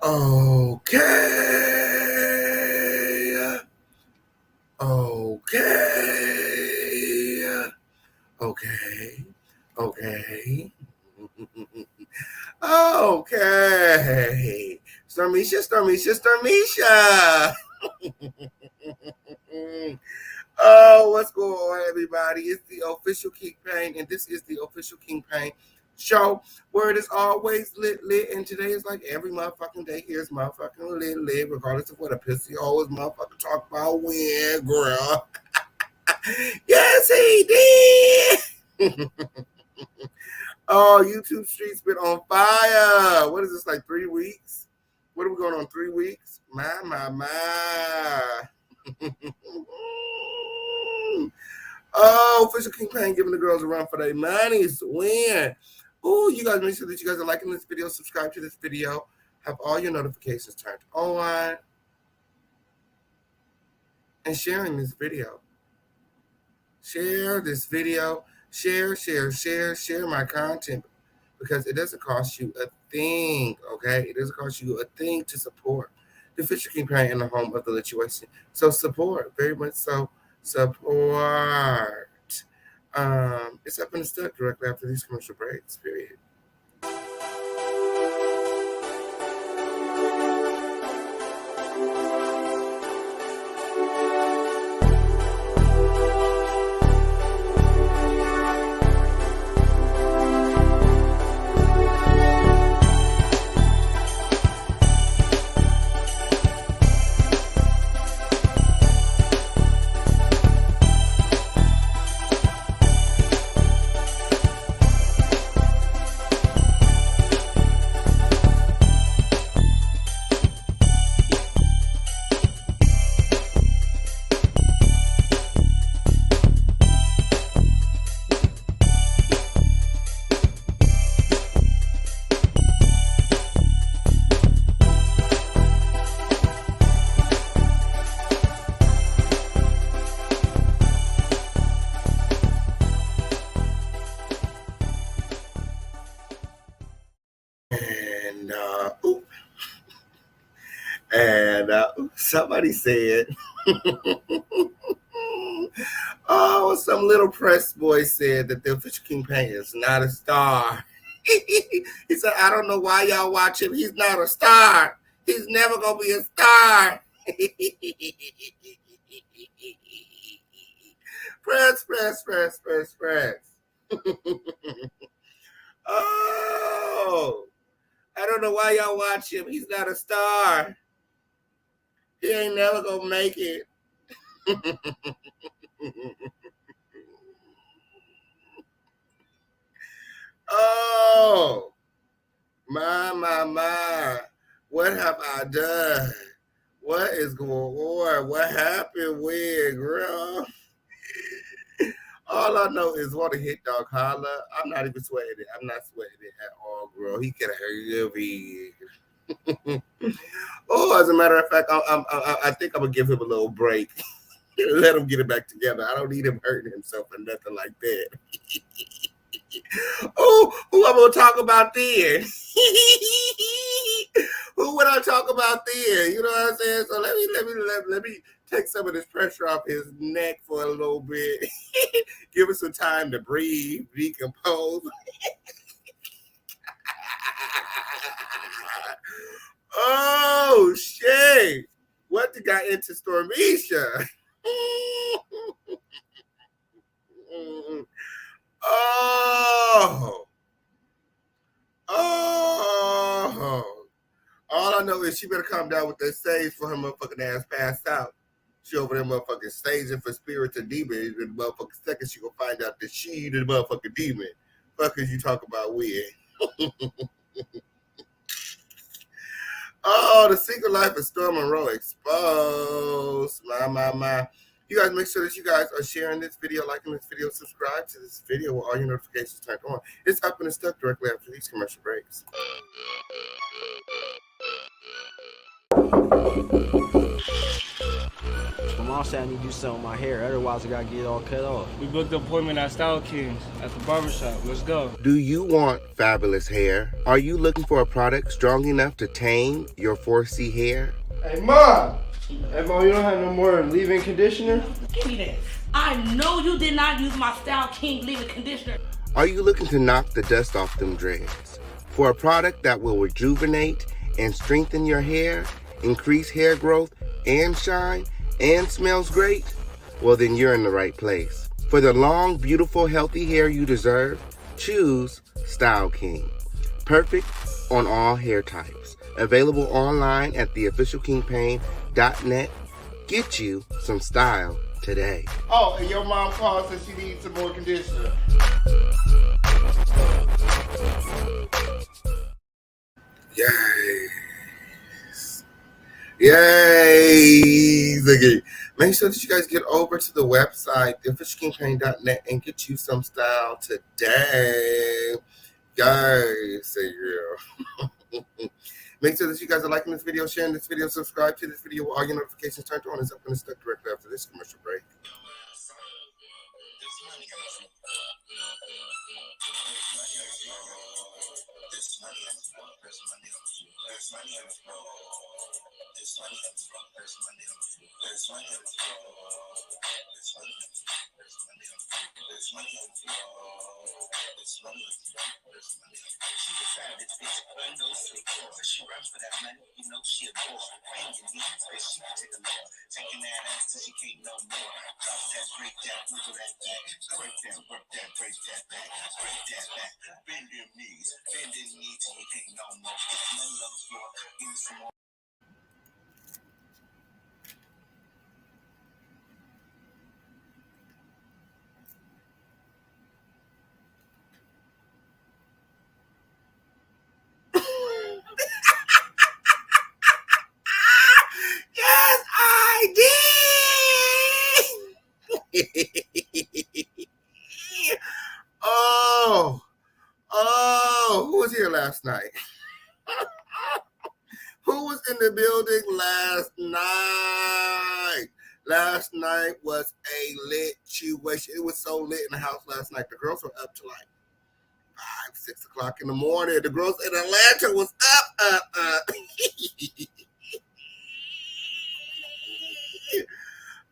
Okay. Okay. Okay. Okay. Okay. Stormisha. Oh, what's going on, everybody? It's the official King Pain, and this is the official King Pain show where it is always lit, and today is like every motherfucking day here is motherfucking lit, regardless of what a pissy always motherfucking talk about when, girl. Yes, he did. Oh, YouTube streets been on fire. What is this, like 3 weeks? What are we going on, 3 weeks? My. Oh, official King Pain giving the girls a run for their money. Win. Oh, you guys make sure that you guys are liking this video, subscribe to this video, have all your notifications turned on, and sharing this video. Share this video. Share my content, because it doesn't cost you a thing, okay? It doesn't cost you a thing to support the Official King Pain in the home of the lituation. So support, very much so. Support. It's up in the stuck directly after these commercial breaks, period. And somebody said, oh, some little press boy said that the Official King Pain is not a star. He said, I don't know why y'all watch him. He's not a star. He's never going to be a star. Press. Oh, I don't know why y'all watch him. He's not a star. He ain't never gonna make it. Oh, my. What have I done? What is going on? What happened with, girl? All I know is want to hit dog holla. I'm not even sweating it. I'm not sweating it at all, girl. He could have heard me. Oh, as a matter of fact, I think I'm gonna give him a little break. Let him get it back together. I don't need him hurting himself or nothing like that. Oh, who I'm gonna talk about then? Who would I talk about then? You know what I'm saying? So let me take some of this pressure off his neck for a little bit. Give us some time to breathe, decompose. Oh shit! What the got into Stormisha? Oh. All I know is she better calm down with that stage for her motherfucking ass passed out. She over there motherfucking staging for spirits and demons. And the motherfucking second she gonna find out that she the motherfucking demon. Fuck is you talk about weird? Oh, the secret life of Storm Monroe exposed. My. You guys make sure that you guys are sharing this video, liking this video, subscribe to this video with all your notifications turned on. It's up and stuck directly after these commercial breaks. My mom said I need to do something with my hair, otherwise I gotta get it all cut off. We booked an appointment at Style Kings at the barbershop. Let's go. Do you want fabulous hair? Are you looking for a product strong enough to tame your 4C hair? Hey, Mom! Hey, Mom, you don't have no more leave-in conditioner? Give me this. I know you did not use my Style King leave-in conditioner. Are you looking to knock the dust off them dreads? For a product that will rejuvenate and strengthen your hair, increase hair growth and shine, and smells great? Well, then you're in the right place. For the long, beautiful, healthy hair you deserve, choose Style King. Perfect on all hair types. Available online at theofficialkingpain.net. Get you some style today. Oh, and your mom calls and she needs some more conditioner. Yes. Yay! Okay. Make sure that you guys get over to the website, theofficialkingpain.net, and get you some style today. Guys, say yeah. Make sure that you guys are liking this video, sharing this video, subscribe to this video with all your notifications turned on. It's up and stuck directly after this commercial break. Yes, I did. Who was here last night? Who was in the building last night? Last night was a lit situation. It was so lit in the house last night. The girls were up to like 5, 6 o'clock in the morning. The girls in Atlanta was up.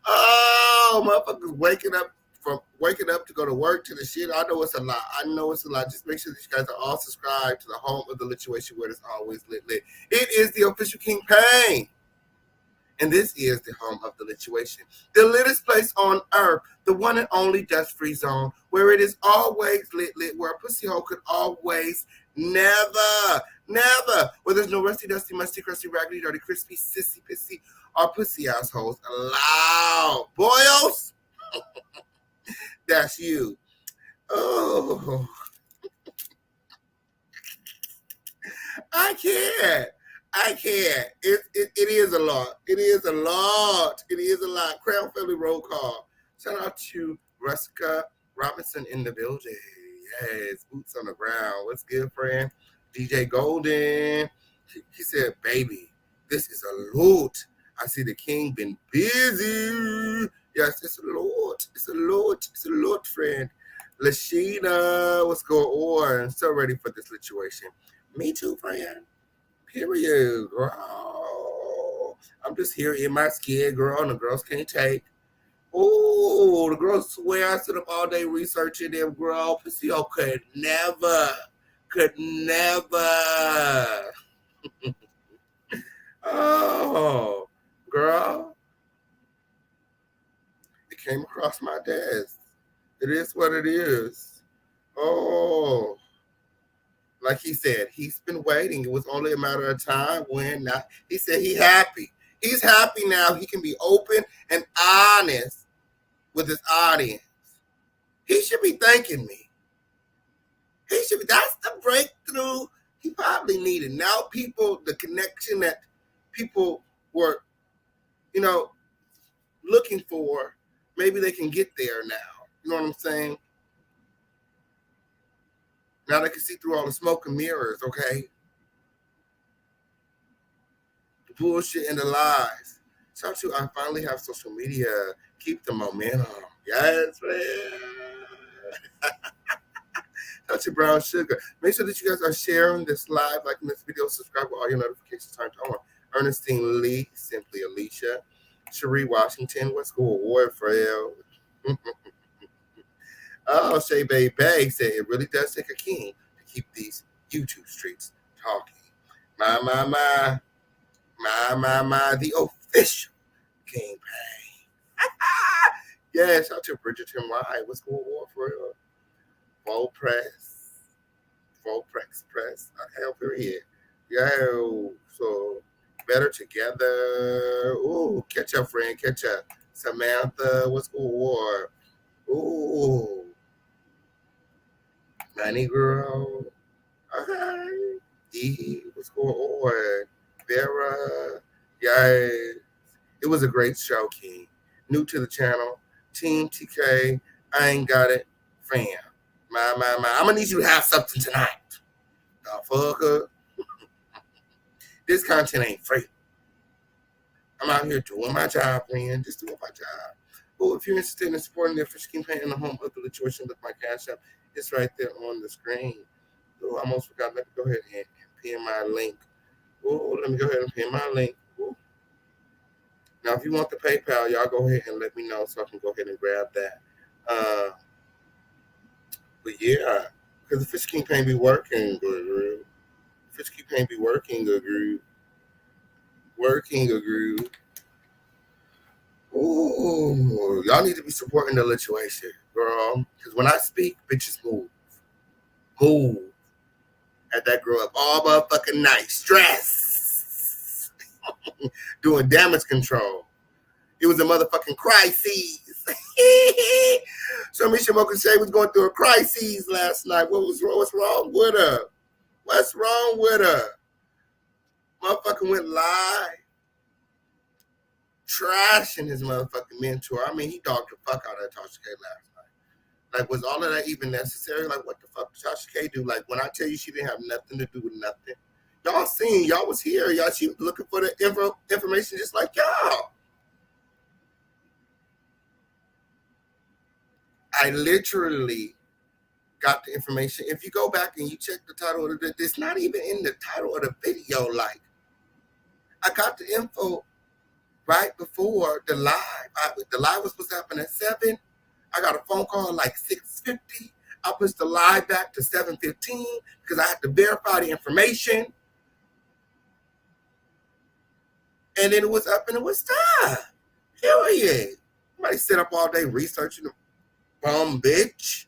Oh, motherfuckers waking up to go to work to the shit. I know it's a lot. Just make sure that you guys are all subscribed to the home of the lituation where it's always lit. It is the official King Pain. And this is the home of the lituation. The littest place on earth, the one and only dust-free zone, where it is always lit, where a pussy hole could always never, where there's no rusty, dusty, musty, crusty, raggedy, dirty, crispy, sissy, pissy, or pussy assholes allowed. Boyos, that's you. Oh, I can't. It is a lot. It is a lot. Crown Family roll call. Shout out to Ruska Robinson in the building. Yes, boots on the ground. What's good, friend? DJ Golden. He said, baby, this is a lot. I see the king been busy. Yes, it's a lot. It's a lot, friend. Lashina, what's going on? So ready for this situation. Me too, friend. Period, girl. I'm just here in my skin, girl, and the girls can't take. Oh, the girls swear I sit up all day researching them, girl. Pussy could never. Oh, girl. It came across my desk. It is what it is. Oh. Like he said, he's been waiting. It was only a matter of time when not. He said he's happy. He's happy now. He can be open and honest with his audience. He should be thanking me. That's the breakthrough he probably needed. Now the connection that people were, looking for, maybe they can get there now. You know what I'm saying? Now they can see through all the smoke and mirrors, okay? The bullshit and the lies. Shout to I finally have social media. Keep the momentum. Yes, man. Shout to Brown Sugar. Make sure that you guys are sharing this live, liking this video, subscribe with all your notifications turned on. Ernestine Lee, Simply Alicia. Cherie Washington, what's going on, Fred? Oh, Shay Bay Bay said it really does take a king to keep these YouTube streets talking. My, the official king pain. Yeah, shout out to Bridgerton White. What's going on for real? Full press. Full press. Hell, period. Yo, so better together. Ooh, catch up, friend. Catch up. Samantha, what's going on? Ooh, money girl. Okay. What's going on? Vera. Yeah. It was a great show, King. New to the channel. Team TK. I ain't got it. Fam. My. I'm gonna need you to have something tonight. Fucker. This content ain't free. I'm out here doing my job, man. Just doing my job. Well, if you're interested in supporting the official campaign in the home of the choice, look my cash app. It's right there on the screen. Oh, I almost forgot. Let me go ahead and pin my link. Oh, let me go ahead and pin my link. Ooh. Now, if you want the PayPal, y'all go ahead and let me know so I can go ahead and grab that. But yeah, because the Fish campaign be working, good. Fish campaign be working, good. Working, good. Ooh, y'all need to be supporting the situation, girl. Because when I speak, bitches move. Move. Had that girl up all motherfucking night. Stress. Doing damage control. It was a motherfucking crisis. So Misha Mokashay was going through a crisis last night. What's wrong with her? What's wrong with her? Motherfucking went live. Trashing his motherfucking mentor. I mean, he dogged the fuck out of Tasha K last night. Like, was all of that even necessary? Like, what the fuck did Tasha K do? Like, when I tell you she didn't have nothing to do with nothing. Y'all seen, y'all was here. Y'all, she was looking for the information just like y'all. I literally got the information. If you go back and you check the title of the, it's not even in the title of the video. Like, I got the info right before the live. The live was supposed to happen at 7. I got a phone call like 6:50. I pushed the live back to 7:15 because I had to verify the information. And then it was up and it was time. Period. Somebody sit up all day researching the bum bitch.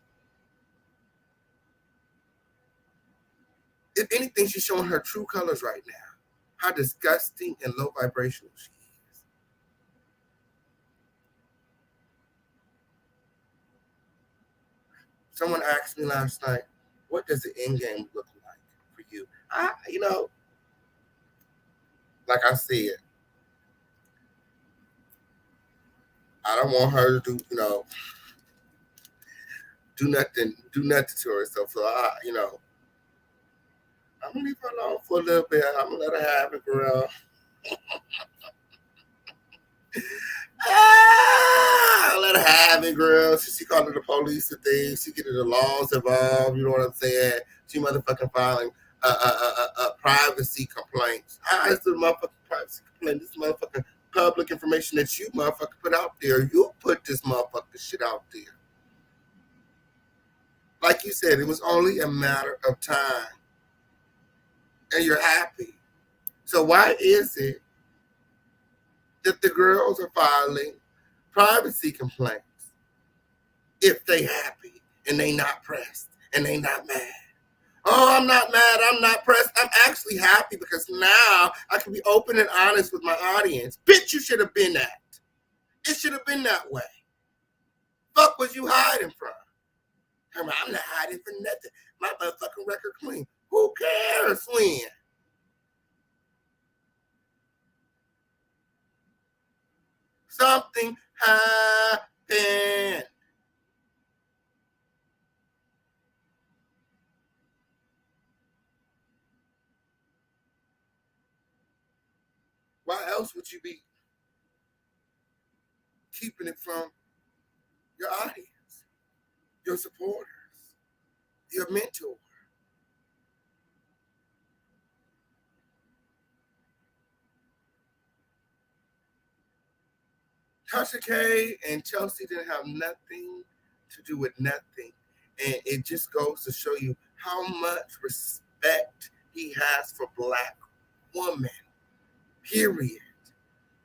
If anything, she's showing her true colors right now. How disgusting and low vibrational she is. Someone asked me last night, what does the end game look like for you? Like I said, I don't want her to do nothing to herself. So I'm gonna leave her alone for a little bit. I'm gonna let her have it, girl. Let her have it, girl. She called the police and things. She getting the laws involved. You know what I'm saying? She motherfucking filing privacy complaints. It's the motherfucking privacy complaint. This motherfucking public information that you motherfucker put out there. You put this motherfucking shit out there. Like you said, it was only a matter of time. And you're happy. So why is it that the girls are filing privacy complaints if they happy and they not pressed and they not mad? Oh, I'm not mad. I'm not pressed. I'm actually happy because now I can be open and honest with my audience. Bitch, you should have been that. It should have been that way. Fuck was you hiding from? I'm not hiding for nothing. My motherfucking record clean. Who cares when? Something happened. Why else would you be keeping it from your audience, your supporters, your mentor? Tasha K and Chelsea didn't have nothing to do with nothing. And it just goes to show you how much respect he has for Black women, period.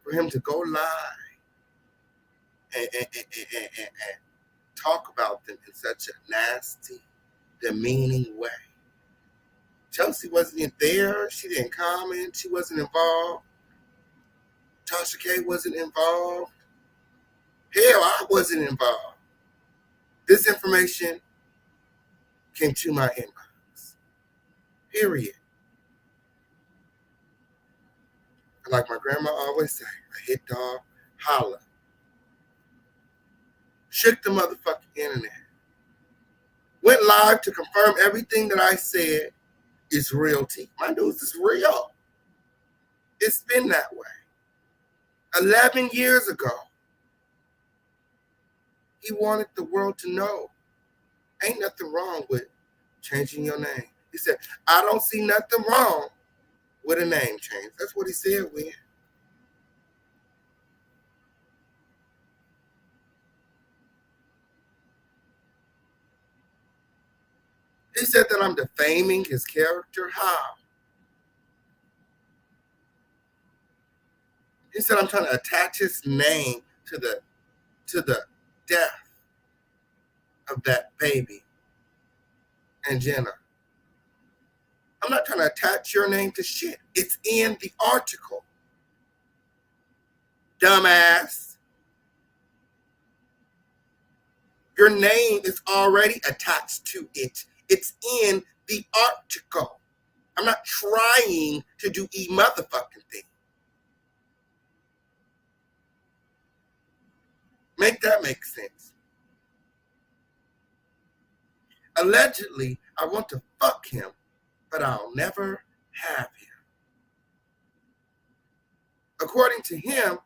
For him to go live and talk about them in such a nasty, demeaning way. Chelsea wasn't there. She didn't comment. She wasn't involved. Tasha K wasn't involved. Hell, I wasn't involved. This information came to my inbox. Period. Like my grandma always say, a hit dog, holla. Shook the motherfucking internet. Went live to confirm everything that I said is real tea. My news is real. It's been that way. 11 years ago, he wanted the world to know ain't nothing wrong with changing your name. He said, I don't see nothing wrong with a name change. That's what he said when. He said that I'm defaming his character. How? He said I'm trying to attach his name to the death of that baby and Jenna. I'm not trying to attach your name to shit. It's in the article. Dumbass. Your name is already attached to it. It's in the article. I'm not trying to do a motherfucking thing. Make that make sense. Allegedly, I want to fuck him, but I'll never have him. According to him,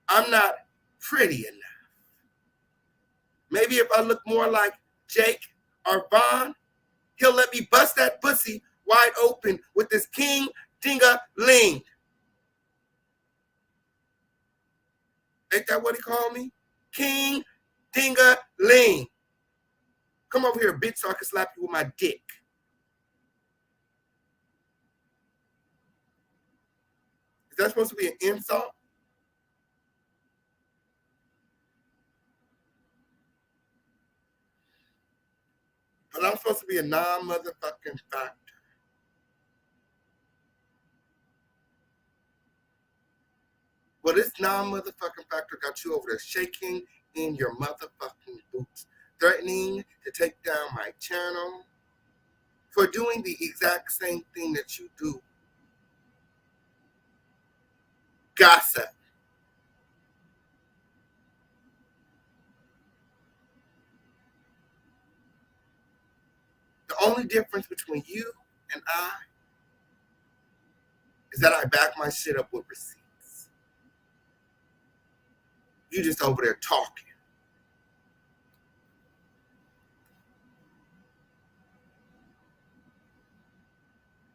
I'm not pretty enough. Maybe if I look more like Jake or Vaughn, he'll let me bust that pussy wide open with this king dinga-ling. Ain't that what he called me? King dinga-ling. Come over here, bitch, so I can slap you with my dick. Is that supposed to be an insult? But I'm supposed to be a non-motherfucking factor. Well, this non-motherfucking factor got you over there shaking in your motherfucking boots, threatening to take down my channel for doing the exact same thing that you do. Gossip. The only difference between you and I is that I back my shit up with receipts. You just over there talking.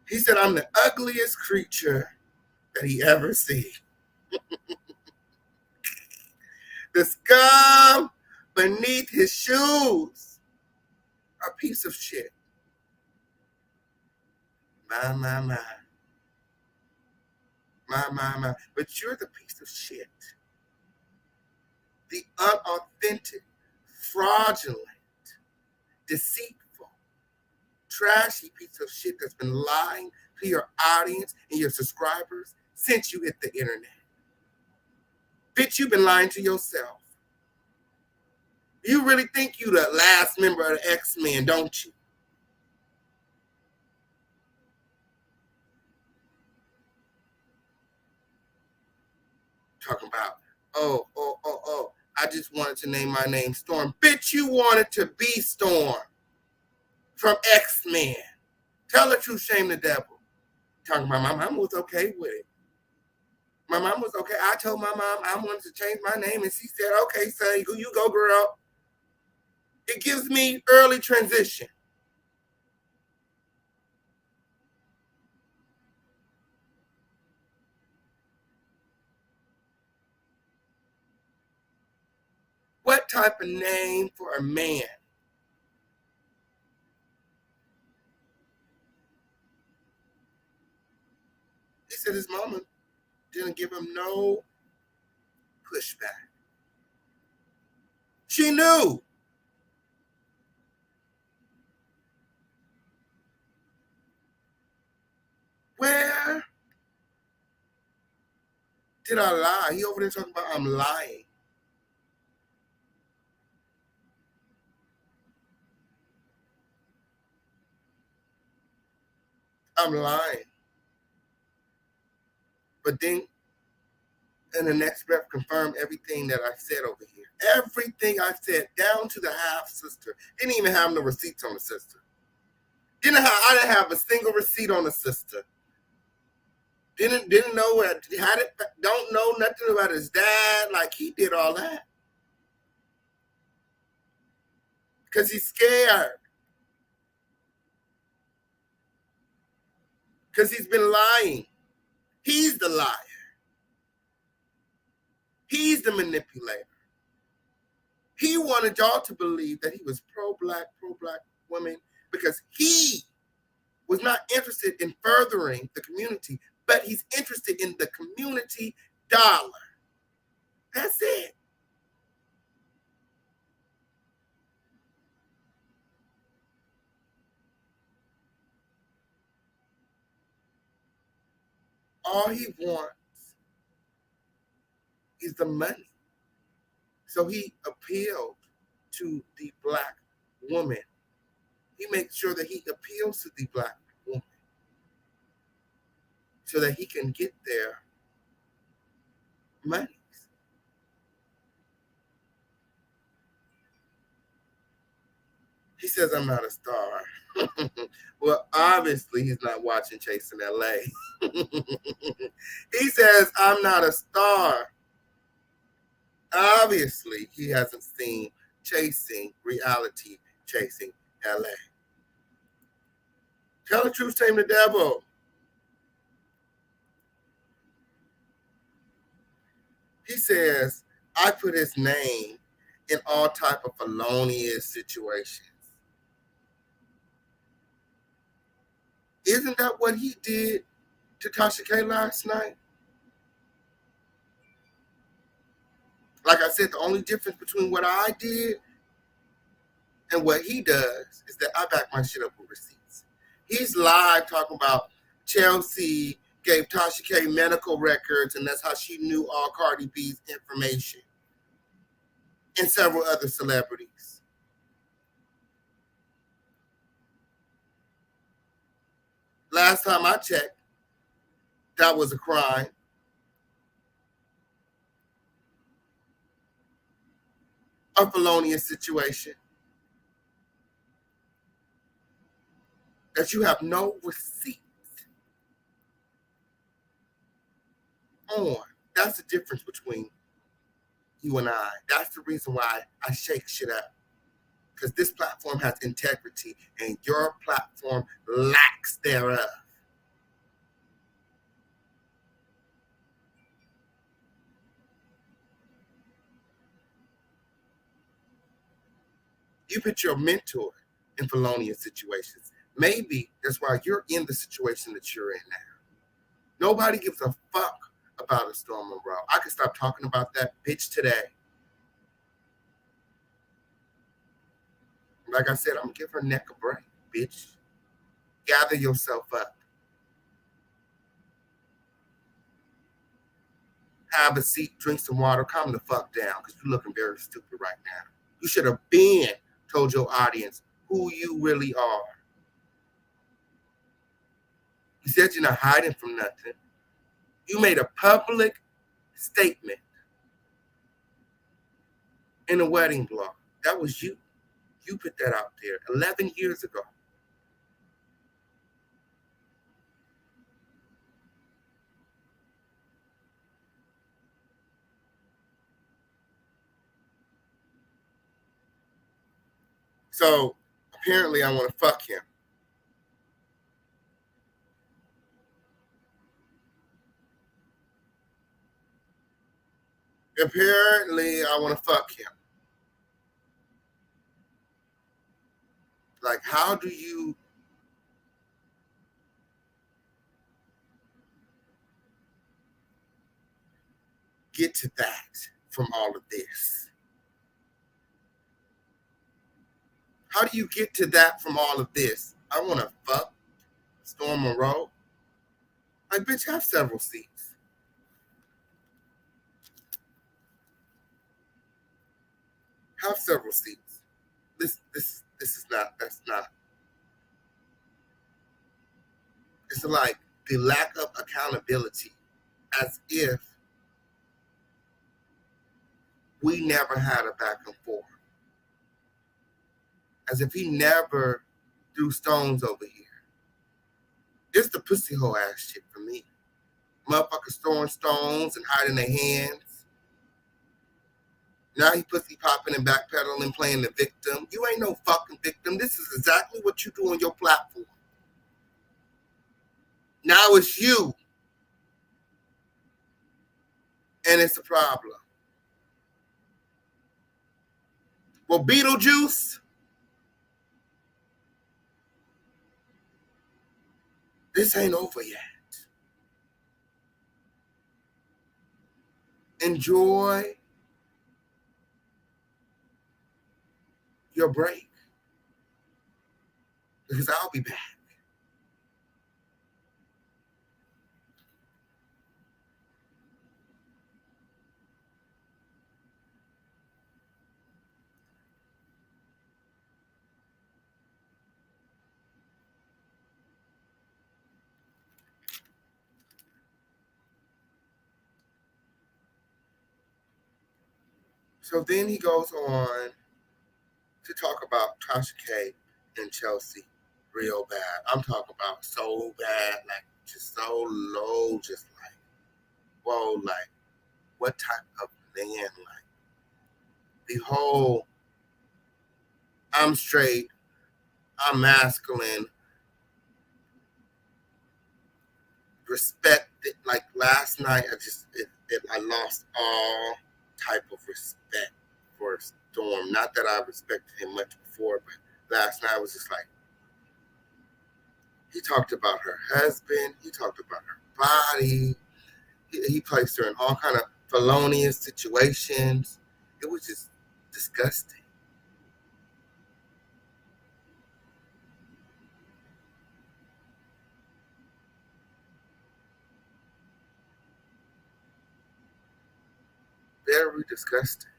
He said I'm the ugliest creature that he ever seen. The scum beneath his shoes. A piece of shit. My. My. But you're the piece of shit. The unauthentic, fraudulent, deceitful, trashy piece of shit that's been lying to your audience and your subscribers since you hit the internet. Bitch, you've been lying to yourself. You really think you the last member of the X-Men, don't you? Talking about, oh, I just wanted to name my name Storm. Bitch, you wanted to be Storm from X-Men. Tell the truth, shame the devil. Talking about my mom was okay with it. My mom was okay. I told my mom I wanted to change my name, and she said, okay, son, you go, girl. It gives me early transition. type of name for a man. He said his mama didn't give him no pushback. She knew. Where did I lie? He over there talking about I'm lying. I'm lying. But then in the next breath confirm everything that I said over here. Everything I said, down to the half sister. Didn't even have no receipts on the sister. I didn't have a single receipt on the sister. Didn't know what had it. Don't know nothing about his dad. Like he did all that because he's scared. Because he's been lying. He's the liar. He's the manipulator. He wanted y'all to believe that he was pro-black women because he was not interested in furthering the community, but he's interested in the community dollar. That's it. All he wants is the money. So he appealed to the black woman. He makes sure that he appeals to the black woman so that he can get their money. He says, I'm not a star. Well, obviously, he's not watching Chasing LA. He says, I'm not a star. Obviously, he hasn't seen Chasing LA. Tell the truth, tame the devil. He says, I put his name in all type of felonious situations. Isn't that what he did to Tasha K last night? Like I said, the only difference between what I did and what he does is that I back my shit up with receipts. He's live talking about Chelsea gave Tasha K medical records, and that's how she knew all Cardi B's information. And several other celebrities. Last time I checked, that was a crime. A felonious situation. That you have no receipt on. That's the difference between you and I. That's the reason why I shake shit up. Because this platform has integrity and your platform lacks thereof. You put your mentor in felonious situations. Maybe that's why you're in the situation that you're in now. Nobody gives a fuck about a Storm Monroe. I could stop talking about that bitch today. Like I said, I'm gonna give her neck a break, bitch. Gather yourself up. Have a seat, drink some water, calm the fuck down, because you're looking very stupid right now. You should have been told your audience who you really are. You said you're not hiding from nothing. You made a public statement in a wedding blog. That was you. You put that out there 11 years ago. So apparently I want to fuck him. Apparently I want to fuck him. How do you get to that from all of this? How do you get to that from all of this? I want to fuck Storm Monroe. Like, bitch, have several seats. Have several seats. This is not. That's not. It's like the lack of accountability, as if we never had a back and forth, as if he never threw stones over here. It's the pussy hole ass shit for me. Motherfuckers throwing stones and hiding their hands. Now he pussy popping and backpedaling, playing the victim. You ain't no fucking victim. This is exactly what you do on your platform. Now it's you. And it's a problem. Well, Beetlejuice, this ain't over yet. Enjoy your break, because I'll be back. So then he goes on to talk about Tasha K and Chelsea real bad. I'm talking about so bad, like just so low, just like, whoa, like what type of man, like the whole I'm straight, I'm masculine, respect it. Like last night, I lost all type of respect for Storm. Not that I respected him much before, but last night was just like, he talked about her husband, he talked about her body, he placed her in all kind of felonious situations. It was just disgusting. Very disgusting.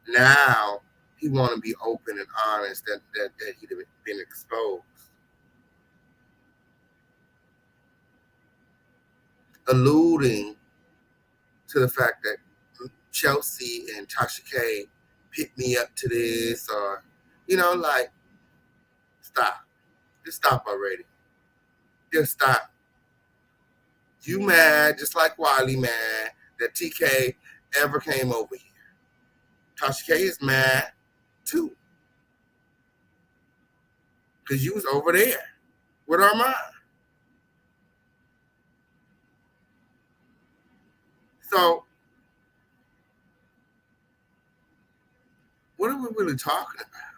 Now he want to be open and honest that he'd been exposed, alluding to the fact that Chelsea and Tasha K picked me up to this, or like, stop, just stop already, just stop. You mad just like Wiley mad that TK ever came over here. Tasha K is mad too, because you was over there with Armand. So what are we really talking about?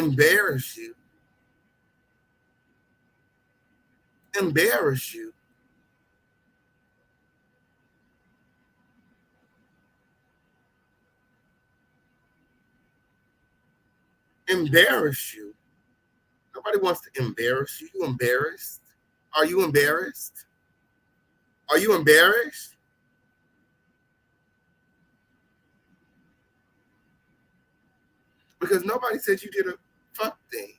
Embarrass you. Embarrass you. Embarrass you. Nobody wants to embarrass you. You embarrassed? Are you embarrassed? Are you embarrassed? Because nobody said you did a fuck thing.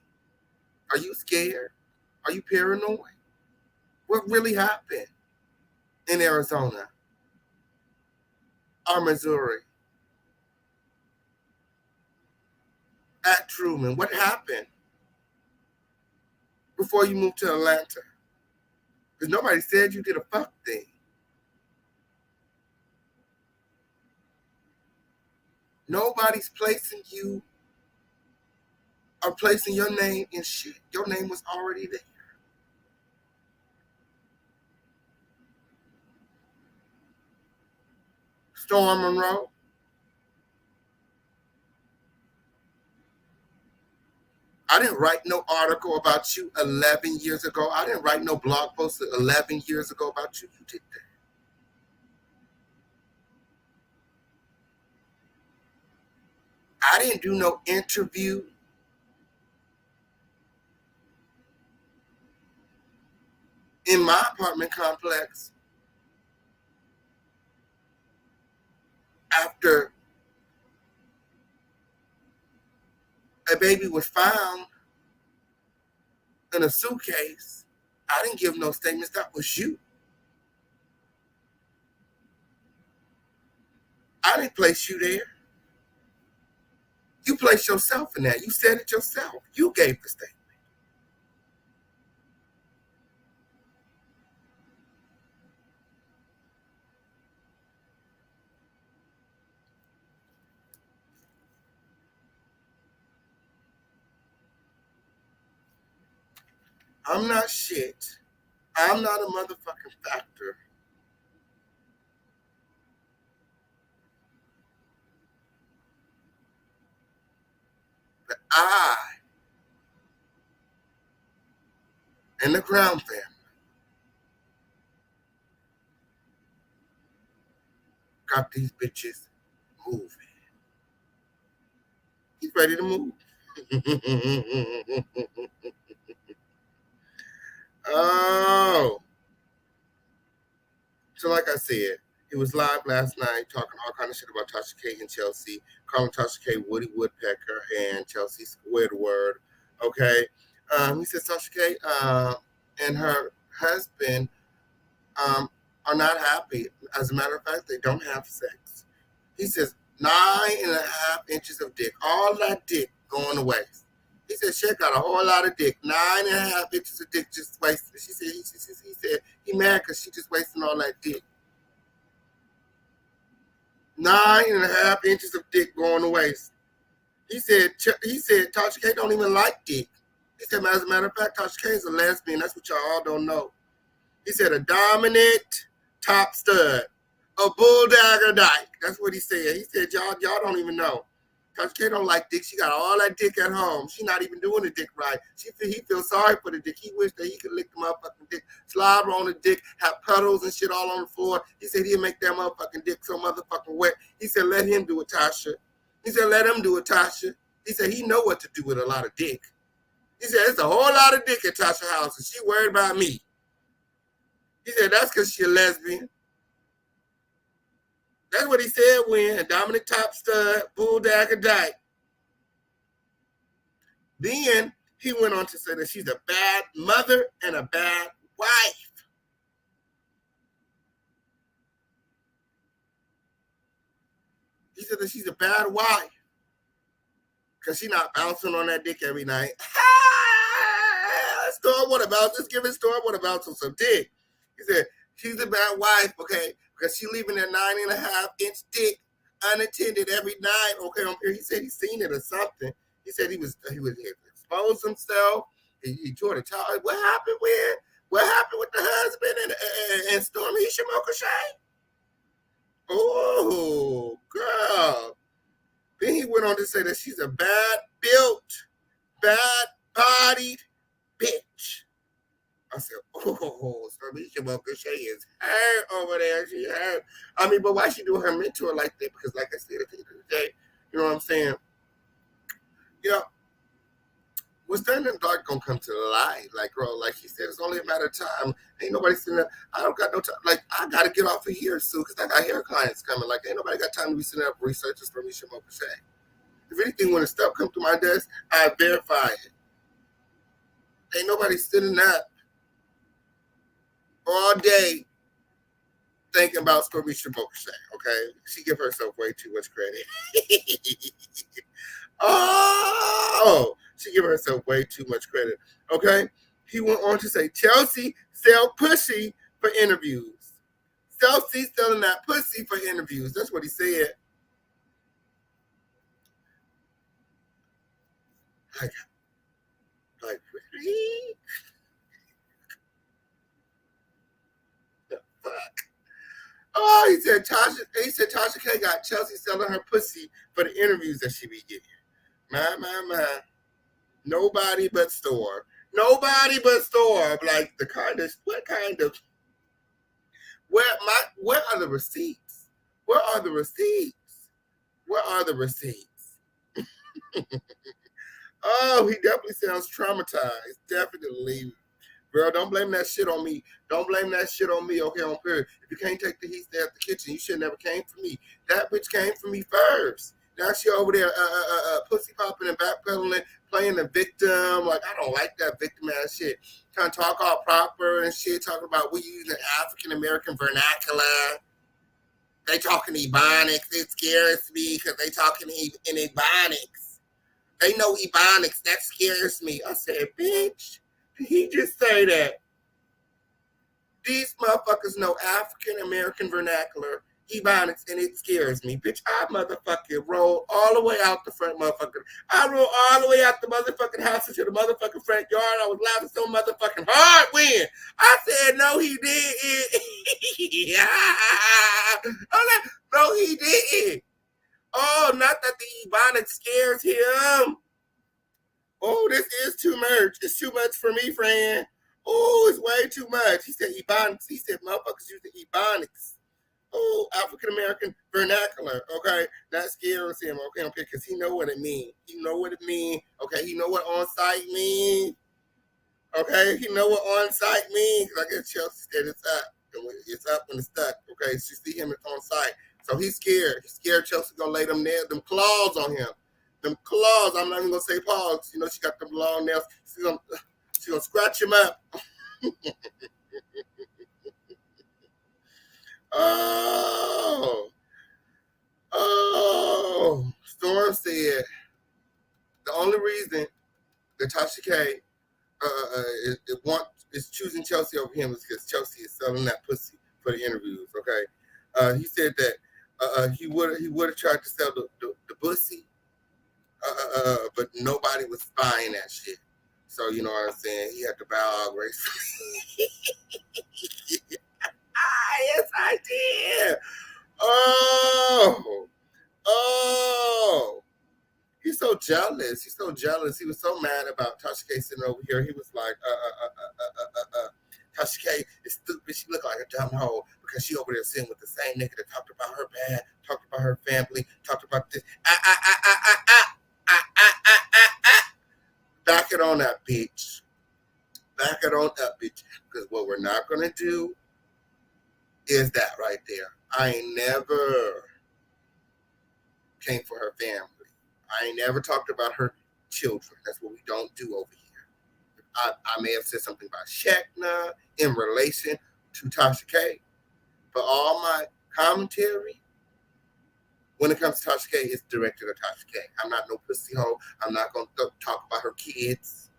Are you scared? Are you paranoid? What really happened in Arizona or Missouri? At Truman, what happened before you moved to Atlanta? Because nobody said you did a fuck thing. Nobody's placing you or placing your name in shit. Your name was already there. Storm Monroe. I didn't write no article about you 11 years ago. I didn't write no blog post 11 years ago about you. You did that. I didn't do no interview. In my apartment complex after a baby was found in a suitcase. I didn't give no statements. That was you. I didn't place you there. You placed yourself in that. You said it yourself. You gave the statement. I'm not shit. I'm not a motherfucking factor. But I and the Crown family got these bitches moving. He's ready to move. Oh. So like I said, he was live last night talking all kind of shit about Tasha K and Chelsea, calling Tasha K Woody Woodpecker and Chelsea Squidward. Okay. He says Tasha K and her husband are not happy. As a matter of fact, they don't have sex. He says 9.5 inches of dick. All that dick going to waste. He said she got a whole lot of dick. 9.5 inches of dick just wasted. He said he mad because she just wasting all that dick. 9.5 inches of dick going to waste. He said Tasha K don't even like dick. He said, as a matter of fact, Tasha K is a lesbian. That's what y'all all don't know. He said a dominant top stud, a bull dagger dyke. That's what he said. He said y'all don't even know. Tasha K don't like dick. She got all that dick at home. She not even doing the dick right. He feels sorry for the dick. He wished that he could lick the motherfucking dick, slide on the dick, have puddles and shit all on the floor. He said he'd make that motherfucking dick so motherfucking wet. He said let him do it, Tasha. He said let him do it, Tasha. He said he know what to do with a lot of dick. He said it's a whole lot of dick at Tasha's house and she worried about me. He said that's because she a lesbian. That's what he said when a dominant top stud, bull dagger dyke. Then he went on to say that she's a bad mother and a bad wife. He said that she's a bad wife because she's not bouncing on that dick every night. Storm, what about? Just giving Storm what about some dick. He said she's a bad wife, okay, because she leaving that 9.5-inch dick unattended every night. Okay, he said he seen it or something. He said he exposed himself. He tore the child. What happened with the husband and Stormy Shimokashay? Oh, girl. Then he went on to say that she's a bad-built, bad-bodied bitch. I said, oh, Stormy Shimokashay is hurt over there. She hurt. I mean, but why she doing her mentor like that? Because like I said at the end of the day, you know what I'm saying? You know, what's done in the dark gonna come to the light. Like, girl, like he said, it's only a matter of time. Ain't nobody sitting there. I don't got no time. Like, I gotta get off of here soon because I got hair clients coming. Like, ain't nobody got time to be sitting up researching for me, Shimokashay. If anything, when the stuff come through my desk, I verify it. Ain't nobody sitting up all day thinking about Stormy Shimokashay, okay? She give herself way too much credit. Oh, she give herself way too much credit, okay? He went on to say, Chelsea sell pussy for interviews. Chelsea selling that pussy for interviews. That's what he said. Like really? The fuck? Oh, he said Tasha K got Chelsea selling her pussy for the interviews that she be getting. My. Nobody but store. Nobody but store. Like what kind of where are the receipts? Where are the receipts? Where are the receipts? Oh, he definitely sounds traumatized. Definitely. Girl, don't blame that shit on me. Don't blame that shit on me, okay, on period. If you can't take the heat, stay at the kitchen. You should never came for me. That bitch came for me first. Now she over there pussy popping and backpedaling, playing the victim. Like, I don't like that victim ass shit. Trying to talk all proper and shit, talking about we using African American vernacular. They talking Ebonics. It scares me because they talking in Ebonics. They know Ebonics. That scares me. I said, bitch, did he just say that? These motherfuckers know African American vernacular, Ebonics, and it scares me. Bitch, I motherfucking roll all the way out the front, motherfucker. I roll all the way out the motherfucking house into the motherfucking front yard. I was laughing so motherfucking hard when I said, no, he didn't. No, he didn't. Oh, not that the Ebonics scares him. Oh, this is too much. It's too much for me, friend. Oh, it's way too much. He said Ebonics. He said motherfuckers use the Ebonics. Oh, African American vernacular. Okay, that scares him. Okay, because he know what it means. He know what it means. Okay, he know what on site means. Okay, he know what on site means. I guess Chelsea said it's up. It's up when it's stuck. Okay, so you see him on site. So he's scared. He's scared Chelsea gonna lay them claws on him. Them claws. I'm not even gonna say paws. You know she got them long nails. She's gonna scratch him up. Oh. Storm said the only reason that Tasha K is choosing Chelsea over him is because Chelsea is selling that pussy for the interviews. Okay, he said that he would have tried to sell the pussy, but nobody was buying that shit. So you know what I'm saying? He had to bow out gracefully. Yes, I did. Oh. He's so jealous. He's so jealous. He was so mad about Tasha K sitting over here. He was like, Tasha K is stupid. She look like a dumb hoe because she over there sitting with the same nigga that talked about her bad, talked about her family, talked about this. Back it on up, bitch. Back it on up, bitch. Because what we're not going to do is that right there. I ain't never came for her family. I ain't never talked about her children. That's what we don't do over here. I may have said something about Shekna in relation to Tasha K, but all my commentary when it comes to Tasha K is directed at Tasha K. I'm not no pussy hoe. I'm not going to talk about her kids.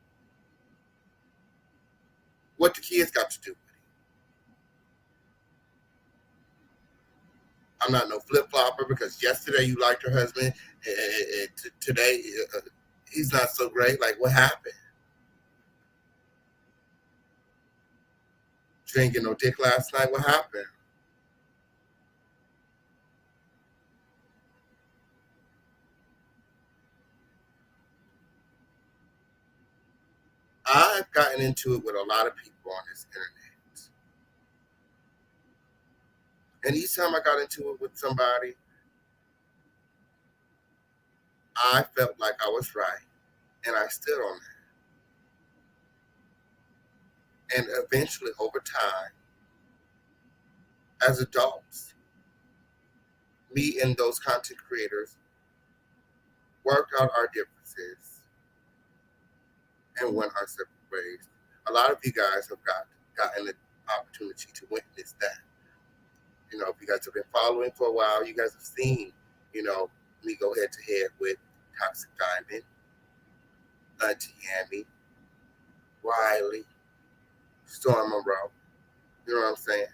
What the kids got to do with it? I'm not no flip-flopper because yesterday you liked her husband. Today, he's not so great. Like, what happened? You didn't get no dick last night. What happened? I've gotten into it with a lot of people on this internet. And each time I got into it with somebody, I felt like I was right. And I stood on that. And eventually, over time, as adults, me and those content creators worked out our differences and went our separate ways. A lot of you guys have gotten the opportunity to witness that. You know, if you guys have been following for a while, you guys have seen, you know, me go head to head with Toxic Diamond, Auntie Amy, Riley, Storm Monroe. You know what I'm saying?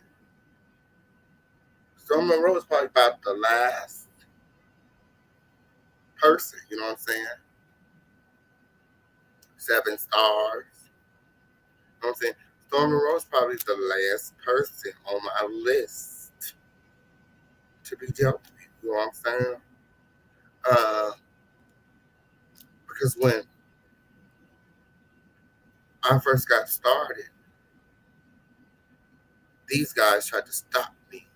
Storm Monroe is probably about the last person, you know what I'm saying? 7 stars. You know what I'm saying? Storm Monroe is probably the last person on my list. to be dealt with. You know what I'm saying? Because when I first got started, these guys tried to stop me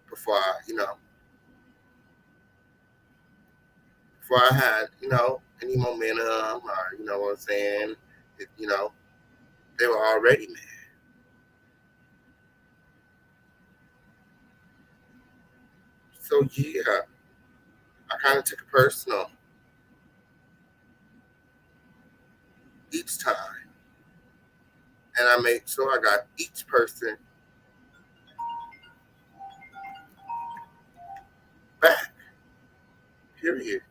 before before I had, any momentum or, you know what I'm saying? They were already mad. So yeah, I kind of took it personal each time. And I made sure I got each person back, period.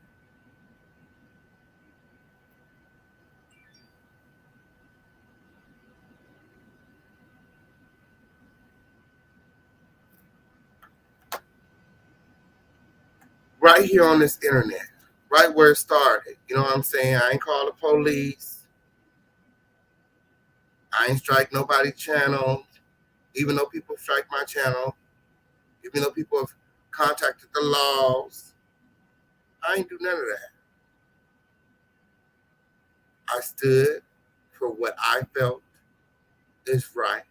Right here on this internet, right where it started. You know what I'm saying? I ain't call the police. I ain't strike nobody's channel, even though people strike my channel, even though people have contacted the laws. I ain't do none of that. I stood for what I felt is right,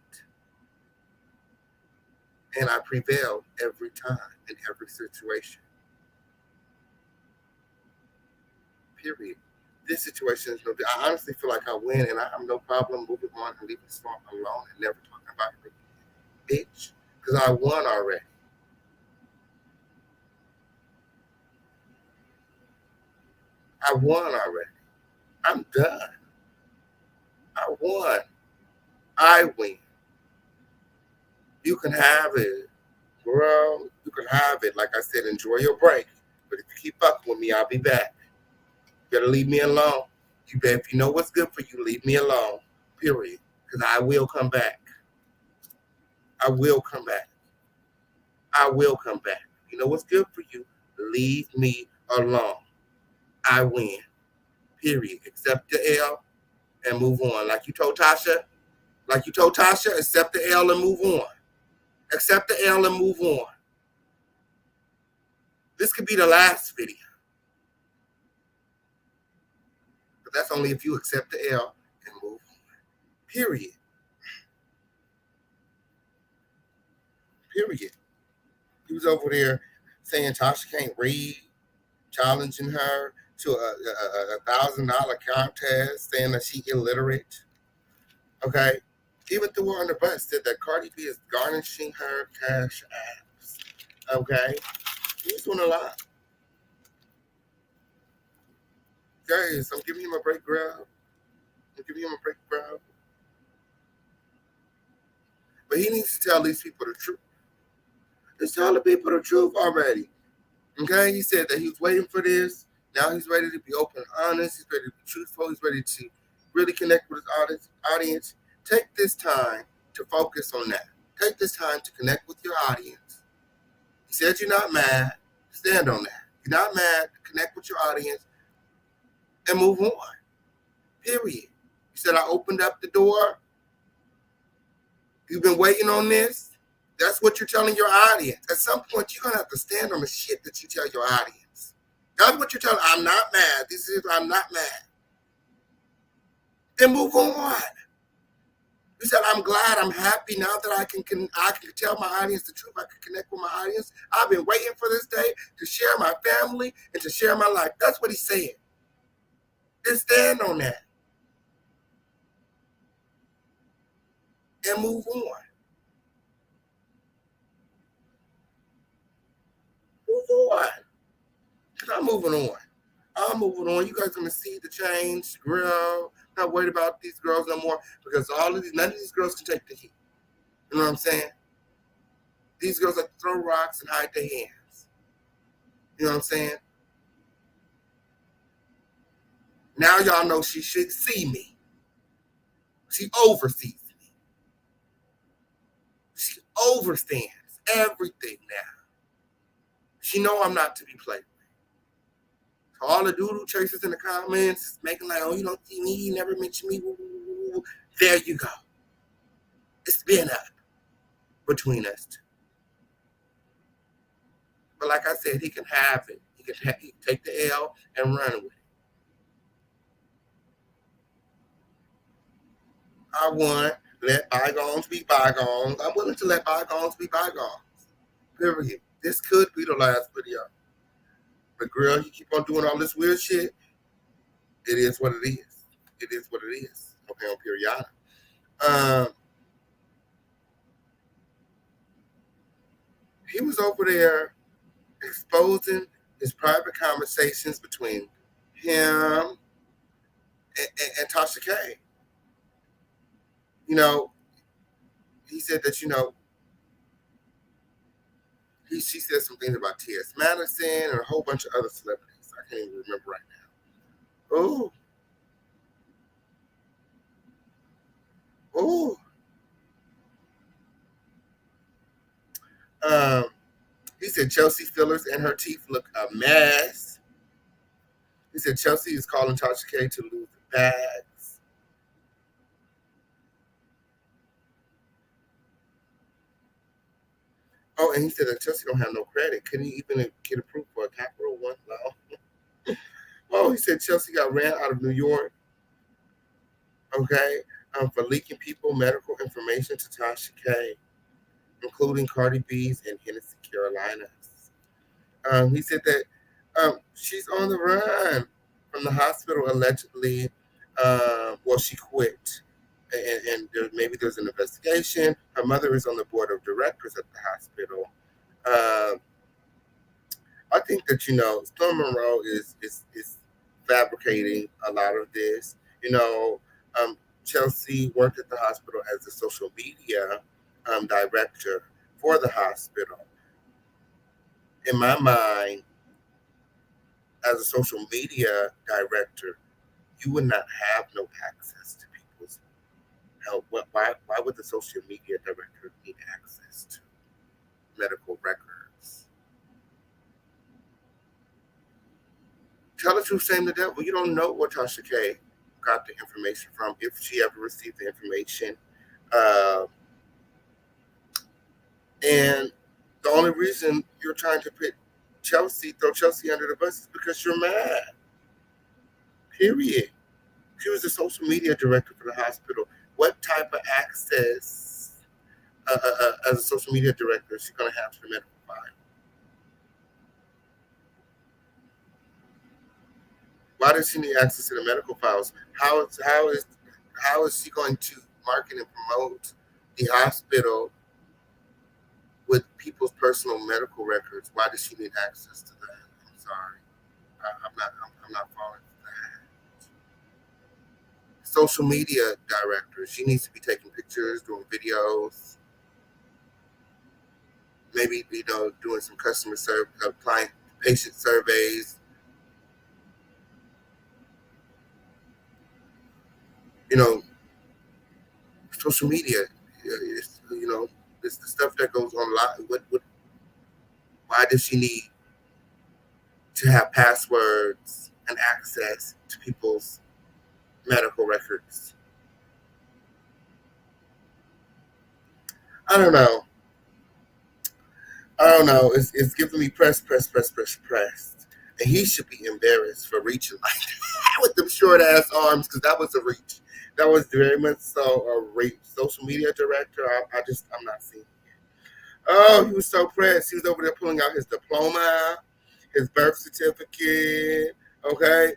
and I prevailed every time in every situation. Period. This situation is no. I honestly feel like I win, and I have no problem moving on and leaving this alone and never talking about it, bitch, because I won already. I won already. I'm done. I won. I win. You can have it, girl. You can have it. Like I said, enjoy your break. But if you keep fucking with me, I'll be back. You better leave me alone. You better, if you know what's good for you, leave me alone. Period. Because I will come back. I will come back. I will come back. You know what's good for you, leave me alone. I win. Period. Accept the L and move on. Like you told Tasha, accept the L and move on. Accept the L and move on. This could be the last video. But that's only if you accept the L and move on. Period. Period. He was over there saying Tasha can't read, challenging her to a $1,000 contest, saying that she illiterate. Okay? Even threw her on the bus, said that Cardi B is garnishing her cash apps. Okay? He's doing a lot. Guys, I'm giving him a break, girl. But he needs to tell these people the truth. Just tell the people the truth already. Okay? He said that he was waiting for this. Now he's ready to be open and honest. He's ready to be truthful. He's ready to really connect with his audience. Take this time to focus on that. Take this time to connect with your audience. He said you're not mad. Stand on that. You're not mad. Connect with your audience and move on. Period. He said I opened up the door. You've been waiting on this. That's what you're telling your audience. At some point, you're going to have to stand on the shit that you tell your audience. That's what you're telling. I'm not mad. I'm not mad. Then move on. You said, I'm glad, I'm happy now that I can tell my audience the truth. I can connect with my audience. I've been waiting for this day to share my family and to share my life. That's what he said. Just stand on that. And move on. Move on. I'm moving on. You guys are going to see the change, girl. Not worried about these girls no more because none of these girls can take the heat. You know what I'm saying? These girls like to throw rocks and hide their hands. You know what I'm saying? Now y'all know she should see me. She oversees me. She overstands everything now. She know I'm not to be played with. So all the doodle chasers in the comments making like, oh, you don't see me, you never mention me. There you go. It's been up between us two. But like I said, he can have it. He can take the L and run with it. I won. Let bygones be bygones. I'm willing to let bygones be bygones. Period. This could be the last video. But girl, you keep on doing all this weird shit. It is what it is. It is what it is. Okay, on period. He was over there exposing his private conversations between him and Tasha K. You know, he said that, she said some things about T.S. Madison and a whole bunch of other celebrities. I can't even remember right now. Oh. Oh. He said Chelsea fillers and her teeth look a mess. He said Chelsea is calling Tasha K to lose the bags. Oh, and he said that Chelsea don't have no credit. Couldn't he even get approved for a Capital One loan? Oh, he said Chelsea got ran out of New York. Okay, for leaking people medical information to Tasha K, including Cardi B's and Hennessy Carolinas. He said that she's on the run from the hospital allegedly. Well, she quit, and maybe there's an investigation. Her mother is on the board of directors at the hospital. I think that Storm Monroe is fabricating a lot of this. Chelsea worked at the hospital as a social media director for the hospital. In my mind, as a social media director, you would not have no access to people's health. Why would the social media director need access to medical records? Tell the truth, shame the devil. You don't know where Tasha K got the information from, if she ever received the information. And the only reason you're trying to throw Chelsea under the bus is because you're mad. Period. She was the social media director for the hospital. What type of access as a social media director is she going to have to the medical file? Why does she need access to the medical files? How is she going to market and promote the hospital with people's personal medical records? Why does she need access to that? I'm sorry, I'm not following that. Social media director, she needs to be taking pictures, doing videos, maybe doing some customer service, client patient surveys. Social media, it's the stuff that goes online. Why does she need to have passwords and access to people's medical records? I don't know. It's giving me press. And he should be embarrassed for reaching like that with them short ass arms, because that was a reach. That was very much so a reach. Social media director, I'm not seeing it. Oh, he was so pressed. He was over there pulling out his diploma, his birth certificate, okay?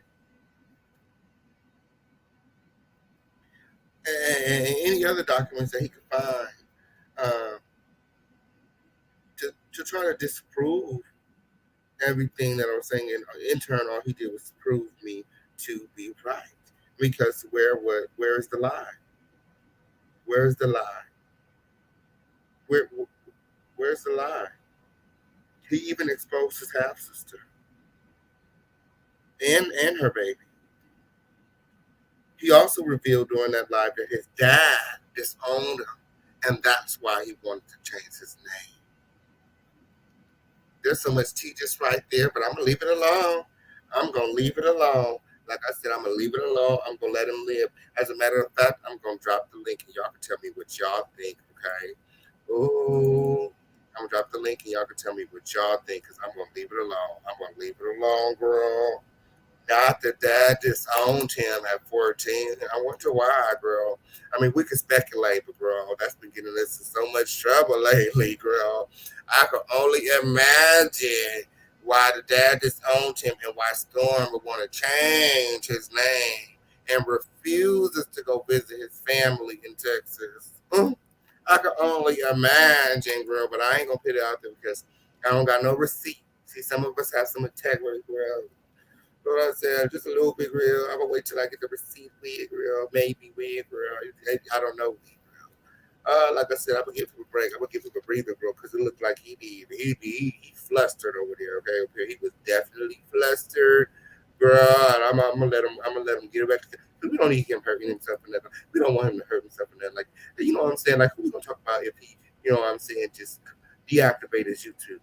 And any other documents that he could find to try to disprove everything that I was saying. In turn, all he did was prove me to be right. Because where is the lie? Where's the lie? Where's the lie? He even exposed his half sister and her baby. He also revealed during that live that his dad disowned him, and that's why he wanted to change his name. There's so much tea just right there, but I'm gonna leave it alone. Like I said, I'm gonna leave it alone. I'm gonna let him live. As a matter of fact, I'm gonna drop the link and y'all can tell me what y'all think. Okay. Ooh. I'm gonna drop the link and y'all can tell me what y'all think because I'm gonna leave it alone. I'm gonna leave it alone, girl. Not that dad disowned him at 14. I wonder why, girl. I mean, we could speculate, but girl, that's been getting us in so much trouble lately, girl. I could only imagine why the dad disowned him and why Storm would want to change his name and refuses to go visit his family in Texas. I could only imagine, girl, but I ain't gonna put it out there because I don't got no receipt. See, some of us have some integrity, girl. You know what I'm saying? Just a little bit real. I'm gonna wait till I get the receipt with girl. Maybe with girl. I don't know. Like I said, I'm gonna give him a break. I'm gonna give him a breather, bro, because it looked like he flustered over there. Okay, okay, he was definitely flustered, girl. And I'm gonna let him get it back. We don't need him hurting himself and nothing. We don't want him to hurt himself and nothing. Like, you know what I'm saying? Like, who we gonna talk about if he, you know what I'm saying, just deactivate his YouTube?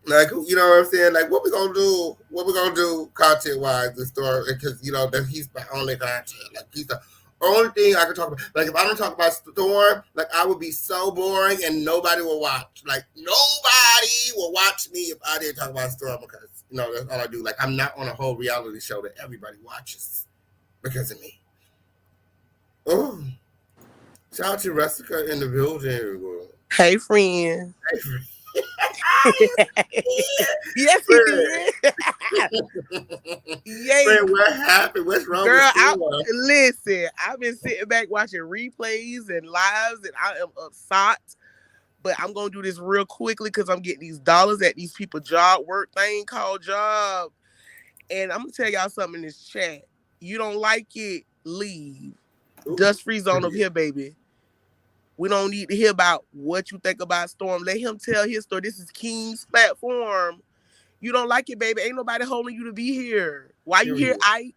Like, you know what I'm saying? Like, what we gonna do? What we gonna do content wise? The story, because you know that he's my only content. Like, he's the only thing I can talk about. Like, if I don't talk about Storm, like I would be so boring and nobody will watch. Like, nobody will watch me if I didn't talk about Storm because you know that's all I do. Like, I'm not on a whole reality show that everybody watches because of me. Oh, shout out to Russica in the building. Hey, friend. Hey, Yes, he did. Yay. Friend, what happened? What's wrong Girl, with listen, I've been sitting back watching replays and lives, and I am upset. But I'm going to do this real quickly because I'm getting these dollars at these people job work thing called job. And I'm going to tell y'all something in this chat. You don't like it, leave. Ooh, Dust free zone up here, baby. We don't need to hear about what you think about Storm. Let him tell his story. This is King's platform. You don't like it, baby. Ain't nobody holding you to be here. Why you here, Ike?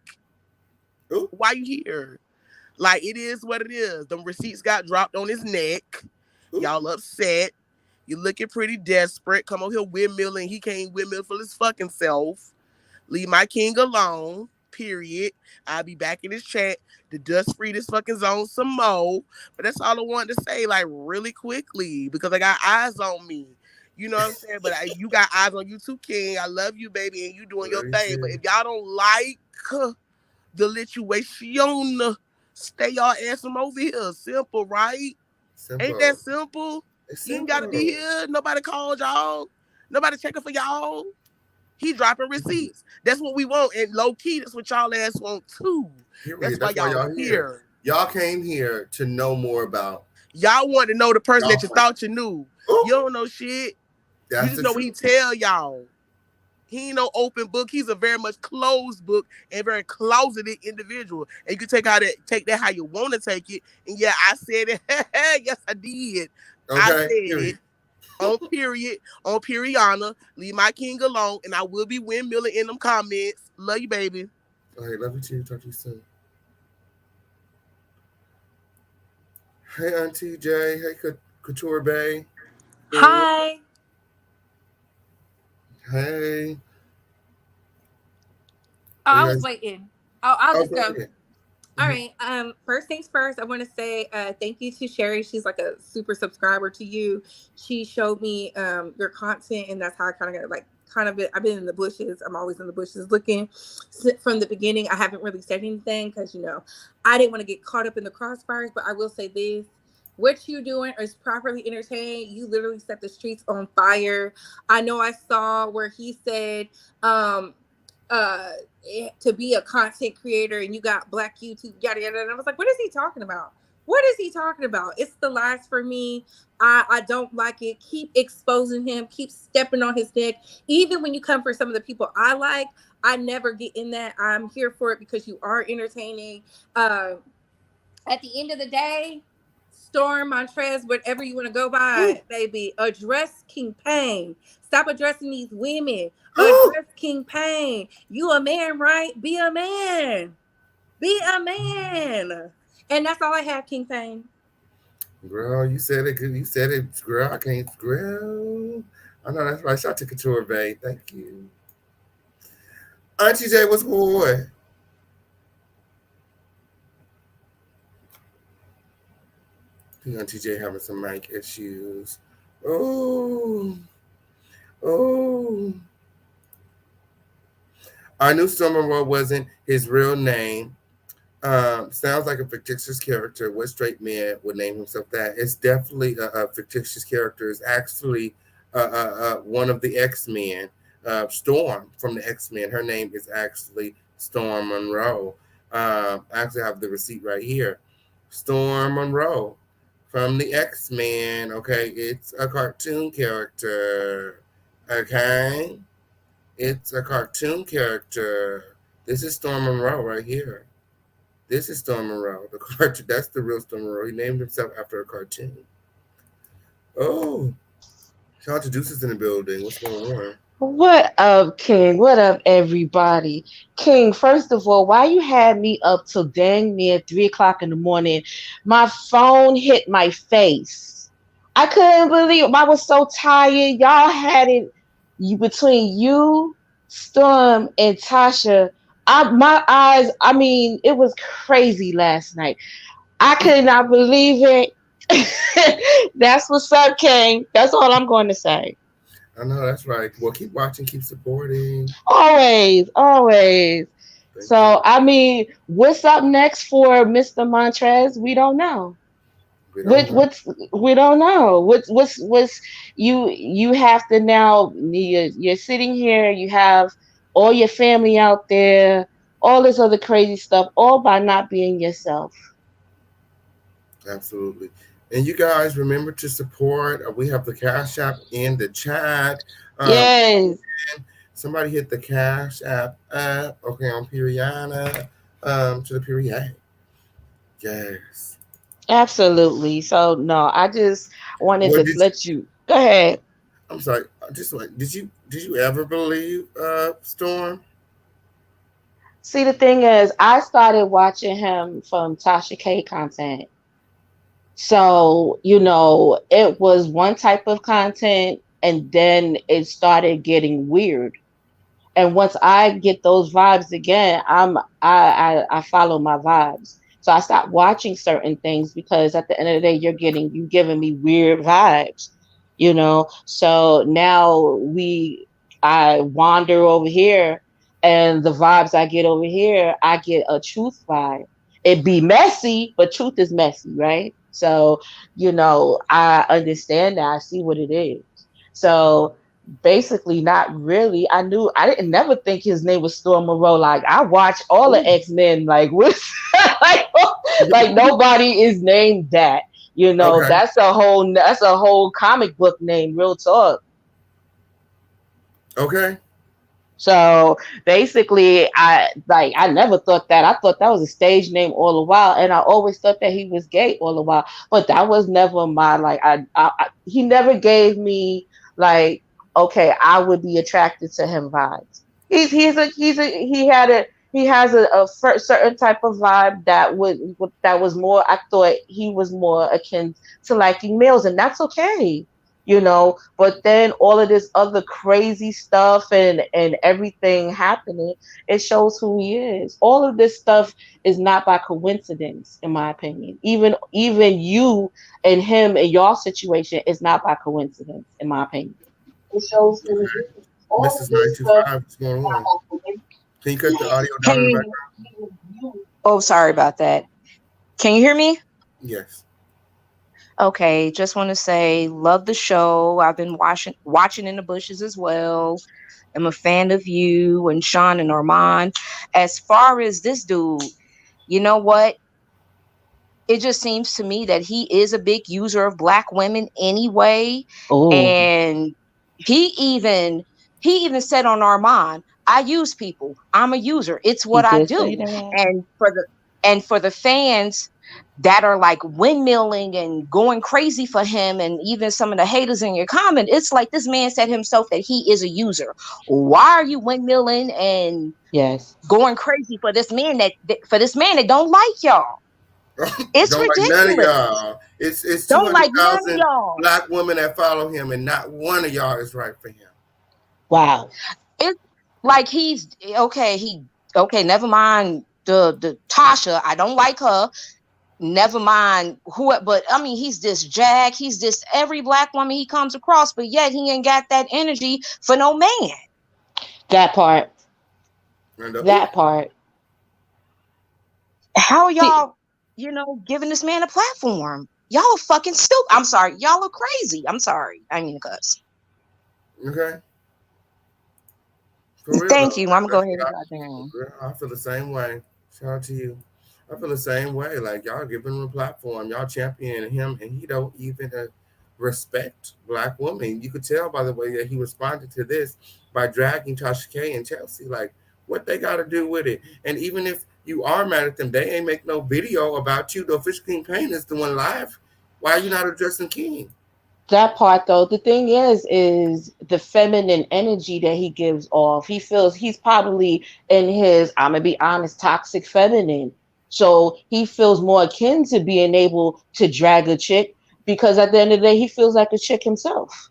Ooh. Why you here? Like, it is what it is. Them receipts got dropped on his neck. Ooh. Y'all upset. You looking pretty desperate. Come on here windmilling. He can't windmill for his fucking self. Leave my king alone. Period. I'll be back in this chat to dust free this fucking zone some more. But that's all I wanted to say, like, really quickly, because I got eyes on me. You know what I'm saying? But you got eyes on you too, King. I love you, baby, and you doing your thing. But if y'all don't like the situation, stay y'all ass from over here. Simple, right? Simple. Ain't that simple? You ain't gotta be here. Nobody called y'all. Nobody checking for y'all. He dropping receipts. That's what we want. And low key, that's what y'all ass want too. That's why y'all here. Y'all came here to know more about. Y'all want to know the person that you thought you knew. Ooh. You don't know shit. You just know what he tell y'all. He ain't no open book. He's a very much closed book and very closeted individual. And you can take that how you want to take it. And yeah, I said it. Yes, I did. Okay. I said it. On Periana, leave my king alone, and I will be windmilling in them comments. Love you, baby. All right, love you too. Talk to you soon. Hey, Auntie J. Hey, Couture Bay. Hi. Hey. I was waiting. I'll just go. All right. First things first, I want to say thank you to Sherry. She's like a super subscriber to you. She showed me your content, and that's how I kind of got I've been in the bushes. I'm always in the bushes looking. From the beginning, I haven't really said anything because, you know, I didn't want to get caught up in the crossfires. But I will say this. What you doing is properly entertaining. You literally set the streets on fire. I know I saw where he said to be a content creator and you got black YouTube, yada yada. And I was like, what is he talking about? What is he talking about? It's the last for me. I don't like it. Keep exposing him. Keep stepping on his neck. Even when you come for some of the people I like, I never get in that. I'm here for it because you are entertaining. At the end of the day, Storm, Montrez, whatever you want to go by, baby, address King Pain. Stop addressing these women. Address King Pain. You a man, right? Be a man. Be a man. And that's all I have, King Pain. Girl, you said it. You said it, girl. I can't, girl. I know that's right. Shout out to Couture Bay. Thank you. Auntie J, what's going on? I think TJ having some mic issues. Oh, oh. I knew Summerall wasn't his real name. Sounds like a fictitious character. What straight man would name himself that? It's definitely a fictitious character. It's actually one of the X-Men, Storm from the X-Men. Her name is actually Storm Monroe. I actually have the receipt right here. Storm Monroe from the X-Men. Okay, it's a cartoon character. Okay, it's a cartoon character. This is Storm Monroe right here. This is Storm Monroe, the cartoon. That's the real Storm Monroe. He named himself after a cartoon. Oh, shout out to Deuces in the building. What's going on? What up, King? What up, everybody? King, first of all, why you had me up till dang near 3 o'clock in the morning? My phone hit my face. I couldn't believe it. I was so tired. Y'all had it between you, Storm, and Tasha. My eyes, I mean, it was crazy last night. I could not believe it. That's what's up, King. That's all I'm going to say. I know that's right. Well, keep watching, keep supporting. Always, always. Thank you. So, I mean, what's up next for Mr. Montrez? We don't know. We don't What know. what's we don't know. What's you have to now you're sitting here, you have all your family out there, all this other crazy stuff, all by not being yourself. Absolutely. And you guys remember to support. We have the Cash App in the chat. Um, Yes, Somebody hit the Cash App up. Okay, on Periana. To the period. Yes. absolutely. So no, I just wanted What to did let you go ahead. I'm sorry. Just like did you ever believe Storm? See, the thing is, I started watching him from Tasha K content. So, it was one type of content and then it started getting weird. And once I get those vibes again, I follow my vibes. So I stopped watching certain things because at the end of the day, you giving me weird vibes. So now I wander over here, and the vibes I get over here, I get a truth vibe. It be messy, but truth is messy, right? So I understand that. I see what it is. So basically, not really. I didn't never think his name was Storm Moreau. Like, I watch all the X-Men, like what like, like nobody is named that. Okay. That's a whole comic book name, real talk. Okay. So basically, I never thought that. I thought that was a stage name all the while, and I always thought that he was gay all the while. But that was never my like. He never gave me like, okay, I would be attracted to him vibes. He has a certain type of vibe that was more. I thought he was more akin to liking males, and that's okay. But then all of this other crazy stuff and everything happening, it shows who he is. All of this stuff is not by coincidence, in my opinion. Even you and him and your situation is not by coincidence, in my opinion. It shows who he is. All Mrs. of this stuff 925, what's going is not on? by coincidence. Can you cut the audio down in the Hey, background? oh, sorry about that. Can you hear me? Yes. Okay, just want to say love the show. I've been watching in the bushes as well. I'm a fan of you and Sean and Armand. As far as this dude, you know what? It just seems to me that he is a big user of black women anyway. Oh, And he even he even said on Armand, I use people. I'm a user. It's he what I did say do. that. And for the fans that are like windmilling and going crazy for him, and even some of the haters in your comment, it's like this man said himself that he is a user. Why are you windmilling and Yes. going crazy for this man that don't like y'all? It's Don't like none of ridiculous. y'all. It's two Don't hundred like none of thousand y'all. black women that follow him, and not one of y'all is right for him. Wow. It's like he's okay. Never mind the Tasha. I don't like her. never mind who, but I mean, he's this Jack, he's this every black woman he comes across, but yet he ain't got that energy for no man. That part. And That part. How are See, y'all, giving this man a platform? Y'all are fucking stupid. I'm sorry. Y'all are crazy. I'm sorry. I mean to cuss. okay. For real Thank though, you. I'm gonna go that's ahead what and drop down. I feel the same way. Shout out to you. I feel the same way. Like y'all giving him a platform, y'all championing him, and he don't even respect black women. You could tell by the way that he responded to this by dragging Tasha K and Chelsea. Like what they got to do with it? And even if you are mad at them, they ain't make no video about you. The official King Payne is the one live. Why are you not addressing King? that part though, the thing is the feminine energy that he gives off. He feels he's probably in his, I'm gonna be honest, toxic feminine. So he feels more akin to being able to drag a chick because at the end of the day, he feels like a chick himself.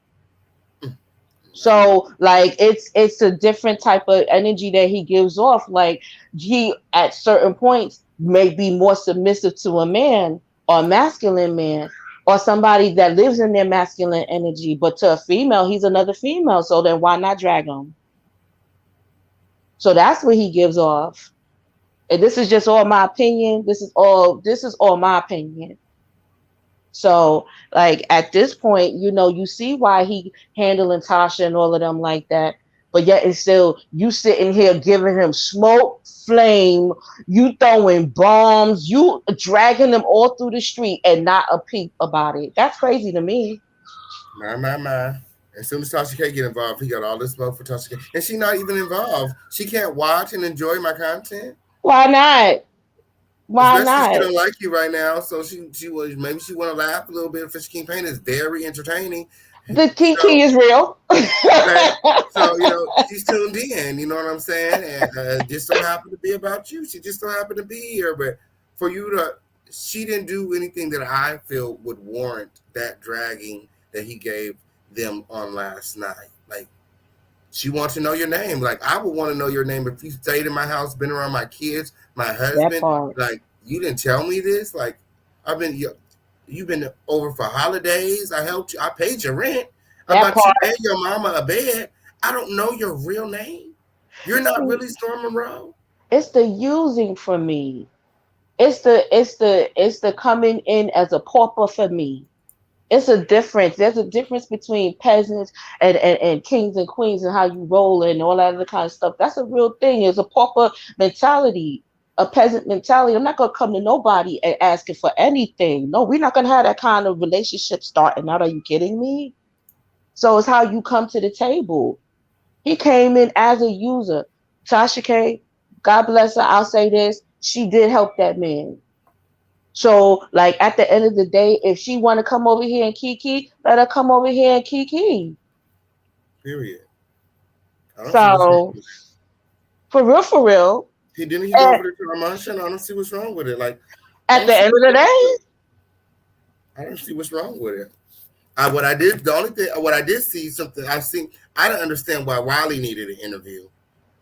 So like it's a different type of energy that he gives off. Like he at certain points may be more submissive to a man or a masculine man or somebody that lives in their masculine energy, but to a female, he's another female. So then why not drag him? So that's what he gives off. And this is just all my opinion. This is all my opinion. So, like at this point, you see why he handling Tasha and all of them like that. But yet, and still, you sitting here giving him smoke, flame, you throwing bombs, you dragging them all through the street and not a peep about it. That's crazy to me. My. As soon as Tasha K get involved, he got all this smoke for Tasha K. And she not even involved. She can't watch and enjoy my content. Why not? Why Especially she not? don't like you right now. So she was maybe she wanna laugh a little bit. Fish King Pain is very entertaining. The Kiki So is real. okay. So, she's tuned in, you know what I'm saying? And just so happened to be about you. She just so happened to be here. But for you to she didn't do anything that I feel would warrant that dragging that he gave them on last night. Like she wants to know your name. Like I would want to know your name if you stayed in my house, been around my kids, my That husband. part. Like you didn't tell me this. Like I've been you've been over for holidays. I helped you. I paid your rent. I That bought you part. and your mama a bed. I don't know your real name. You're not See, really Storm Monroe. it's the using for me. It's the coming in as a pauper for me. It's a difference. There's a difference between peasants and kings and queens and how you roll and all that other kind of stuff. That's a real thing. It's a pauper mentality, a peasant mentality. I'm not gonna come to nobody and asking for anything. No, we're not gonna have that kind of relationship starting out. Are you kidding me? So it's how you come to the table. He came in as a user. Tasha K, God bless her. I'll say this. She did help that man. So, like at the end of the day, if she want to come over here and kiki, let her come over here and kiki. Period. I don't see what's wrong So, with it. for real. He didn't he go And over there to Armand? I don't see what's wrong with it. Like I at don't the see end of what's the wrong with day, it. I don't see what's wrong with it. What I did, the only thing, what I did see something I seen, I didn't understand why Wiley needed an interview.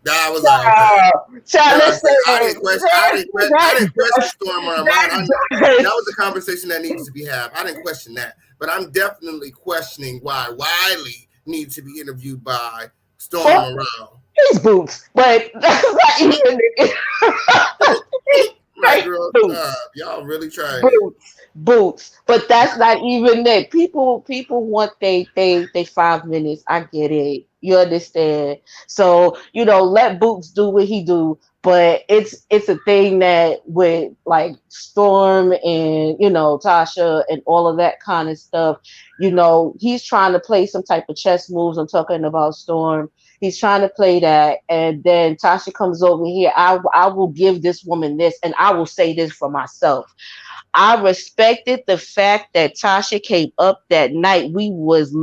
I was like, okay. child, Yeah, listen, I didn't question Storm or Armand. that That was a conversation that needs to be had. I didn't question that, but I'm definitely questioning why Wiley needs to be interviewed by Storm fuck Monroe. his boots, but that's not even Like, right. girl, Boots. y'all really tried it. Boots, but that's not even it. People want they 5 minutes. I get it. You understand? So let Boots do what he do. But it's a thing that with like Storm and Tasha and all of that kind of stuff. He's trying to play some type of chess moves. I'm talking about Storm. He's trying to play that, and then Tasha comes over here. I will give this woman this, and I will say this for myself. I respected the fact that Tasha came up that night. We was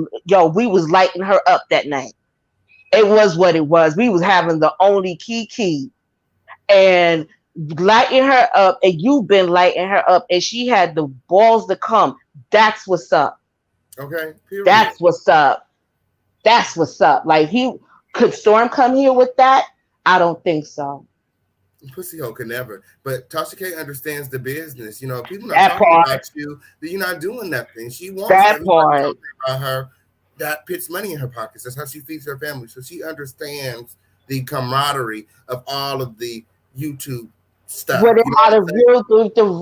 lighting her up that night. It was what it was. We was having the only key and lighting her up, and you've been lighting her up, and she had the balls to come. That's what's up. Okay, period. That's what's up. That's what's up. Like he could Storm come here with that? I don't think so. Pussy hole can never. But Tasha K understands the business. You know, if people not That talking part. about you, then you're not doing nothing. She wants That everybody part. talking about her. That puts money in her pockets. That's how she feeds her family. So she understands the camaraderie of all of the YouTube What stuff. it You know how what the I'm saying?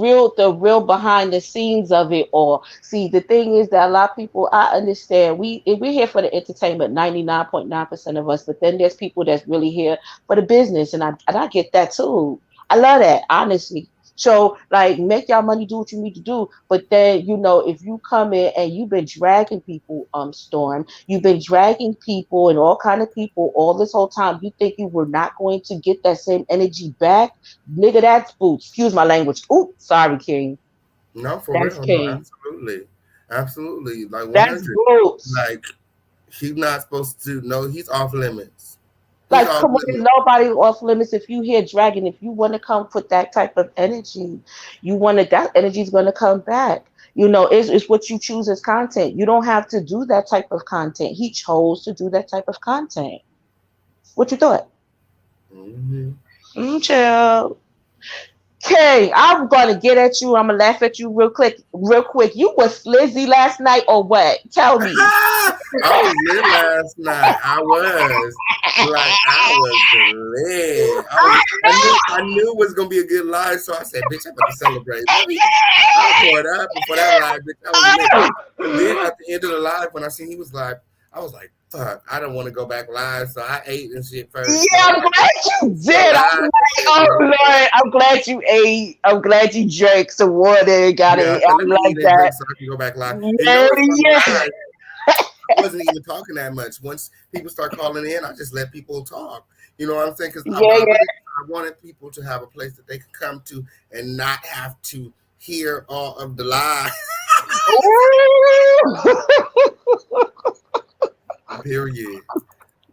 real the real behind the scenes of it all. See, the thing is that a lot of people, I understand, we're here for the entertainment, 99.9% of us, but then there's people that's really here for the business, and I get that too. I love that, honestly. So like, make y'all money, do what you need to do, but then, if you come in and you've been dragging people, Storm, you've been dragging people and all kind of people all this whole time, you think you were not going to get that same energy back? Nigga, that's boots. Excuse my language. Ooh, sorry, King. No, for That's real. No, King. absolutely. Absolutely. Like That's 100. boots. Like, he's not supposed to know he's off limits. He's Like, off come on, there's limits. nobody off limits. If you hear dragon, if you want to come put that type of energy, that energy is going to come back. It's what you choose as content. You don't have to do that type of content. He chose to do that type of content. What you thought? Mm-hmm. Chill. King, I'm gonna get at you. I'm gonna laugh at you real quick. Real quick. You was slizzy last night or what? Tell me. I was lit last night. I was lit. I knew it was gonna be a good live, so I said, "Bitch, I'm about to celebrate." I poured up before that live, bitch. I was lit. But then at the end of the live, when I seen he was live, I was like, "Fuck, I don't want to go back live." So I ate and shit first. Yeah, I'm glad you did. I'm Live and like, shit, oh bro. Lord, I'm glad you ate. I'm glad you drank some water and got Yeah, I it. said, I'm let me like eat and that. drink so I can go back live. And Yeah, it's funny, yeah, live. I wasn't even talking that much. Once people start calling in, I just let people talk. You know what I'm saying? Because yeah, I wanted people to have a place that they could come to and not have to hear all of the lies. Period.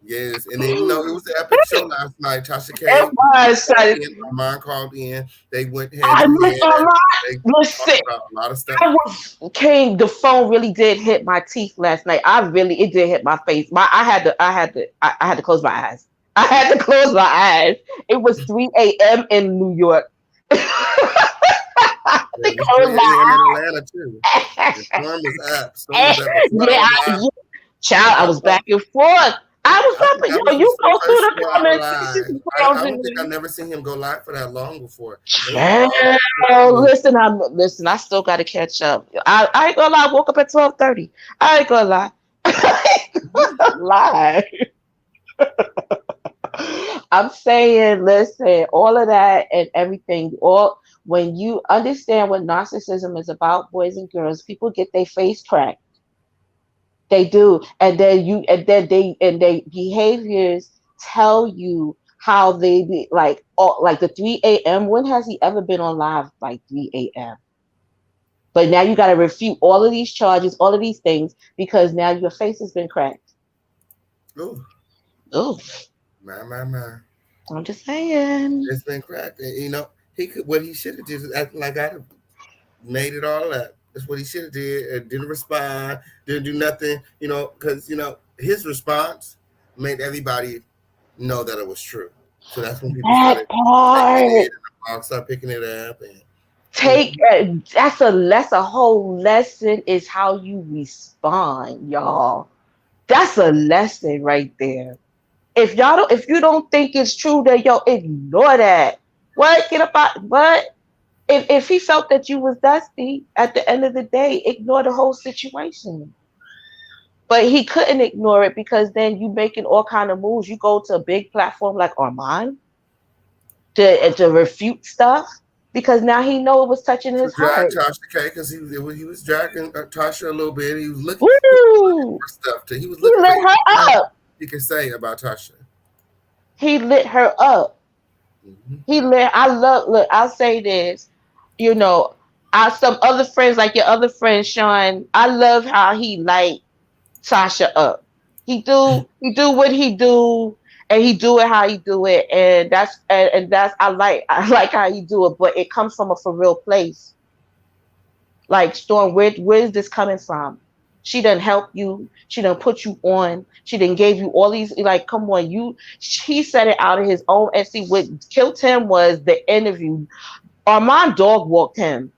Yes, and then it was an epic show last night. Tasha it K was. called in, Armand called in. They went head I to miss head. my They listen. talked about a lot of stuff. I was King. The phone really did hit my teeth last night. It did hit my face. I had to close my eyes. I had to close my eyes. It was 3 a.m. in New York. I had It to was close 3 a.m. my in Atlanta too. eyes. The storm was up. Storm was up before I Yeah, went live. child, I I, was back and forth. I was I up, think that was yo, you the go through first the 4 hour comments. live. I don't think I've never seen him go live for that long before. It was all Child, listen. I still got to catch up. I ain't gonna lie. I woke up at 12:30. I ain't gonna lie. I ain't gonna lie. I'm saying, listen, all of that and everything, all when you understand what narcissism is about, boys and girls, people get their face cracked. They do, and they behaviors tell you how they be like the 3 a.m. When has he ever been on live like 3 a.m.? But now you got to refute all of these charges, all of these things, because now your face has been cracked. Ooh, Oh, my. I'm just saying. It's been cracked. And, he could what he should have did is acting like I made it all up. That's what he should have did. Didn't respond. Didn't do nothing. Because his response made everybody know that it was true. So that's when people That started taking part. it, and the blog started picking it up, and Take that's a whole lesson is how you respond, y'all. That's a lesson right there. If you don't think it's true, then yo, ignore that. What? Get up out what? If he felt that you was dusty at the end of the day, ignore the whole situation. But he couldn't ignore it because then you making all kind of moves. You go to a big platform like Armand to refute stuff because now he know it was touching to his drag heart. Tasha K because he was dragging Tasha a little bit. He was looking Woo! for stuff. He was He looking for lit her anything up. he could say about Tasha. He lit her up. Mm-hmm. I love look, I'll say this, you know, I some other friends like your other friend Sean, I love how he light Tasha up. He do what he do and he do it how he do it and that's I like how he do it, but it comes from a for real place. Like Storm, where's this coming from? She didn't help you. She didn't put you on. She didn't gave you all these, like, come on, you. He said it out of his own. And see, what killed him was the interview. Armand dog walked him.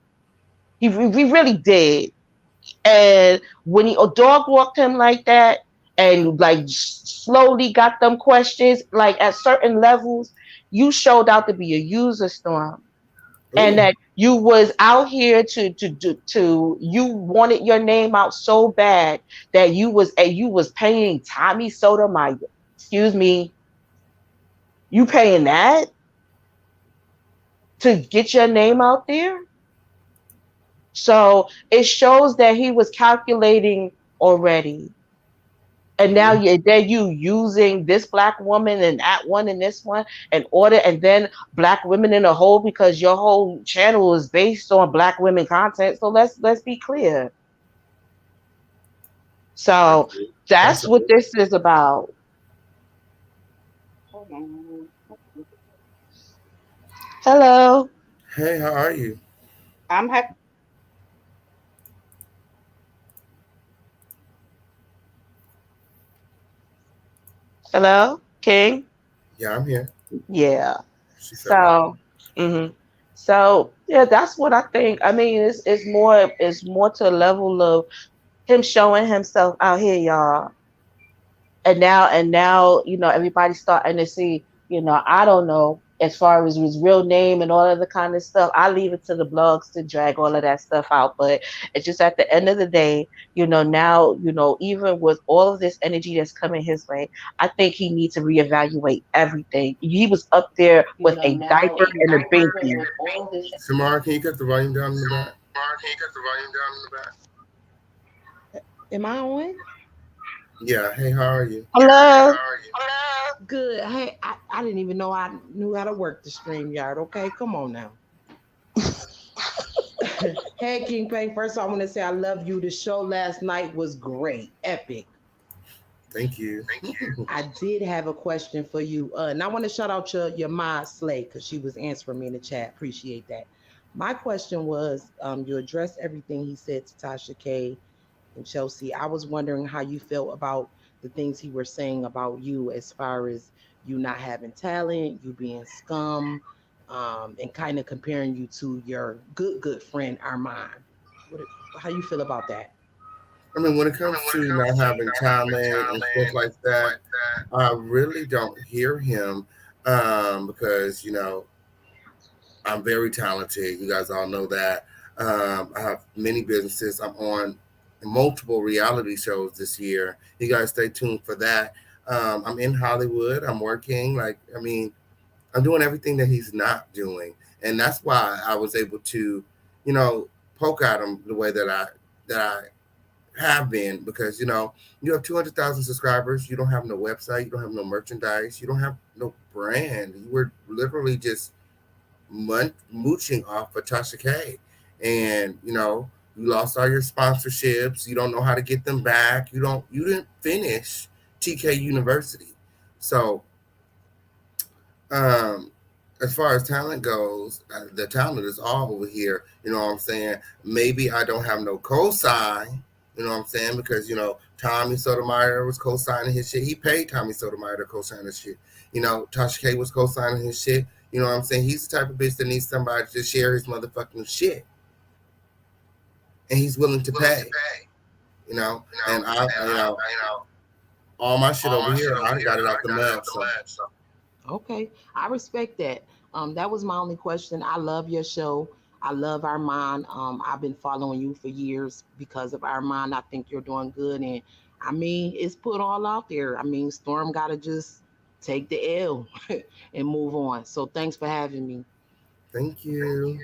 He really did. And when he dog walked him like that, and like slowly got them questions, like at certain levels, you showed out to be a user, Storm, and Ooh. that you was out here to you wanted your name out so bad that you was paying Tommy Sotomayor. Excuse me, you paying that to get your name out there? So it shows that he was calculating already. And now Yeah. you using this black woman and that one and this one in order, and then black women in a whole, because your whole channel is based on black women content. So let's be clear. So that's Tasha. what this is about. Hello. Hey, how are you? I'm happy. Hello, King. Yeah, I'm here. Yeah. She fell off. So, hmm so yeah, that's what I think. I mean, it's more to a level of him showing himself out here, y'all. And now, everybody's starting to see. I don't know, as far as his real name and all of the kind of stuff. I leave it to the blogs to drag all of that stuff out. But it's just at the end of the day, now, even with all of this energy that's coming his way, I think he needs to reevaluate everything. He was up there with a diaper and a binky. Samara, can you cut the volume down in the back? Am I on? Yeah. Hey, how are you? Hello. Good. Hey, I didn't even know I knew how to work the stream yard. Okay, come on now. Hey, King Pang. First, I want to say I love you. The show last night was great, epic. Thank you. I did have a question for you, and I want to shout out your ma Slay because she was answering me in the chat. Appreciate that. My question was, you addressed everything he said to Tasha K and Chelsea. I was wondering how you felt about the things he were saying about you, as far as you not having talent, you being scum, and kind of comparing you to your good friend Armand. What, how you feel about that? I mean, when it comes to not having talent and stuff like that, I really don't hear him because, I'm very talented. You guys all know that. I have many businesses. I'm on multiple reality shows this year. You guys stay tuned for that. I'm in Hollywood. I'm working. I'm doing everything that he's not doing, and that's why I was able to, you know, poke at him the way that I have been because you have 200,000 subscribers. You don't have no website. You don't have no merchandise. You don't have no brand. You were literally just mooching off of Tasha K, and you lost all your sponsorships. You don't know how to get them back. You didn't finish TK University, so um, as far as talent goes, the talent is all over here. You know what I'm saying? Maybe I don't have no cosign. You know what I'm saying? Because Tommy Sotomayor was co-signing his shit. He paid Tommy Sotomayor to co-sign his shit. Tasha K was co-signing his shit. You know what I'm saying? He's the type of bitch that needs somebody to share his motherfucking shit, and he's willing to pay. And all my shit over here, I got it out the mud. So. Okay, I respect that. That was my only question. I love your show. I love Armand. I've been following you for years because of Armand. I think you're doing good, and I mean, it's put all out there. I mean, Storm got to just take the L and move on. So thanks for having me. Thank you.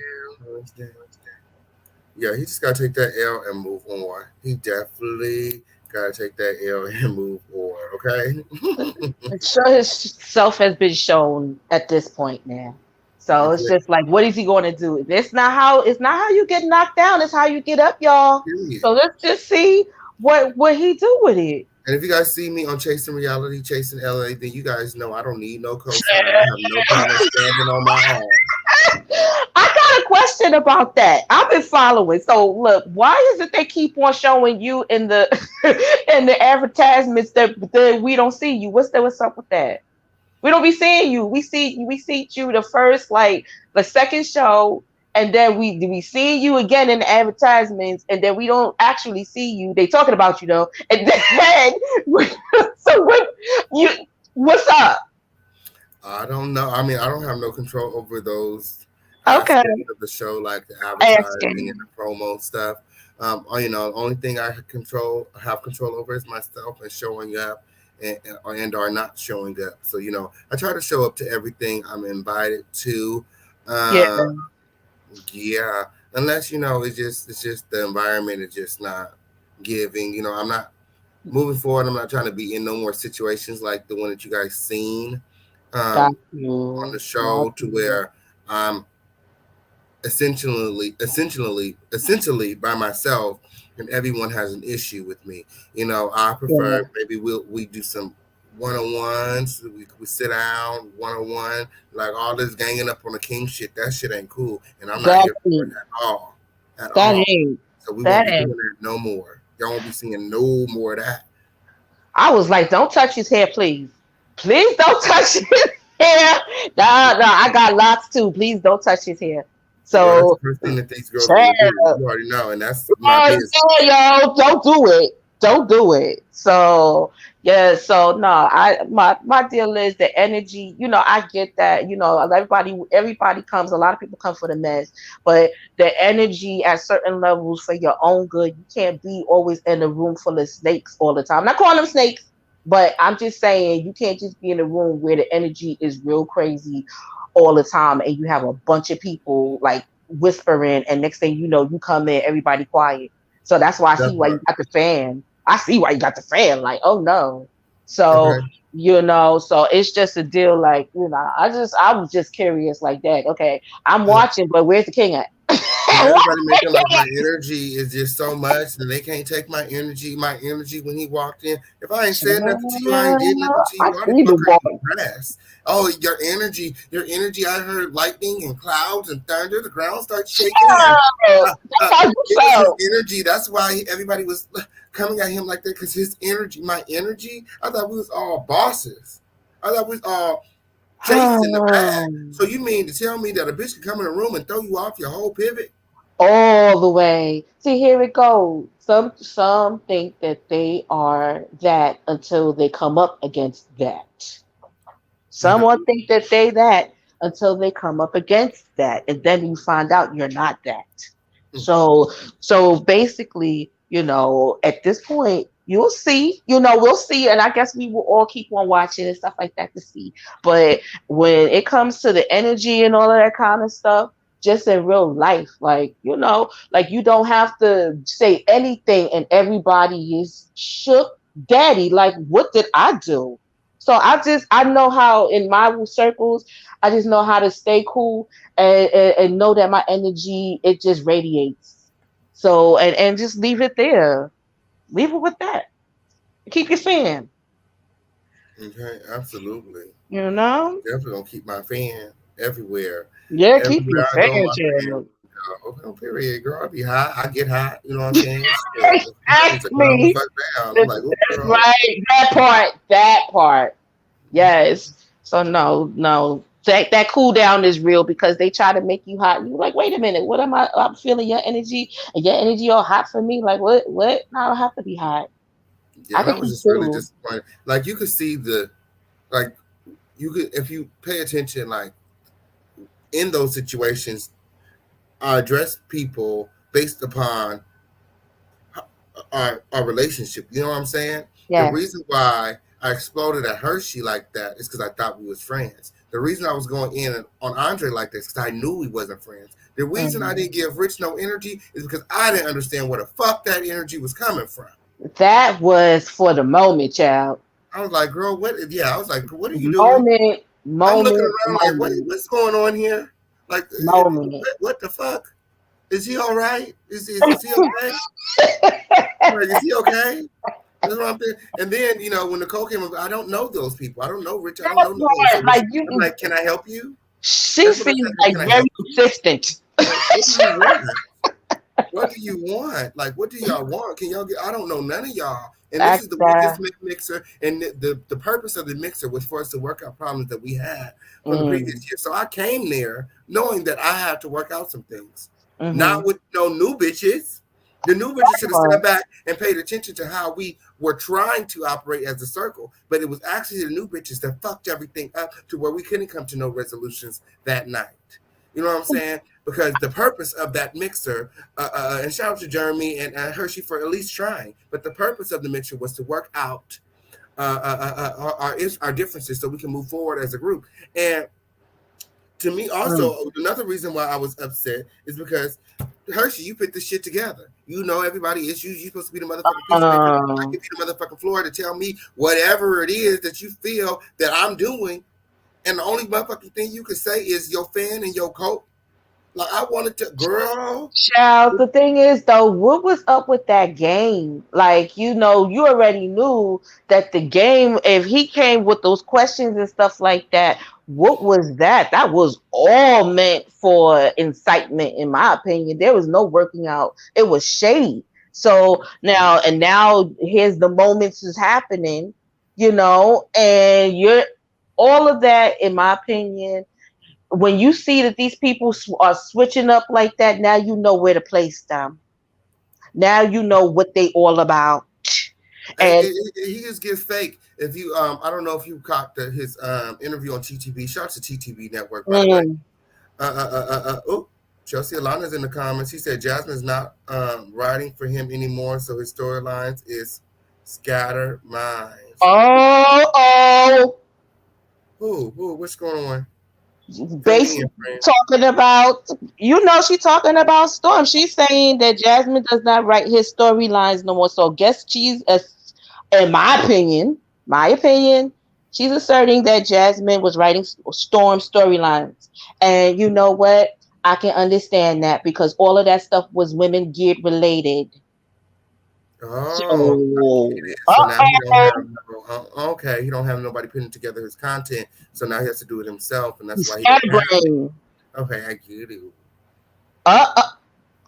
Yeah, he just gotta take that L and move on. He definitely gotta take that L and move on. Okay. I'm sure his self has been shown at this point now. So it's just like, what is he going to do? It's not how you get knocked down. It's how you get up, y'all. Period. So let's just see what he do with it. And if you guys see me on Chasing Reality, Chasing LA, then you guys know I don't need no cosign. I have no problem standing on my own. I got a question about that. I've been following. So look, why is it they keep on showing you in the in the advertisements that we don't see you? What's up with that? We don't be seeing you. We see you the first, like the second show, and then we see you again in the advertisements, and then we don't actually see you. They talking about you though, and then so you what's up? I don't know. I mean, I don't have no control over those Okay, aspects of the show, like the advertising and asking. the promo stuff. The only thing I have control over is myself and showing up and or not showing up. So, I try to show up to everything I'm invited to. Yeah, Uh, yeah, unless, it's just the environment is just not giving. I'm not moving forward. I'm not trying to be in no more situations like the one that you guys seen got on the you. Got show, to you. where I'm essentially by myself, and everyone has an issue with me. I Yeah, prefer, maybe we do some one-on-ones. We sit down one-on-one, like all this ganging up on the king shit. That shit ain't cool, and I'm not that here for it ain't. at That all. ain't. So we won't That be doing ain't. that no more. Y'all won't be seeing no more of that. I was like, don't touch his hair, please. Please don't touch his hair. No, no, I got locks too. Please don't touch his hair. Girl, that's the So, first thing that these girls yeah, want to do. You already know, and that's my oh, business. yeah, yo, don't do it. Don't do it. So yeah, so no, my deal is the energy. I get that. Everybody comes. A lot of people come for the mess, but the energy at certain levels for your own good. You can't be always in a room full of snakes all the time. I'm not calling them snakes, but I'm just saying you can't just be in a room where the energy is real crazy all the time, and you have a bunch of people like whispering, and next thing you know, you come in, everybody quiet. So that's why I see That why you part. got the fan. I see why you got the fan. Like, oh no. So, Okay. so it's just a deal. Like, I was just curious like that. Okay, I'm watching, but where's the king at? And Where's everybody the making like king my energy is just so much that they can't take my energy. My energy when he walked in. If I ain't said nothing to you, I ain't did nothing to I you. Why the see fuck the are you boy. impressed? Oh, your energy, your energy. I heard lightning and clouds and thunder. The ground starts shaking, and Oh, uh, that's uh, how you it was his felt. energy. That's why everybody was coming at him like that, because his energy, my energy. I thought we was all bosses. I thought we was all chasing the bag. So you mean to tell me that a bitch can come in a room and throw you off your whole pivot? All the way. See, here it goes. Some think that they are that until they come up against that. Okay. Someone think that they that until they come up against that, and then you find out you're not that. So basically, at this point, you'll see. We'll see, and I guess we will all keep on watching and stuff like that to see. But when it comes to the energy and all of that kind of stuff, just in real life, like you don't have to say anything, and everybody is shook. Daddy, like, what did I do? So I know how in my circles, I just know how to stay cool and know that my energy, it just radiates. So and just leave it there. Leave it with that. Keep your fan. Okay, absolutely. You know? Definitely gonna keep my fan everywhere. Yeah, keep your Everywhere I go, fan, my fan child. will go. Period, girl. I be hot. I get hot. You know what I'm saying? Shit. It's like, girl, Exactly. fuck down. I'm That's like, oh, girl. right. That part. That part. Yes. So no, no. That cool down is real because they try to make you hot. You like, wait a minute, what am I? I'm feeling your energy, and your energy all hot for me. Like, what? What? No, I don't have to be hot. Yeah, I and I can was keep just really cool. disappointed. Like, you could see like, you could, if you pay attention, like, in those situations, I address people based upon our relationship. You know what I'm saying? The Yes. reason why I exploded at Hershey like that is because I thought we was friends. The reason I was going in on Andre like this because I knew we wasn't friends. The reason I Mhm. didn't give Rich no energy is because I didn't understand where the fuck that energy was coming from. That was for the moment, child. I was like, girl, what? Yeah, I was like, what are you doing? Moment, I'm looking moment, around like, moment, what's going on here? Like, moment. what the fuck? Is he all right? Is he okay? I'm like, is he okay? That's what I'm thinking. And then, when Nicole came up, I don't know those people. I don't know Rich. I don't That know Nicole. So part, like I'm you, like, can I help you? she That's what I seems said. like Can I very help you? consistent. Like, what do you want? What do you want? Like, what do y'all want? Can y'all get? I don't know none of y'all. And this is the weakest That. mixer. And the purpose of the mixer was for us to work out problems that we had from the previous Mm, year. So I came there knowing that I had to work out some things, mm-hmm. not with no new bitches. The new bitches should have stepped back and paid attention to how we were trying to operate as a circle. But it was actually the new bitches that fucked everything up to where we couldn't come to no resolutions that night. You know what I'm saying? Because the purpose of that mixer, and shout out to Jeremy and Hershey for at least trying, but the purpose of the mixer was to work out our differences so we can move forward as a group. And to me, Mm. also, another reason why I was upset is because Hershey, you put this shit together. You know everybody issues. You're supposed to be the motherfucking peacemaker. I Um, give you the motherfucking floor to tell me whatever it is that you feel that I'm doing. And the only motherfucking thing you can say is your fan and your coat. Like, I wanted to, girl. Child, the thing is though, what was up with that game? Like, you already knew that the game, if he came with those questions and stuff like that, what was that? That was all meant for incitement, in my opinion. There was no working out. It was shady. So now here's the moments is happening, and you're all of that, in my opinion. When you see that these people are switching up like that, now you know where to place them. Now you know what they all about. And He just gets fake. If you, I don't know if you caught his interview on TTV. Shout out to TTV Network, by the way. mm, Oh, Chelsea Alana's in the comments. He said Jasmine's not writing for him anymore, so his storylines is scattered minds. oh, What's going on? Fill me in, basically friend. talking about, she talking about Storm. She's saying that Jasmine does not write his storylines no more. So guess in my opinion, she's asserting that Jasmine was writing Storm storylines. And you know what? I can understand that because all of that stuff was women geared related. Oh, I So, get it. So now he don't uh-oh, have okay. He don't have nobody putting together his content. So now he has to do it himself, and that's why he don't have it. scattering. Okay, I get it. Uh-uh. Oh,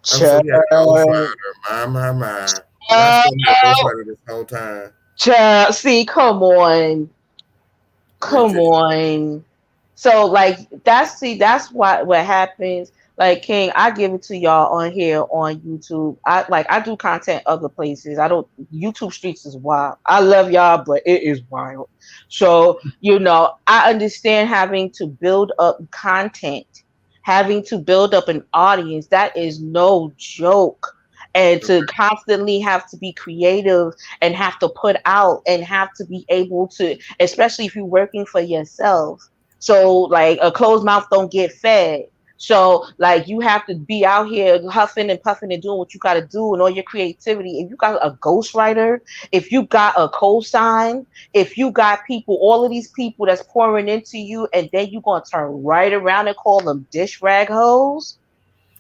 so he had a Child. ghostwriter. My. And I Uh, still had a ghostwriter this whole time. child. See, come on. Come Richard. on. So like that's what happens. Like King, I give it to y'all on here on YouTube. I do content other places. I don't YouTube streets is wild. I love y'all, but it is wild. So, I understand having to build up content, having to build up an audience. That is no joke. And to constantly have to be creative and have to put out and have to be able to, especially if you're working for yourself. So like a closed mouth don't get fed. So like you have to be out here huffing and puffing and doing what you got to do and all your creativity. If you got a ghostwriter, if you got a cosign, if you got people, all of these people that's pouring into you, and then you gonna turn right around and call them dish rag hoes.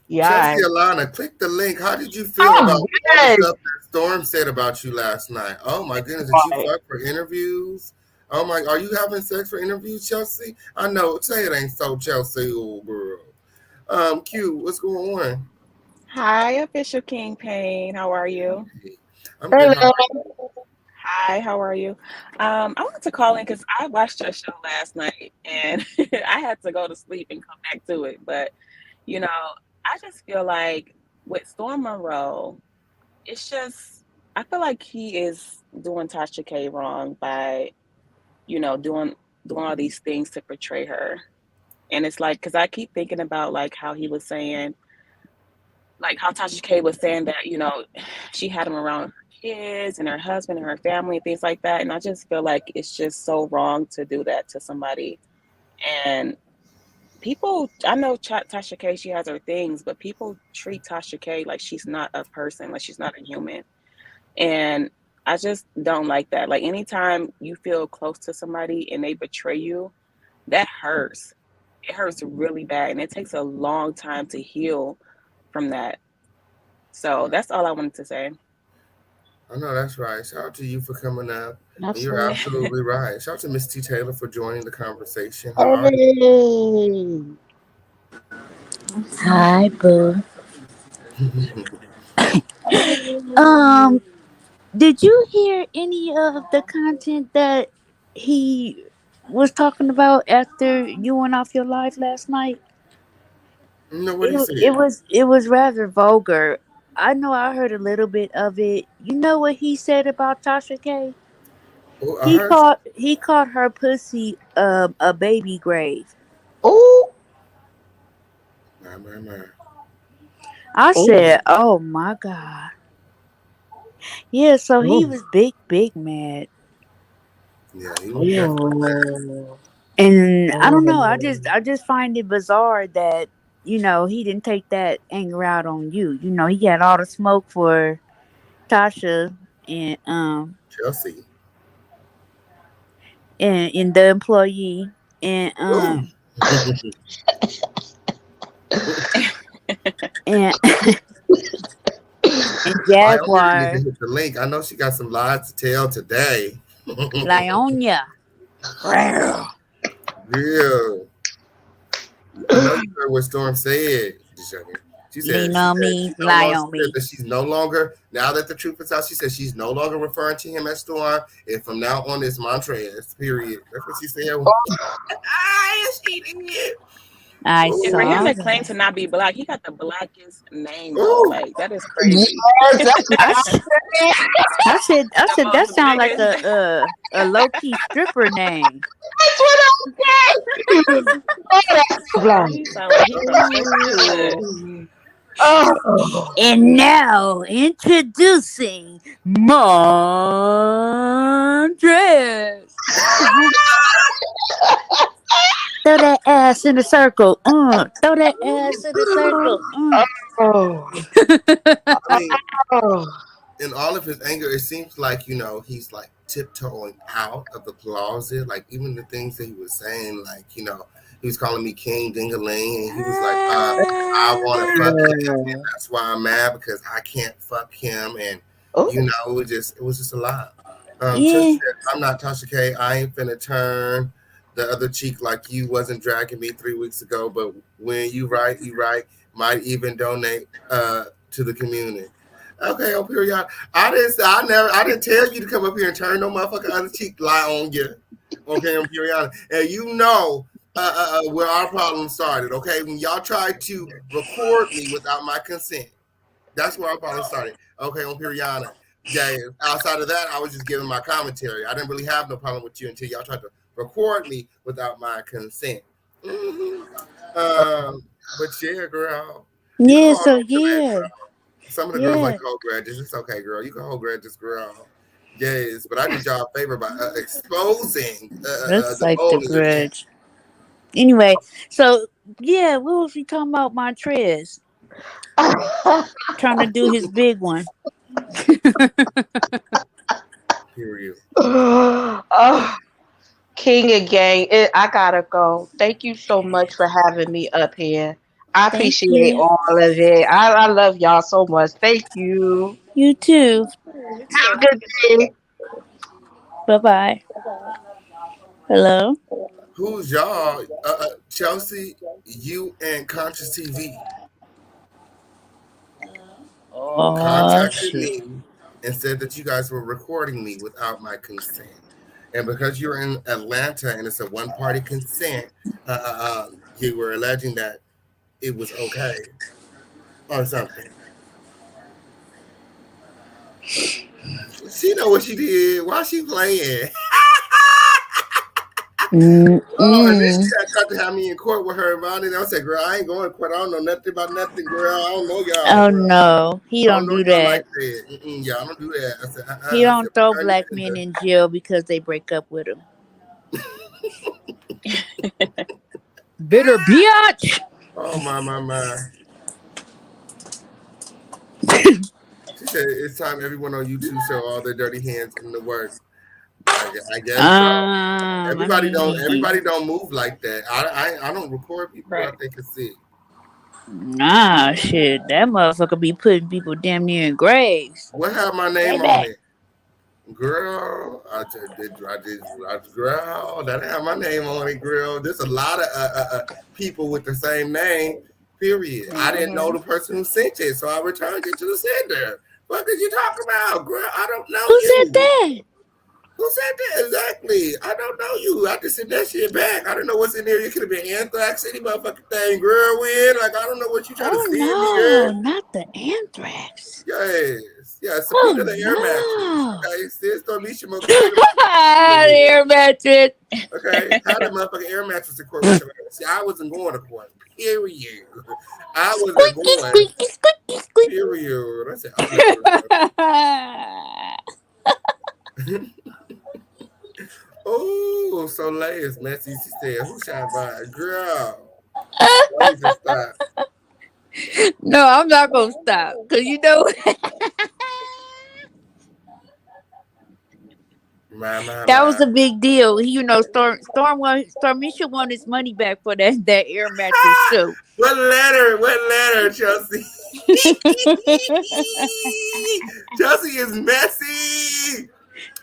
Yeah. Chelsea Alana, click the link. How did you feel about Oh all the yes. stuff that Storm said about you last night? Oh my goodness, did you fuck for interviews? Oh my, are you having sex for interviews, Chelsea? I know, say it ain't so, Chelsea, old girl. Q, what's going on? Hi, official King Pain. How are you? Hey, I'm good. How Hello. are Hi, how are you? I wanted to call in because I watched your show last night and I had to go to sleep and come back to it. But, I just feel like with Storm Monroe, it's just, I feel like he is doing Tasha K wrong by, doing all these things to portray her. And it's like, because I keep thinking about like how he was saying, like how Tasha K was saying that, she had him around her kids and her husband and her family and things like that. And I just feel like it's just so wrong to do that to somebody. And people, I know Tasha K, she has her things, but people treat Tasha K like she's not a person, like she's not a human. And I just don't like that. Like anytime you feel close to somebody and they betray you, that hurts. It hurts really bad. And it takes a long time to heal from that. So that's all I wanted to say. I know that's right. Shout out to you for coming up. And you're Absolutely. absolutely right. Shout out to Miss T. Taylor for joining the conversation. How are you? Hey. Hi, boo. Um, did you hear any of the content that he was talking about after you went off your live last night? No, what he It said? it was rather vulgar. I know I heard a little bit of it. You know what he said about Tasha K? Oh, I heard. He called her pussy a baby grave. Oh, My. I oh, said, "Oh my god." Yeah, so he oh, was big mad. Yeah, he was definitely mad. oh, And I don't know, oh. I just find it bizarre that, he didn't take that anger out on you. He had all the smoke for Tasha and Chelsea. and the employee and Ooh. and and Lionia need to Jaguar hit the link. I know she got some lies to tell today. Lionia. Yeah. I know you heard what Storm said. Just joking. Lean She on said me, she no lie longer on she said me. that she's no longer now that the truth is out. She said she's no longer referring to him as Storm, and from now on it's Montrez. Period. That's what she said. Yes, she did. I And for him saw to Ooh. claim that. to not be black, he got the blackest name though. Ooh. Like that is crazy. Yes, that's what I, I s- I The said that most sounds like biggest. a low key stripper name. that's what I said. Oh, that's so blind. He sound like he from Chester Hood. Ooh. Oh, And now introducing Montrez. Throw that ass in a circle. Throw that ass in a circle. oh, I mean, oh. in all of his anger, it seems like he's like tiptoeing out of the closet. Like even the things that he was saying, like he was calling me King Dingaling, and he was like, I want to fuck him, and that's why I'm mad because I can't fuck him, and Oh, it was just a lot. Tish Yeah. said, I'm not Tasha K. I ain't finna turn the other cheek like you wasn't dragging me 3 weeks ago, but when you right, you right. Might even donate to the community. Okay, on period. I didn't tell you to come up here and turn no motherfucker other cheek lie on you. Okay, on period. And where our problem started. Okay, when y'all tried to record me without my consent, that's where our problem started. Okay, on period. Yeah, outside of that, I was just giving my commentary. I didn't really have no problem with you until y'all tried to record me without my consent. hmm but yeah, girl, you can Yeah, hold so on to that, yeah. girl. Some of the girls like Yeah. to hold grudges. It's okay, girl. You can hold grudges, girl. Yes, but I did y'all a favor by exposing Looks the like hole the in your pants. grudge. Anyway, so yeah, what was we talking about Montrez? Trying to do his big one. Period. oh, King and Gang. I gotta go. Thank you so much for having me up here. I Thank appreciate you. all of it. I love y'all so much. Thank you. You too. Have a good day. Bye bye. Hello. Who's y'all? Chelsea, you and Conscious TV Oh contacted shit. me and said that you guys were recording me without my consent. And because you're in Atlanta and it's a one party consent, you were alleging that it was okay or something. She know what she did. Why she playing? Oh, and then Mm-mm. she had tried to have me in court with her about it. I said, girl, I ain't going to court. I don't know nothing about nothing, girl. I don't know y'all, Oh girl. no, he I don't don't know do y'all like that. that. Y'all don't do that. I said, He I said, don't but throw girl, you black shouldn't men have. in jail because they break up with him. Bitter biatch. Oh, my. She said, it's time everyone on YouTube show all their dirty hands in the work. I guess so. I mean, Everybody don't move like that. I don't record people Right. without they can see. nah, shit. That motherfucker be putting people damn near in graves. What have my name on Baby. it? Girl, girl, that have my name on it, girl. There's a lot of people with the same name. Period. I didn't know Mm-hmm. the person who sent it, so I returned it to the sender. What did you talk about, girl? I don't know Who said you. that? Who said that exactly? I don't know you. I just sent that shit back. I don't know what's in there. It could have been anthrax, any motherfucking thing, girl. Win. Like I don't know what you trying to Oh send me, no, girl. not the anthrax. Yes, yeah. Oh Subpoena the air mattress. no. Okay, sis, don't be Mocha. How the The air mattress. okay, how the motherfucking air mattress in court with your ass? See, I wasn't going to court. Period. I wasn't Squeaky, going. squeaky, squeaky, squeaky. Period. I said, oh no. Oh, so last messy. She said, who shot by? Girl. Let me just stop. No, I'm not gonna stop. Cause you know that was My. a big deal. Stormisha won his money back for that air mattress too. What letter? What letter, Chelsea? Chelsea is messy.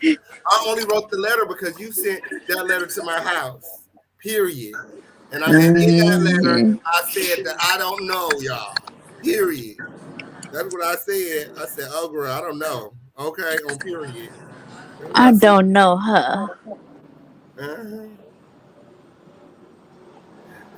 I only wrote the letter because you sent that letter to my house. Period. And I said, in that letter, I said that I don't know, y'all. Period. That's what I said. I said, oh, girl, I don't know. Okay, on period. That's what I I said. don't know her. Uh-huh.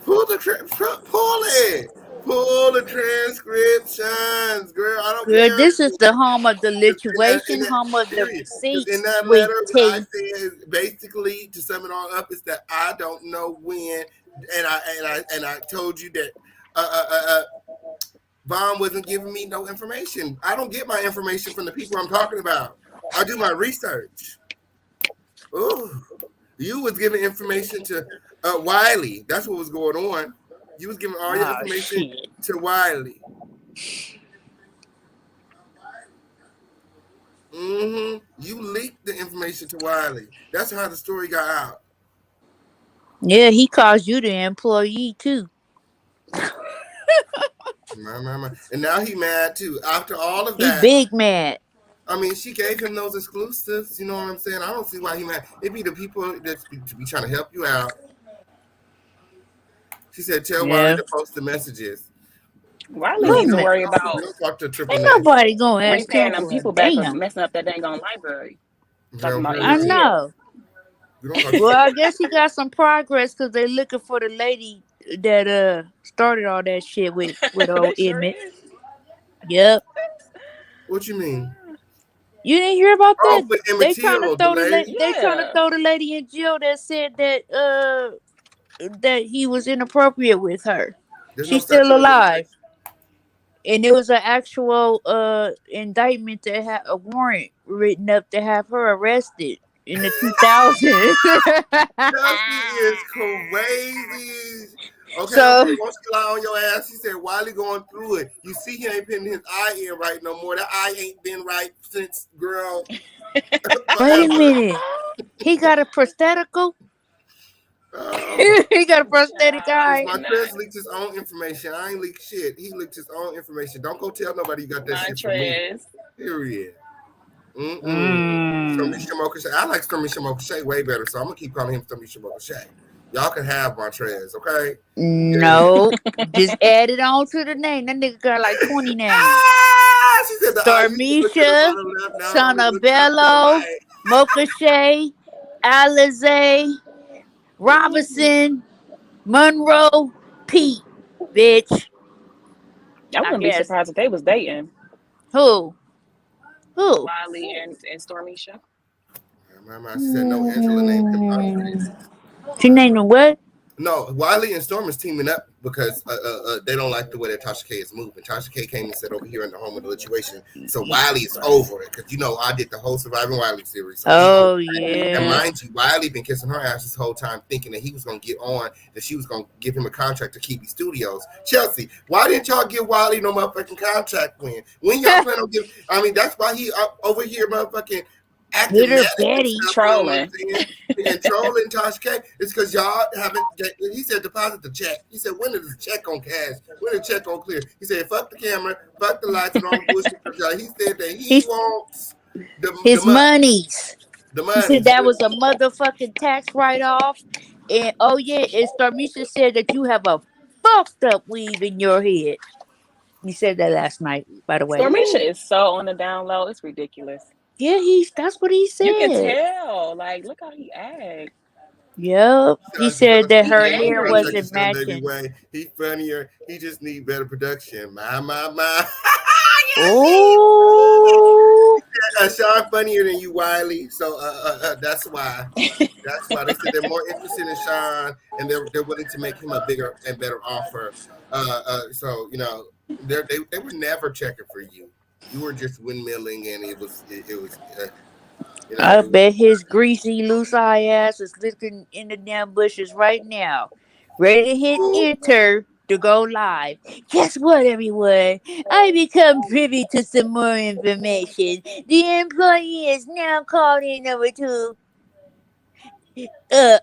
Pull it. Pull the transcriptions, girl. I don't Girl, care. this is the home of the In lituation, that home of the period. Because in receipts that with letter, what I T. said is basically to sum it all up is that I don't know when, and I told you that Vaughn wasn't giving me no information. I don't get my information from the people I'm talking about. I do my research. Ooh, you was giving information to Wiley. That's what was going on. You was giving all your Oh information shit. to Wiley. You leaked the information to Wiley. That's how the story got out. Yeah, he calls you the employee too. My. And now he mad too. After all of He that, big mad. I mean, she gave him those exclusives. You know what I'm saying? I don't see why he mad. It be the people that be trying to help you out. She said, "Tell Wiley Yeah. to post the messages." Riley No, Wait we a needs to don't. minute. worry We about don't talk to Triple Ain't Ness. nobody gonna ask him repaying them for a people back for damn. messing up that dang on library. We Talking don't about care I what. ATL. know. We don't talk to. Well, I guess he got some progress because they looking for the lady that started all that shit with They old sure Emmett. is. Yep. What you mean? You didn't hear about Oh, that? with Emmett They trying to Till, the throw the lady. they trying to Yeah. throw the lady in jail that said that he was inappropriate with her. There's no She's still statute of alive. limitations. And it was an actual indictment that had a warrant written up to have her arrested in the 2000s. Chelsea is crazy. Okay, So won't you lie on your ass? She said, Wiley going through it. You see he ain't putting his eye in right no more. That eye ain't been right since, girl, wait a forever. minute. He got a prosthetical? Oh, He got a prosthetic because eye. my Not, Trez leaked his own information. I ain't leaked shit. He leaked his own information. Don't go tell nobody you got that shit from me. Montrez. Period. Stormy Mm, Shamoka Shay. I like Stormy Shamoka Shay way better, so I'm gonna keep calling him Stormy Shamoka Shay. Y'all can have Montrez, okay? Yeah. no. Just add it on to the name. That nigga got like 20 names. She said the eye used to look to the Stormisha, bottom left, now it only looks up to the Sonabello, right. Mocha Shay, Alizé, Robinson, Monroe, Pete, bitch. I I wouldn't be guess. surprised if they was dating Who? Who? Wiley and Stormisha. She said no Angela named him Montrez. She named him what? No, Wiley and Storm is teaming up because they don't like the way that Tasha K is moving. Tasha K came and said over here in the home of the situation. So Wiley is over it because I did the whole Surviving Wiley series. So Oh and yeah. mind you, Wiley been kissing her ass this whole time, thinking that he was gonna get on, that she was gonna give him a contract to Kiwi Studios. Chelsea, why didn't y'all give Wiley no motherfucking contract? When y'all plan on giving? I mean, that's why he over here motherfucking acting Hitter mad and Betty. stuff. You know what I'm Trolling. saying? And trolling Tasha K. It's because y'all haven't. He said deposit the check. He said when is the check on cash? When is the check on clear? He said fuck the camera, fuck the lights, and all the bullshit. He said that he He's wants the his money. monies. The He money. said that was a motherfucking tax write off. And oh yeah, and Starmisha said that you have a fucked up weave in your head. He said that last night, by the way. Stormisha is so on the down low. It's ridiculous. Yeah, that's what he You can said. tell. Like, look how he act. Yep. He I just feel said like that He her Steve hair trying to angry. take wasn't this young baby matching. away. He funnier. He just need better production. My. Oh, Sean funnier than you, Wiley. So that's why. That's why they said they're more interested in Sean, and they're willing to make him a bigger and better offer. So they were never checking for you. You were just windmilling, and it was I it was. bet his greasy, loose eye ass is looking in the damn bushes right now, ready to hit enter to go live. Guess what, everyone? I become privy to some more information. The employee is now called in over to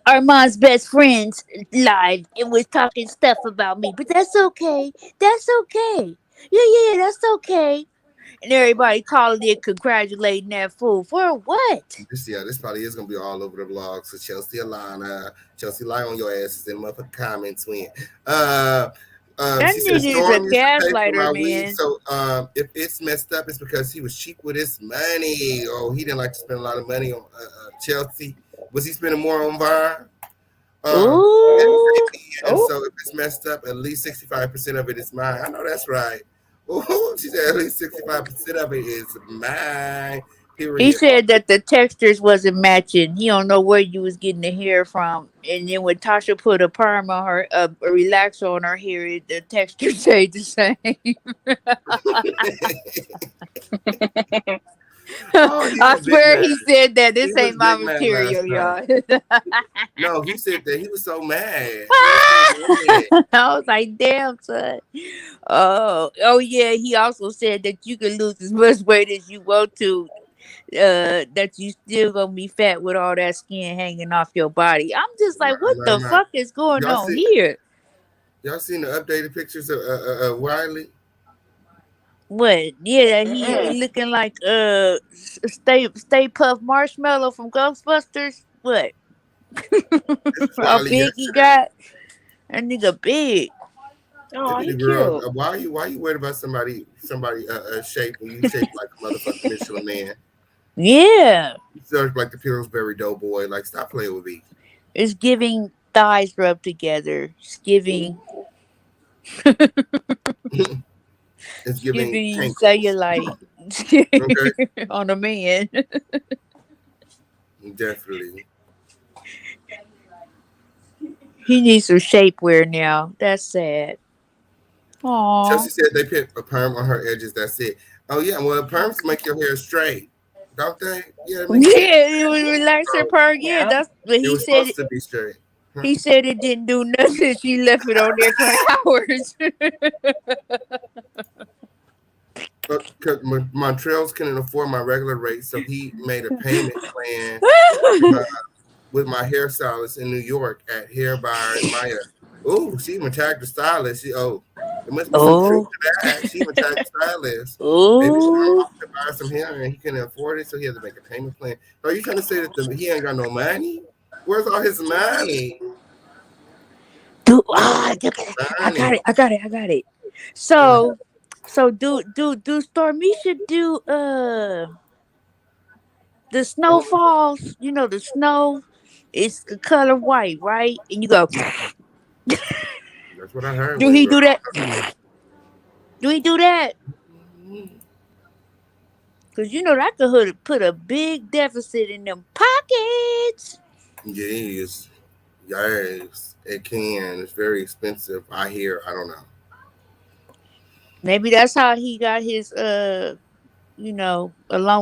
Armand's best friends live and was talking stuff about me. But that's okay. That's okay. Yeah, that's okay. And everybody calling it congratulating that fool for what? This probably is gonna be all over the blog. So Chelsea lie on your asses in motherfucking comments when. Uh, That she said nigga is a Storm used to pay for gaslighter, my weed. man. So if it's messed up, it's because he was cheap with his money. Oh, he didn't like to spend a lot of money on Chelsea. Was he spending more on Vine? Ooh. And Oh, so if it's messed up, at least 65% of it is mine. I know that's right. Ooh, she said at least 65% of it is mine. He Period. said that the textures wasn't matching. He don't know where you was getting the hair from. And then when Tasha put a perm on her, a relaxer on her hair, the texture stayed the same. Oh, he I was big swear mad. he said that. He This was ain't my big mad last material, night. y'all. No, he said that he was so mad. He was so mad. I was like, damn, son. Oh yeah. He also said that you can lose as much weight as you want to. That you still gonna be fat with all that skin hanging off your body. I'm just like, what the My. fuck is going Y'all on see here? y'all seen the updated pictures of Wiley? What? Yeah, he mm-mm. looking like Stay Puff Marshmallow from Ghostbusters. What? This is How Wiley big he yesterday. got? That nigga big. Oh, Look at the he girl. cute. Why you worried about somebody shape when you shape like a motherfucking Michelin man? Yeah, You serve like the Pillsbury Doughboy. Like stop playing with me. it's giving thighs rubbed together. It's Ooh. giving, It's it's giving giving tankles. cellulite Okay, on a man. definitely. He needs some shapewear now. That's sad. Aw. Chelsea said they put a perm on her edges. That's it. Oh yeah, well perms make your hair straight, don't they? Yeah, it makes your hair Yeah, it straight. was relaxer So per. Yeah, Yeah. that's but it he was said. supposed to be straight. Huh? He said it didn't do nothing. She left it on there for hours. Because Montreal's couldn't afford my regular rate, so he made a payment plan uh, with my hairstylist in New York at Hair by Maya. Oh, she even tagged the stylist. There must be some truth Oh, to that. She even tagged the stylist. Maybe she oh. to buy some hair and he couldn't afford it, so he had to make a payment plan. Are you trying to say that he ain't got no money? Where's all his money? Do Where's all his I got money? it. I got it. I got it. Uh, So do Stormisha do the oh, snowfalls? You know the snow. It's the color white, right? And you go. that's what I heard. Do When he you do that? Do he do that? Cause you know that could put a big deficit in them pockets. yes, yes, it can. It's very expensive. I hear. I don't know. Maybe that's how he got his along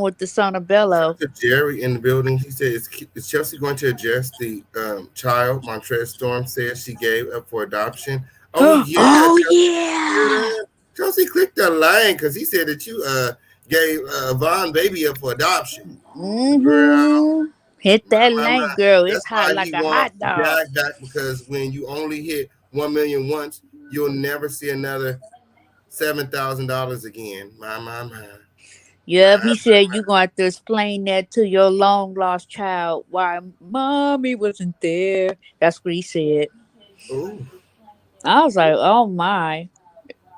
with the son of Bello. To Jerry in the building, he said, "Is Chelsea going to address the child Montrez Storm says she gave up for adoption?" Oh yeah, Oh Chelsea, hear yeah. that? Chelsea clicked the line because he said that you gave Von Baby up for adoption. Girl, Hit that my. link, girl. It's That's hot why like he a want hot dog. Jag back because when you only hit 1 million once, you'll never see another $7,000 again. Yep, he said you gonna have to explain that to your long lost child why mommy wasn't there. That's what he said. Oh. I was like, oh my.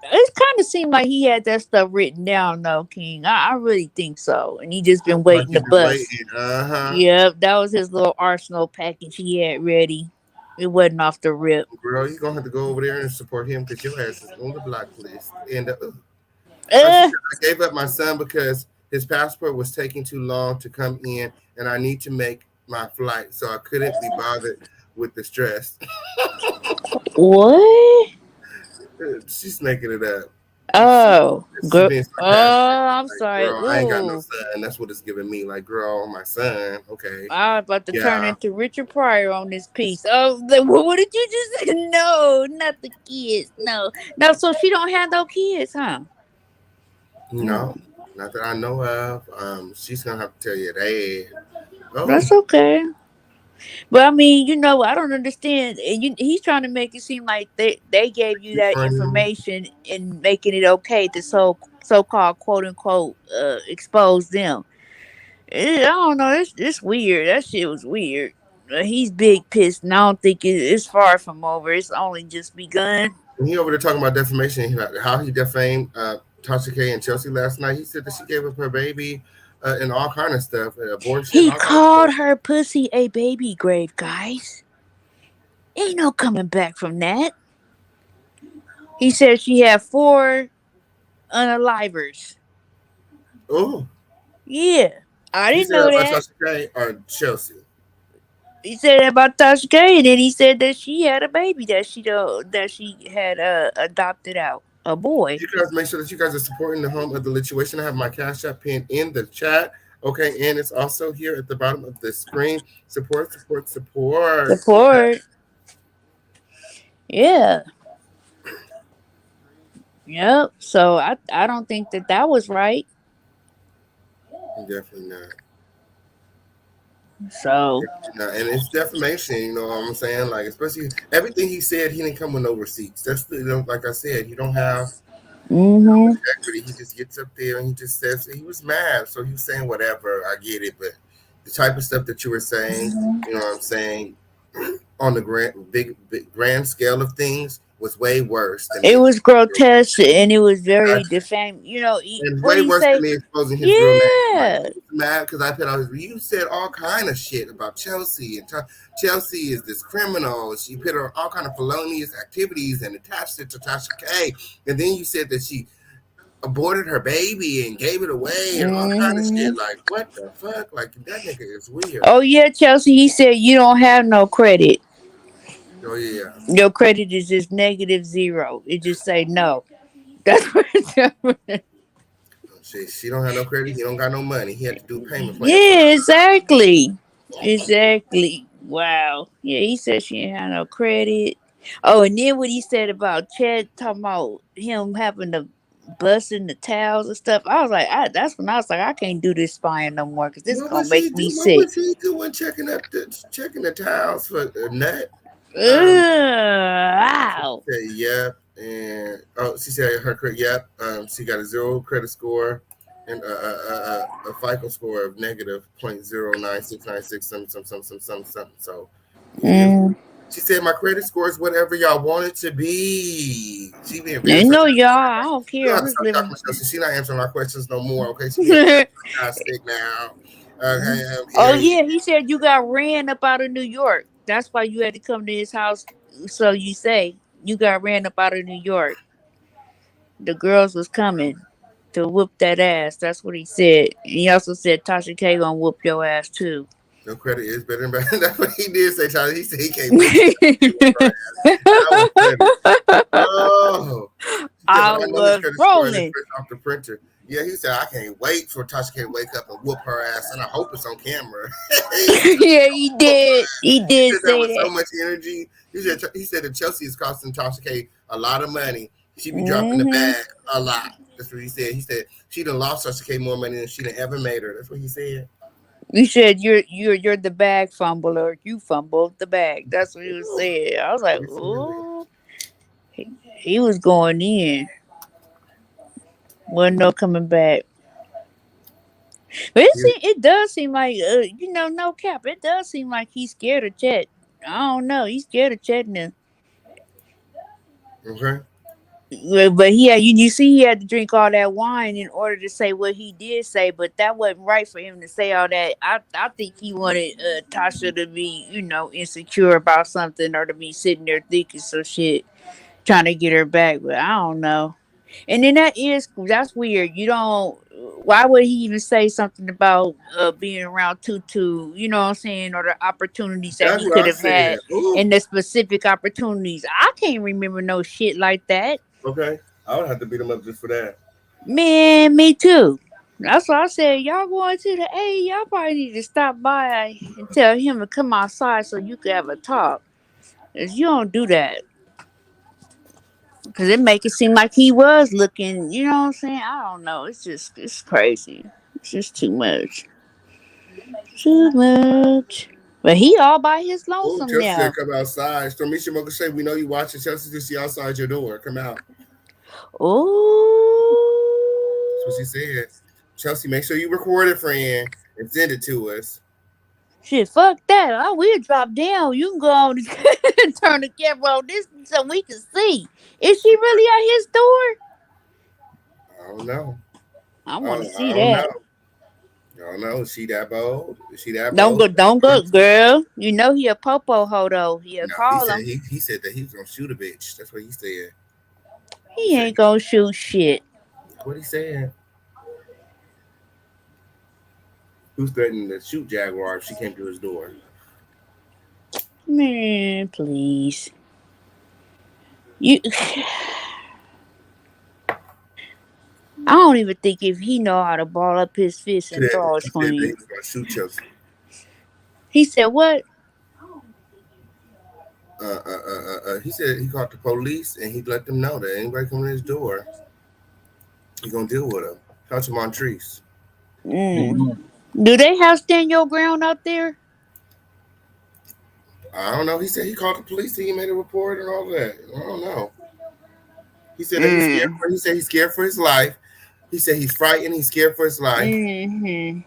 It kind of seemed like he had that stuff written down, though, King. I really think so. And he just been Like waiting he to just bust. waiting. Uh-huh. Yep, that was his little arsenal package he had ready. It wasn't off the rip. Girl, you're gonna have to go over there and support him because your ass is on the blacklist. And she Uh, said, I gave up my son because his passport was taking too long to come in, and I need to make my flight, so I couldn't be bothered with the stress. what? She's making it up. She, Oh, she's girl. being sarcastic. Oh, I'm Like, sorry. girl, I ain't got no Ooh, son. That's what it's giving me. Like, girl, my son. Okay, I was about to turn yeah, into Richard Pryor on this piece. Oh, what did you just say? No, not the kids. No, no. So she don't have no kids, huh? no, Mm, not that I know of. She's gonna have to tell your dad. Oh, that's okay. But I mean, I don't understand. And he's trying to make it seem like they gave you you that friend. information and making it okay to so called quote unquote expose them. I don't know. It's weird. That shit was weird. He's big pissed, and I don't think it's far from over. It's only just begun. And he over there talking about defamation, how he defamed Tasha K and Chelsea last night. He said that she gave up her baby and all kind of stuff, abortion, He all kind of stuff. called her pussy a baby grave, guys. Ain't no coming back from that. He said she had four unalivers. Oh, Yeah, I he didn't said that know about that. Tasha K or Chelsea. He said that about Tasha K, and then he said that she had a baby that she had adopted out a boy. You guys make sure that you guys are supporting the home of the lituation. I have my cash app pin in the chat. Okay, and it's also here at the bottom of the screen. Support, support, support. Support. Yeah. Yep. So I don't think that was right. Definitely not. So. No, and it's defamation. You know what I'm saying? Like, especially everything he said, he didn't come with no receipts. That's like I said, you don't have Mhm. equity. He just gets up there and he just says he was mad, so he was saying whatever. I get it, but the type of stuff that you were saying, you know what I'm saying, on the big grand scale of things was way worse than me It was exposing your real grotesque name. and it was very Gotcha. defaming. And What way did he worse than say? me exposing his real name. Like Yeah. he was mad because I put out his. You said all kind of shit about Chelsea and Chelsea is this criminal. She put her all kind of felonious activities and attached it to Tasha K. And then you said that she aborted her baby and gave it away and all kind of shit. Mhm. Like what the fuck? Like that nigga is weird. Oh yeah, Chelsea. He said you don't have no credit. Oh yeah. Your credit is just negative zero. It just say no. That's what it's. She don't have no credit. He don't got no money. He had to do a payment plan for Yeah, her. exactly. Exactly. Wow. Yeah, he said she ain't had no credit. Oh, and then what he said about Chad talking about him having to busting the towels and stuff. I was like, that's when I was like, I can't do this spying no more because this What gonna was he make do? me What sick. was he doing checking the towels for a nut? Um, Wow. Say yep, and she said her credit. Yep, she got a zero credit score and a FICO score of negative 0.09696 some. So yeah, Mm. she said my credit score is whatever y'all want it to be. She being very Ain't no sarcastic. y'all. I don't You don't care. have I'm to just stop talking living. to Chelsea. She not answering our questions no more. Okay, she being very sarcastic now. Okay, Oh yeah, yeah, he said you got ran up out of New York. That's why you had to come to his house. So you say you got ran up out of New York. The girls was coming to whoop that ass. That's what he said. He also said Tasha K gonna whoop your ass too. no credit is better than bad. That's what he did say, Charlie. He said he can't wait to whoop her ass. That was funny. Oh, he said, I but I know his was credit score and it's rolling. fresh off the printer. Yeah, he said, I can't wait for Tasha K to wake up and whoop her ass, and I hope it's on camera. He said, Yeah, he whoop her did. ass. He He did said that say with so that. much energy. He said that Chelsea is costing Tasha K a lot of money. She be dropping the Hmm. bag a lot. That's what he said. He said she done lost Tasha K more money than she done ever made her. That's what he said. You said you're the bag fumbler. You fumbled the bag. That's what he was Ooh, saying. I was like, recently. ooh, he was going in. Wasn't no coming back. But it does seem like no cap. It does seem like he's scared of Chet. I don't know. He's scared of Chet now. Okay. But he had, you see, he had to drink all that wine in order to say what he did say. But that wasn't right for him to say all that. I think he wanted Tasha to be, insecure about something, or to be sitting there thinking some shit, trying to get her back. But I don't know. And then that's weird. You don't. Why would he even say something about being around Tutu? You know what I'm saying, or the opportunities that That's he what could I have said. had, Ooh. and the specific opportunities. I can't remember no shit like that. Okay. I would have to beat him up just for that. Man, me too. That's why I said y'all going to the A. Y'all probably need to stop by and tell him to come outside so you could have a talk. Cause you don't do that. Cause it make it seem like he was looking. You know what I'm saying? I don't know. It's crazy. It's just too much. Too much. But he all by his Oh, lonesome Chelsea said, now. come outside. Stormisha Mokashe, we know you watching. Chelsea to see outside your door. Come out. That's what she Oh said. Chelsea, make sure you record it, friend, and send it to us. shit! Fuck that. I will drop down. You can go on and turn the camera on this so we can see. Is she really at his door? I don't know. I want Oh, to see I don't that. know. I don't know. Is she that bold? Is she that Don't bold? go, don't go, girl. You know he a popo ho though. He'll No, he call said him. he said that he was gonna shoot a bitch. That's what he said. He He said ain't gonna shoot shit. that's what he said. Who's threatening to shoot Jaguar if she came to his door? Man, please. You. I don't even think if he know how to ball up his fist and throw a He said that he screen. was gonna shoot Chelsea. He said what? He said he called the police and he let them know that anybody coming to his door, he gonna deal with them. Talk to Montrese. Mm. Do they have stand your ground out there? I don't know. He said he called the police. He made a report and all that. I don't know. He said that he's scared. Mm. He said he's scared for his life. He said he's frightened. He's scared for his life, Mm-hmm.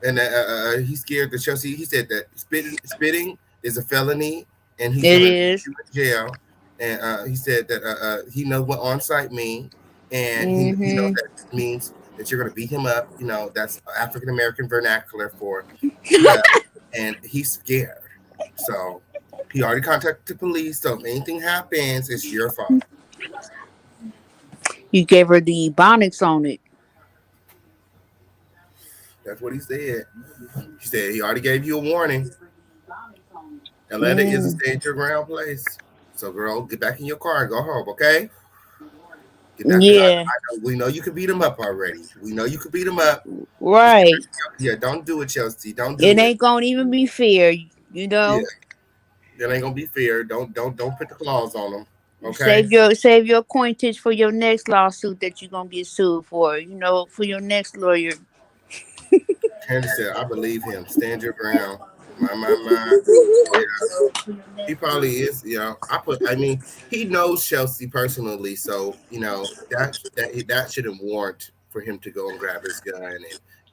and he's scared that Chelsea. He said that spitting is a felony, and he's It gonna put is. you in jail. And he said that he knows what on site mean, and he knows Mm-hmm. that it means that you're gonna beat him up. You know that's African American vernacular for beat up, and he's scared. So he already contacted the police. So if anything happens, it's your fault. You gave her the ebonics on it. That's what he said. He said he already gave you a warning. Atlanta is a Mm. stand your ground place. So, girl, get back in your car and go home, okay? Get back because Yeah. we know you can beat him up already. We know you can beat him up. Just get back. Right. Yeah, don't do it, Chelsea. Don't It do it. ain't gonna even be fair. You Yeah, know. that ain't gonna be fair. Don't put the claws on them, okay? Save your coinage for your next lawsuit that you're gonna get sued for. For your next lawyer. Candy said, I believe him. Stand your ground. My. Yeah, he probably is. I mean, he knows Chelsea personally, so that shouldn't warrant for him to go and grab his gun and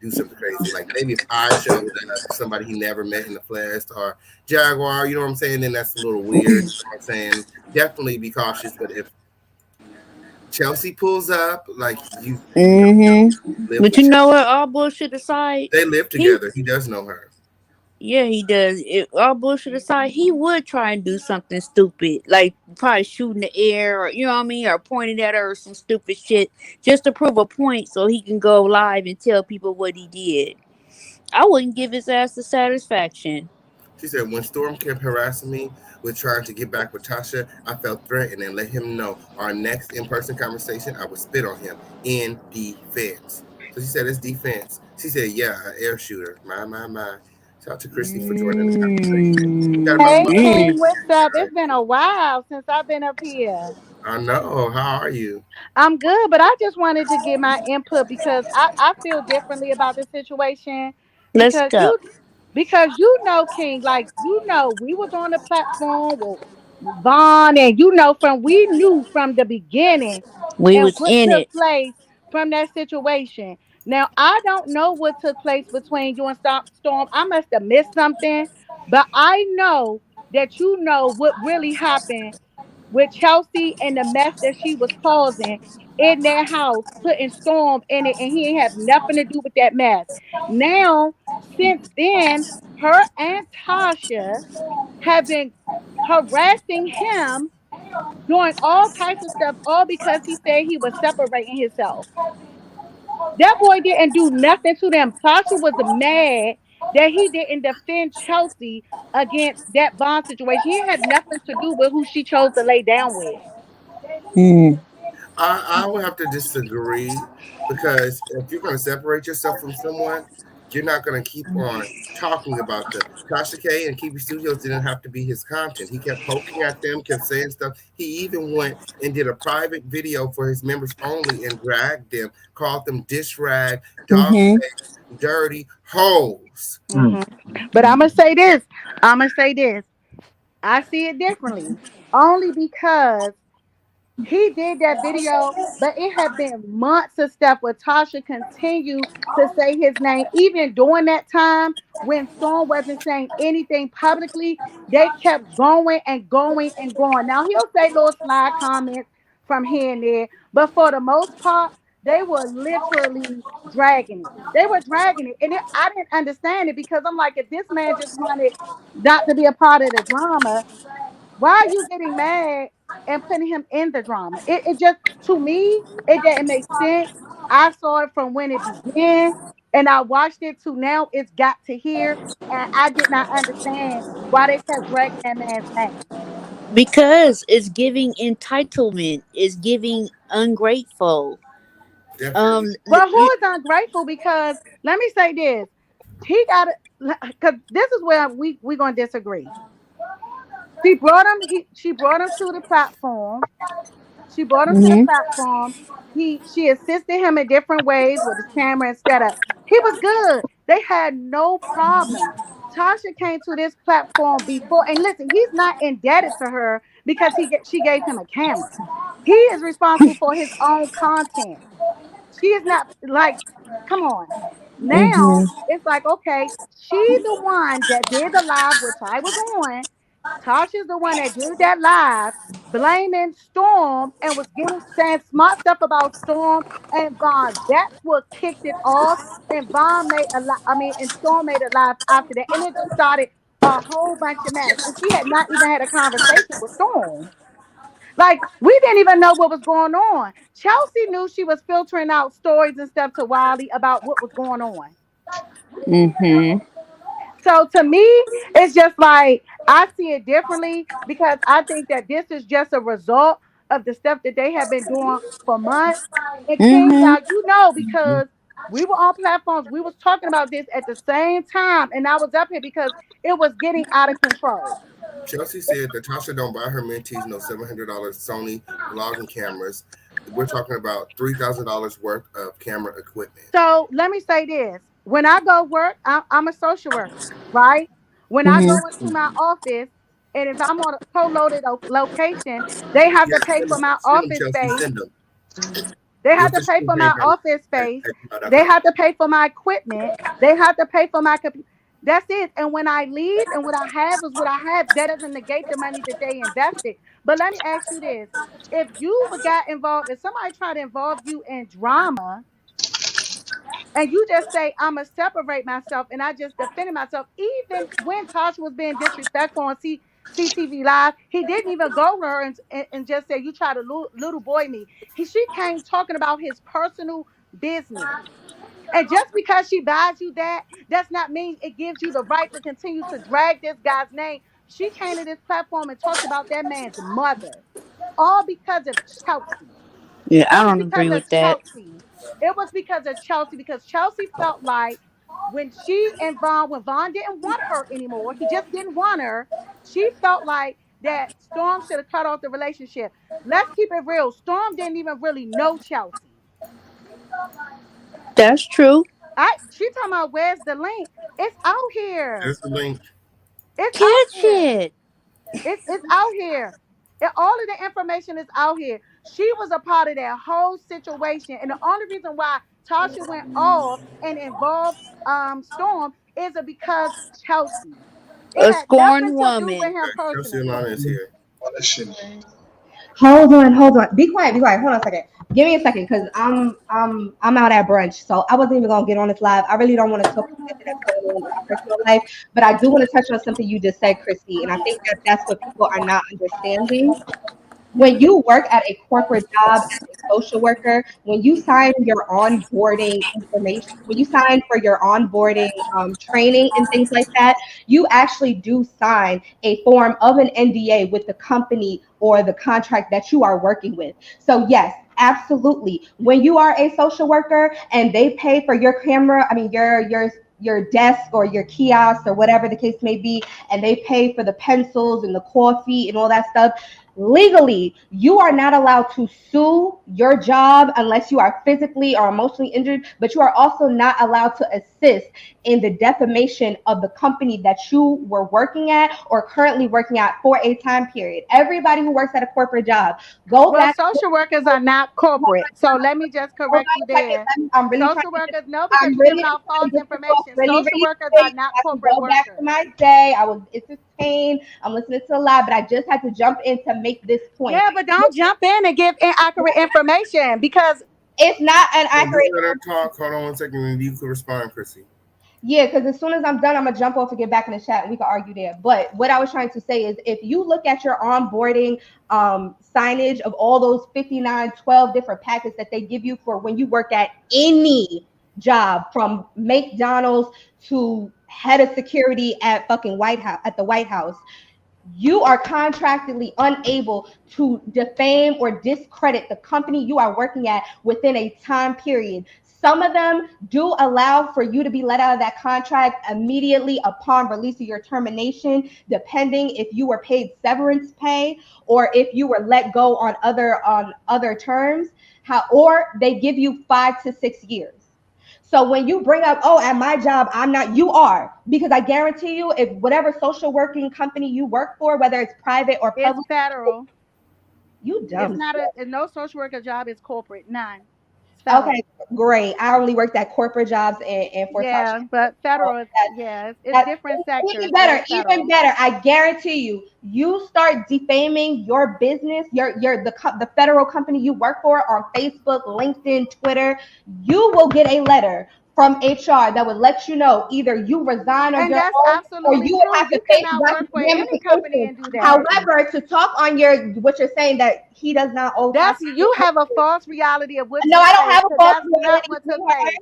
do something crazy. Like maybe if I showed up, somebody he never met in the flesh, or Jaguar, you know what I'm saying? Then that's a little weird. You know what I'm saying? Definitely be cautious. But if Chelsea pulls up, like you know, Hmm. live But with you know Chelsea. what? All bullshit aside, They live he together. He does know her. yeah he does. All bullshit aside, he would try and do something stupid, like probably shoot in the air, or you know what I mean, or pointing at her or some stupid shit, just to prove a point so he can go live and tell people what he did. I wouldn't give his ass the satisfaction. She said, when Storm kept harassing me with trying to get back with Tasha, I felt threatened and let him know our next in person conversation, I would spit on him in defense. So she said, it's defense. She said, yeah, an air shooter. My. Shout out to Christy for joining this conversation. We got about Mm, Hey 5 minutes. King, mm. what's up? All right. It's been a while since I've been up here. I know. How are you? I'm good, but I just wanted to get my input because I feel differently about the situation Let's because go. King, like we was on the platform with Vaughn, and we knew from the beginning We and was what in took it. place from that situation. Now I don't know what took place between you and Storm. I must have missed something, but I know that you know what really happened with Chelsea and the mess that she was causing in their house, putting Storm in it, and he ain't have nothing to do with that mess. Now, since then, her and Tasha have been harassing him, doing all types of stuff, all because he said he was separating himself. That boy didn't do nothing to them. Tasha was mad that he didn't defend Chelsea against that bond situation. He had nothing to do with who she chose to lay down with. Mm. I would have to disagree because if you're going to separate yourself from someone, you're not going to keep on talking about them. Tasha K and Kiwi Studios didn't have to be his content. He kept poking at them, kept saying stuff. He even went and did a private video for his members only and dragged them, called them dish rag, dog Mm-hmm. face, dirty hoes. hmm But I'm gonna say this. I'm gonna say this. I see it differently, only because he did that video, but it had been months of stuff where Tasha continued to say his name. Even during that time when Storm wasn't saying anything publicly, they kept going and going and going. Now he'll say little slide comments from here and there, but for the most part, they were literally dragging it. They were dragging it. And I didn't understand it because I'm like, if this man just wanted not to be a part of the drama, why are you getting mad and putting him in the drama? It just, to me, it didn't make sense. I saw it from when it began and I watched it to now it's got to here. And I did not understand why they kept dragging that man's name. Because it's giving entitlement, it's giving ungrateful. Definitely. Well, who is ungrateful? Because let me say this. He got it, because this is where we're gonna disagree. She brought him to the platform. She brought him to the Mm-hmm. platform. She assisted him in different ways with his camera and setup. He was good. They had no problem. Tasha came to this platform before, and listen, he's not indebted to her because she gave him a camera. He is responsible for his own content. She is not like, come on. Now Mm-hmm. it's like, okay, she's the one that did the live, which I was on. Tasha's the one that did that live, blaming Storm and was getting saying smart stuff about Storm and Vaughn. That's what kicked it off. And Vaughn made a lot. I mean, and Storm made a live after that, and it just started a whole bunch of mess. And she had not even had a conversation with Storm. Like, we didn't even know what was going on. Chelsea knew she was filtering out stories and stuff to Wiley about what was going on. Mm-hmm. So to me, it's just like I see it differently because I think that this is just a result of the stuff that they have been doing for months. And King, Mm-hmm. now you know because we were on platforms, we was talking about this at the same time, and I was up here because it was getting out of control. Chelsea said that Tasha don't buy her mentees no $700 Sony vlogging cameras. We're talking about $3,000 worth of camera equipment. So let me say this. When I go work, I'm a social worker, right? When I Mm-hmm. go into my office, and if I'm on a co-loaded location, they have Yeah, to pay for my send them, office Chelsea. space. Send them. They The have to official pay for my campaign office space. at They gmail.com. have to pay for my equipment. They have to pay for my computer. That's it. And when I leave and what I have is what I have, that doesn't negate the money that they invested. But let me ask you this. If you got involved, if somebody tried to involve you in drama, and you just say I'm gonna separate myself, and I just defended myself, even when Tasha was being disrespectful on CTV Live, he didn't even go to her and just say you try to little boy me. She came talking about his personal business, and just because she buys you that does not mean it gives you the right to continue to drag this guy's name. She came to this platform and talked about that man's mother, all because of Chelsea. Yeah, It I was don't because agree of with that. Chelsea. It was because of Chelsea because Chelsea felt like when she and Vaughn, when Vaughn didn't want her anymore, he just didn't want her. She felt like that Storm should have cut off the relationship. Let's keep it real. Storm didn't even really know Chelsea. That's true. She talking about where's the link? It's out here. There's the link. It's out Catch here. it. It's out here. All of the information is out here. She was a part of that whole situation, and the only reason why Tasha went off and involved Storm is because Chelsea. It A had nothing scorned to do with woman. him Chelsea personally. Alana is here. What a shame. Hold on. Be quiet, be quiet. Hold on a second. Give me a second, because I'm out at brunch, so I wasn't even gonna get on this live. I really don't want to talk about anything that's going on in my personal life, but I do want to touch on something you just said, Chrissy, and I think that that's what people are not understanding. When you work at a corporate job as a social worker, when you sign your onboarding information, when you sign for your onboarding training and things like that, you actually do sign a form of an NDA with the company or the contract that you are working with. So yes, absolutely. When you are a social worker and they pay for your camera, I mean your desk or your kiosk or whatever the case may be, and they pay for the pencils and the coffee and all that stuff, legally you are not allowed to sue your job unless you are physically or emotionally injured, but you are also not allowed to assist in the defamation of the company that you were working at or currently working at for a time period. Everybody who works at a corporate job, go Well, back. social workers are not corporate. So let me just Hold correct on you a second. there. I'm really trying Social to workers, no, because I'm you're giving really out trying false to get to talk information. really, Social really workers are quick. not I can corporate go back to workers. my day. I was entertained. I'm listening to a lot, but I just had to jump in to make this point. Yeah, but don't jump in and give inaccurate information because It's not an So just accurate. let her talk. Hold on one second, and you can respond, Chrissy. Yeah, because as soon as I'm done, I'm gonna jump off and get back in the chat and we can argue there. But what I was trying to say is if you look at your onboarding signage of all those 59, 12 different packets that they give you for when you work at any job, from McDonald's to head of security at fucking White House at the White House, you are contractually unable to defame or discredit the company you are working at within a time period. Some of them do allow for you to be let out of that contract immediately upon release of your termination, depending if you were paid severance pay or if you were let go on other terms. How or they give you 5 to 6 years. So when you bring up, oh, at my job, I'm not, you are, because I guarantee you, if whatever social working company you work for, whether it's private or it's public, federal. you It's dumb. not no social worker job is corporate. None. It's Okay, federal. great. I only worked at corporate jobs and for Tasha. Yeah, but So federal, yeah, it's that different even sectors, but better, it's even federal. better. I guarantee you, you start defaming your business, the federal company you work for on Facebook, LinkedIn, Twitter, you will get a letter from HR that would let you know either you resign on And your that's own or absolutely you would true. have to You face cannot work for any company ramifications. and do that. However, to talk on your what you're saying that he does not owe Tasha. That's you have a false reality of what No, took I don't place. have a So false that's not reality, what took sweetheart. place.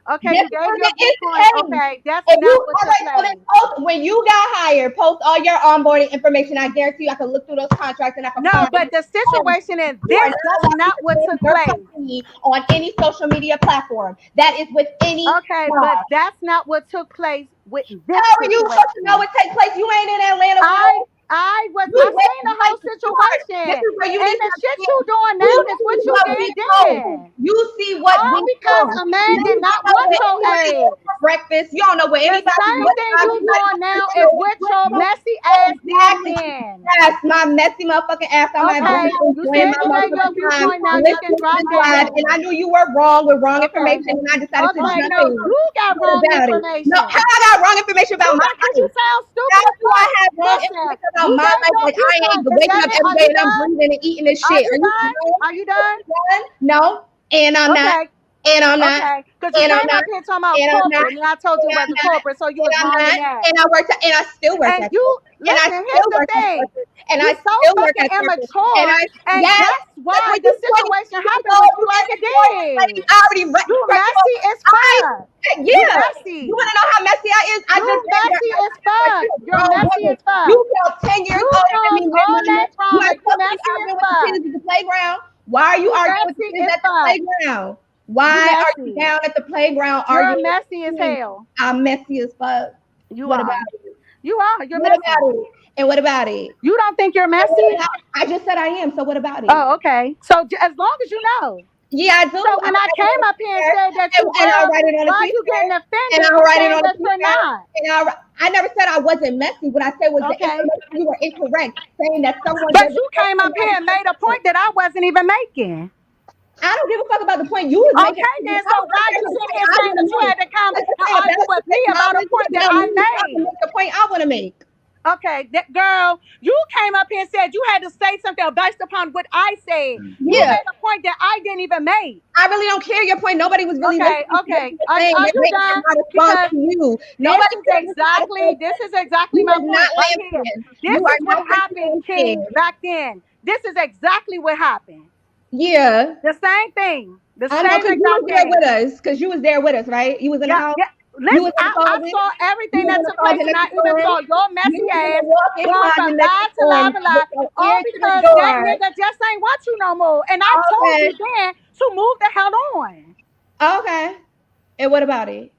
Okay, Yes, you gave your it is Bitcoin. the case. Okay, that's If not you, what all took right, so then place. post when you got hired, post all your onboarding information. I guarantee you, I can look through those contracts and I can No, find but the it. situation is You are this. not That's allowed to not what defend took your place. company on any social media platform. That is with any Okay, but job. that's not what took place with this How are you supposed to know situation. what takes place? You ain't in Atlanta with I no. I seen the whole Sweetheart, this situation. is where you And need to the shit understand. you doing You now is what see you what we did know. then. You see what All we because know. a man You did don't not know want where your anybody goes ass. for breakfast. You don't know where The anybody same what thing time you anybody doing goes to now is school. what What your you messy ass did exactly. then. Yes, my messy motherfucking ass. I'm at brunch Okay, you enjoying said my you gave your motherfucking time, viewpoint. Now you listening can to drop this live, down. and I knew you were wrong with wrong Okay. information, and I decided to Okay, jump no, in. you got What wrong about it? No, how information. I got wrong information You about my got, cause you life? sound How stupid as do I fuck. have wrong Listen, information about you my gave life? your Like I ain't viewpoint. Is waking that up it? every Are day you and I'm done? breathing and eating this Are shit. you Are you done? done? Are you Are done? you done? No, and I'm not. Okay. And I'm not. Okay. Cause you And I'm came not. up here talking about And I'm not. corporate, and I told you And it I'm wasn't not. corporate, so you And was I'm wrong in not. that. And I worked. And I still work And at you corporate. And I listen, here's still the work at thing. corporate. And You I so still work fucking at corporate. And immature, I and yes. that's Because why when the you 20 situation years happened old, with you you like it immature. Like you did. already You first of all, messy as I fuck. You yeah. You want messy. to know how messy I is? I just You said messy as fuck. you're a You're grown messy woman. as fuck. You about 10 years You older than me, caused Miss all Mama. that You drama. ain't You supposed to be messy as arguing with the fuck. kids at the playground. Why are you You arguing with the messy kids as at the fuck. playground? You Why are you messy. down at the playground You're arguing with messy the as kids? hell. I'm messy as fuck. You What about are. it? You are. You're What messy. about it? And what about it? You don't think you're And what messy? about it? I just said I am. So what about it? Oh, okay. So as long as you know. Yeah, I do. So I'll when I write it came on a up here and t-shirt, said that you and I'll are, write it on a why are you t-shirt, getting and offended I'll and write it saying on a that you're t-shirt, not? and I never said I wasn't messy. What I said was the Okay. information you were incorrect, saying that someone But doesn't you know came up here somebody's and made a information. point that I wasn't even making. I don't give a fuck about the point you was making. Okay, then. I So was why gonna are say you the sitting point here I saying want that to you make. had to come Like I and said, if argue that's with the me about a technology point that that I I'm using, I can made? make the point I want to make. Okay, that girl, you came up here and said you had to say something based upon what I said. You Yeah, made a point that I didn't even make. I really don't care your point. Nobody was really Okay, listening to what okay. you were saying. Are They're you waiting for done? my response Because to you. this Nobody is cares what you got to say. exactly You my are not point right here. answering. This You are is what not happened, answering. King, back then. This is exactly what happened. Yeah, The same thing. The I know, same because you was exact there thing. with us. Because you was there with us, right? You was in the Yeah, house. yeah. You Listen, was in the I closet. saw You everything was that in the took place, closet and next I to even Storm. saw your You messy was in the ass walk-in going closet from next to lie to lie Storm to with lie, your all ear to the because that door. nigga just ain't want you no more. And I told Okay. you then to move the hell on. Okay. And what about it?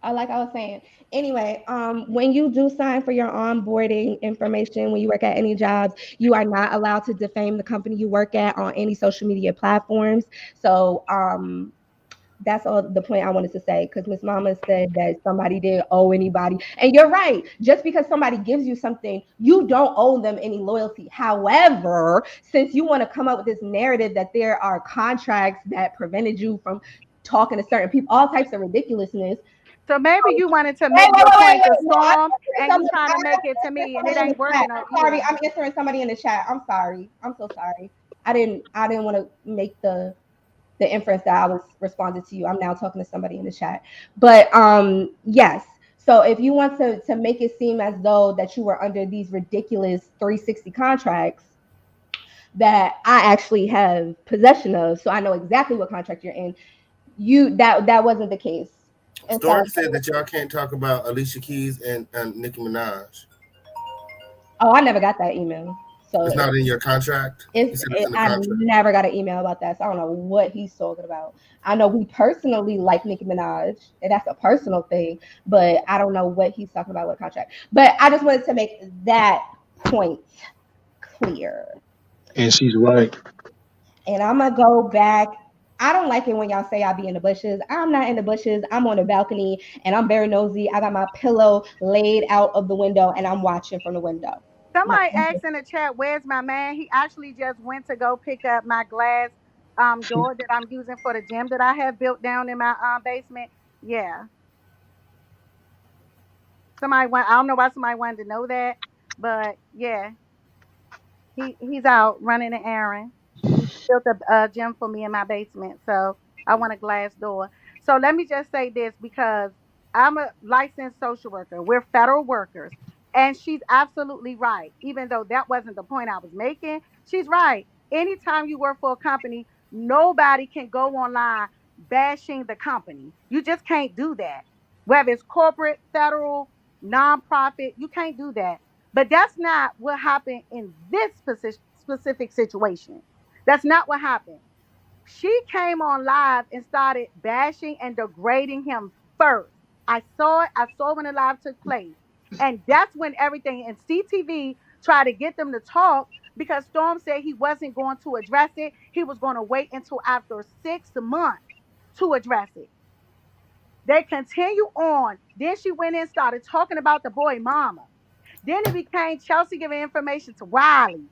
Like I was saying. Anyway, when you do sign for your onboarding information, when you work at any jobs, you are not allowed to defame the company you work at on any social media platforms. So, that's all the point I wanted to say because Miss Mama said that somebody didn't owe anybody. And you're right. Just because somebody gives you something, you don't owe them any loyalty. However, since you want to come up with this narrative that there are contracts that prevented you from talking to certain people, all types of ridiculousness. So maybe you wanted to Wait, make wait, your wait, wait, point to wait. No, Storm, and you trying to make it to I'm me, and answering it somebody in ain't the chat. working out I'm sorry. either. I'm answering somebody in the chat. I'm sorry. I'm so sorry. I didn't want to make the inference that I was responding to you. I'm now talking to somebody in the chat. But yes. So if you want to make it seem as though that you were under these ridiculous 360 contracts that I actually have possession of, so I know exactly what contract you're in, that wasn't the case. And so, Storm said that y'all can't talk about Alicia Keys and Nicki Minaj. oh, I never got that email. So It's not in your contract. You said it's in the I contract. never got an email about that, so I don't know what he's talking about. I know we personally like Nicki Minaj, and that's a personal thing, but I don't know what he's talking about with contract. But I just wanted to make that point clear. And she's right. And I'm gonna go back. I don't like it when y'all say I be in the bushes. I'm not in the bushes. I'm on the balcony, and I'm very nosy. I got my pillow laid out of the window, and I'm watching from the window. My, Somebody asked in the chat, "Where's my man?" He actually just went to go pick up my glass door that I'm using for the gym that I have built down in my basement. Yeah, somebody went. I don't know why somebody wanted to know that, but yeah, he's out running an errand. He built a gym for me in my basement, so I want a glass door. So let me just say this because I'm a licensed social worker. We're federal workers, and she's absolutely right. Even though that wasn't the point I was making, she's right. Anytime you work for a company, nobody can go online bashing the company. You just can't do that. Whether it's corporate, federal, nonprofit, you can't do that. But that's not what happened in this specific situation. That's not what happened. She came on live and started bashing and degrading him first. I saw it. I saw when the live took place. And that's when everything and CTV tried to get them to talk because Storm said he wasn't going to address it. He was going to wait until after 6 months to address it. They continue on. Then she went in and started talking about the boy mama. Then it became Chelsea giving information to Wiley.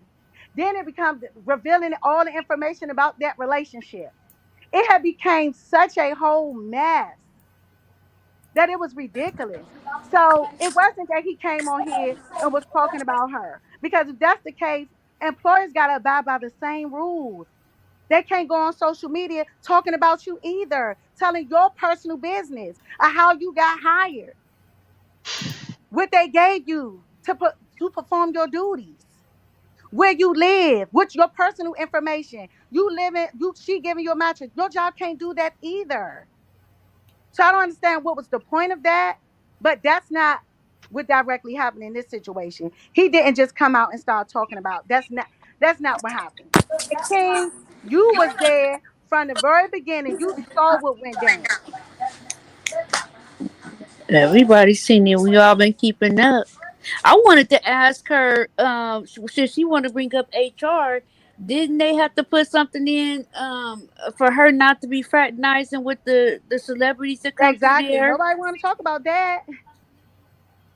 Then it becomes revealing all the information about that relationship. It had became such a whole mess that it was ridiculous. So it wasn't that he came on here and was talking about her. Because if that's the case, employers got to abide by the same rules. They can't go on social media talking about you either, telling your personal business or how you got hired, what they gave you to perform your duties, where you live, what's your personal information. You live in she giving you a mattress. Your job can't do that either. So I don't understand what was the point of that, but that's not what directly happened in this situation. He didn't just come out and start talking about that's not what happened. And King, you was there from the very beginning. You saw what went down. Everybody's seen it. We all been keeping up. I wanted to ask her, since she wanted to bring up HR, didn't they have to put something in for her not to be fraternizing with the celebrities that come through Exactly. there? Nobody want to talk about that.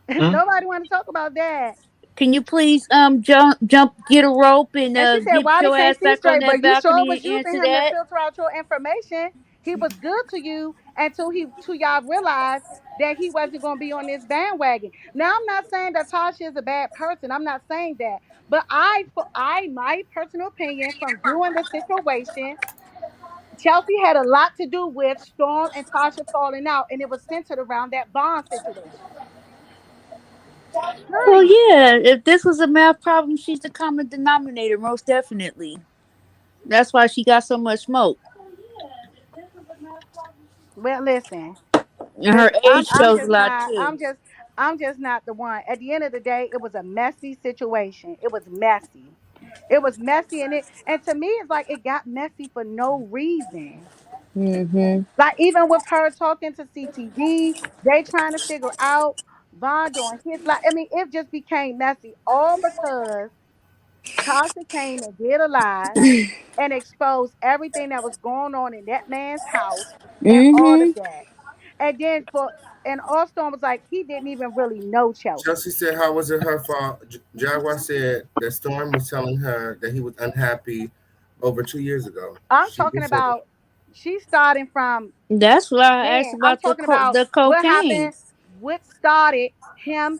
Hmm? Nobody want to talk about that. Can you please jump get a rope and And she said, get Wiley your can't ass see back on straight, that but you sure balcony was and using answer him to that? filter out your information. He was good to you until y'all realized that he wasn't going to be on this bandwagon. Now, I'm not saying that Tasha is a bad person. I'm not saying that. But my personal opinion from viewing the situation, Chelsea had a lot to do with Storm and Tasha falling out, and it was centered around that bond situation. Well, Period. yeah, if this was a math problem, she's the common denominator, most definitely. That's why she got so much smoke. Well, listen, And her age I'm shows a just lot not. too. I'm just not the one. At the end of the day, it was a messy situation. It was messy. It was messy, and to me, it's like it got messy for no reason. Hmm. Like even with her talking to CTV, they trying to figure out Von doing his like. I mean, it just became messy all because Tasha came and did a live and exposed everything that was going on in that man's house and all Hmm. of that. And then and Allstorm was like, he didn't even really know Chelsea Chelsea. said, "How was it her fault?" Jaguar said that Storm was telling her that he was unhappy over 2 years ago. I'm She talking did say that. about she's starting from That's why I asked then. I'm about talking about the what cocaine. happened, what started him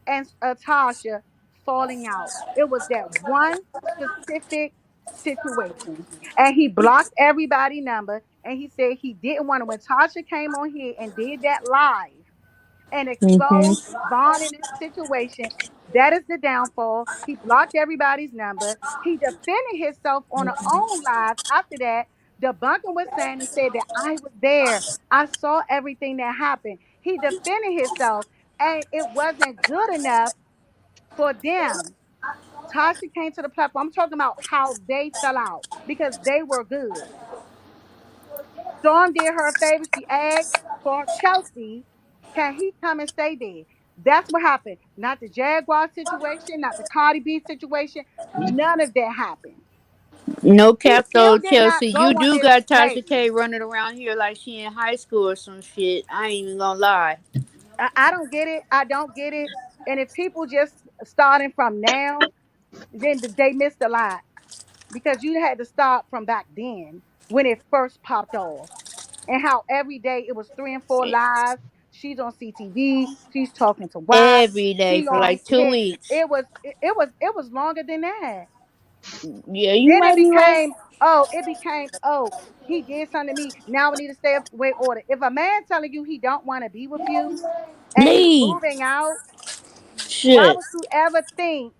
and Tasha falling out. It was that one specific situation. And he blocked everybody number and he said he didn't want to when Tasha came on here and did that live and Hmm. exposed Vaughn in this situation. That is the downfall. He blocked everybody's number. He defended himself on her own live after that. Debunker was saying and said that I was there. I saw everything that happened. He defended himself, and it wasn't good enough for them. Tasha came to the platform. I'm talking about how they fell out because they were good. Storm did her a favor. She asked for Chelsea. Can he come and stay there? That's what happened. Not the Jaguar situation, not the Cardi B situation. None of that happened. No He cap still though, did Chelsea. not go You on do his got Tasha page. K running around here like she in high school or some shit. I ain't even gonna lie. I don't get it. I don't get it. And if people just starting from now, then they missed a lot because you had to start from back then when it first popped off. And how every day it was 3 and 4 lives. She's on CTV. She's talking to Wap. Every day She for on like two hit. weeks. It was longer than that. Yeah, you Then might be right. it became he did something to me. Now we need to stay away order. If a man telling you he don't want to be with you and he's Leave. moving out, why Shit. would you ever think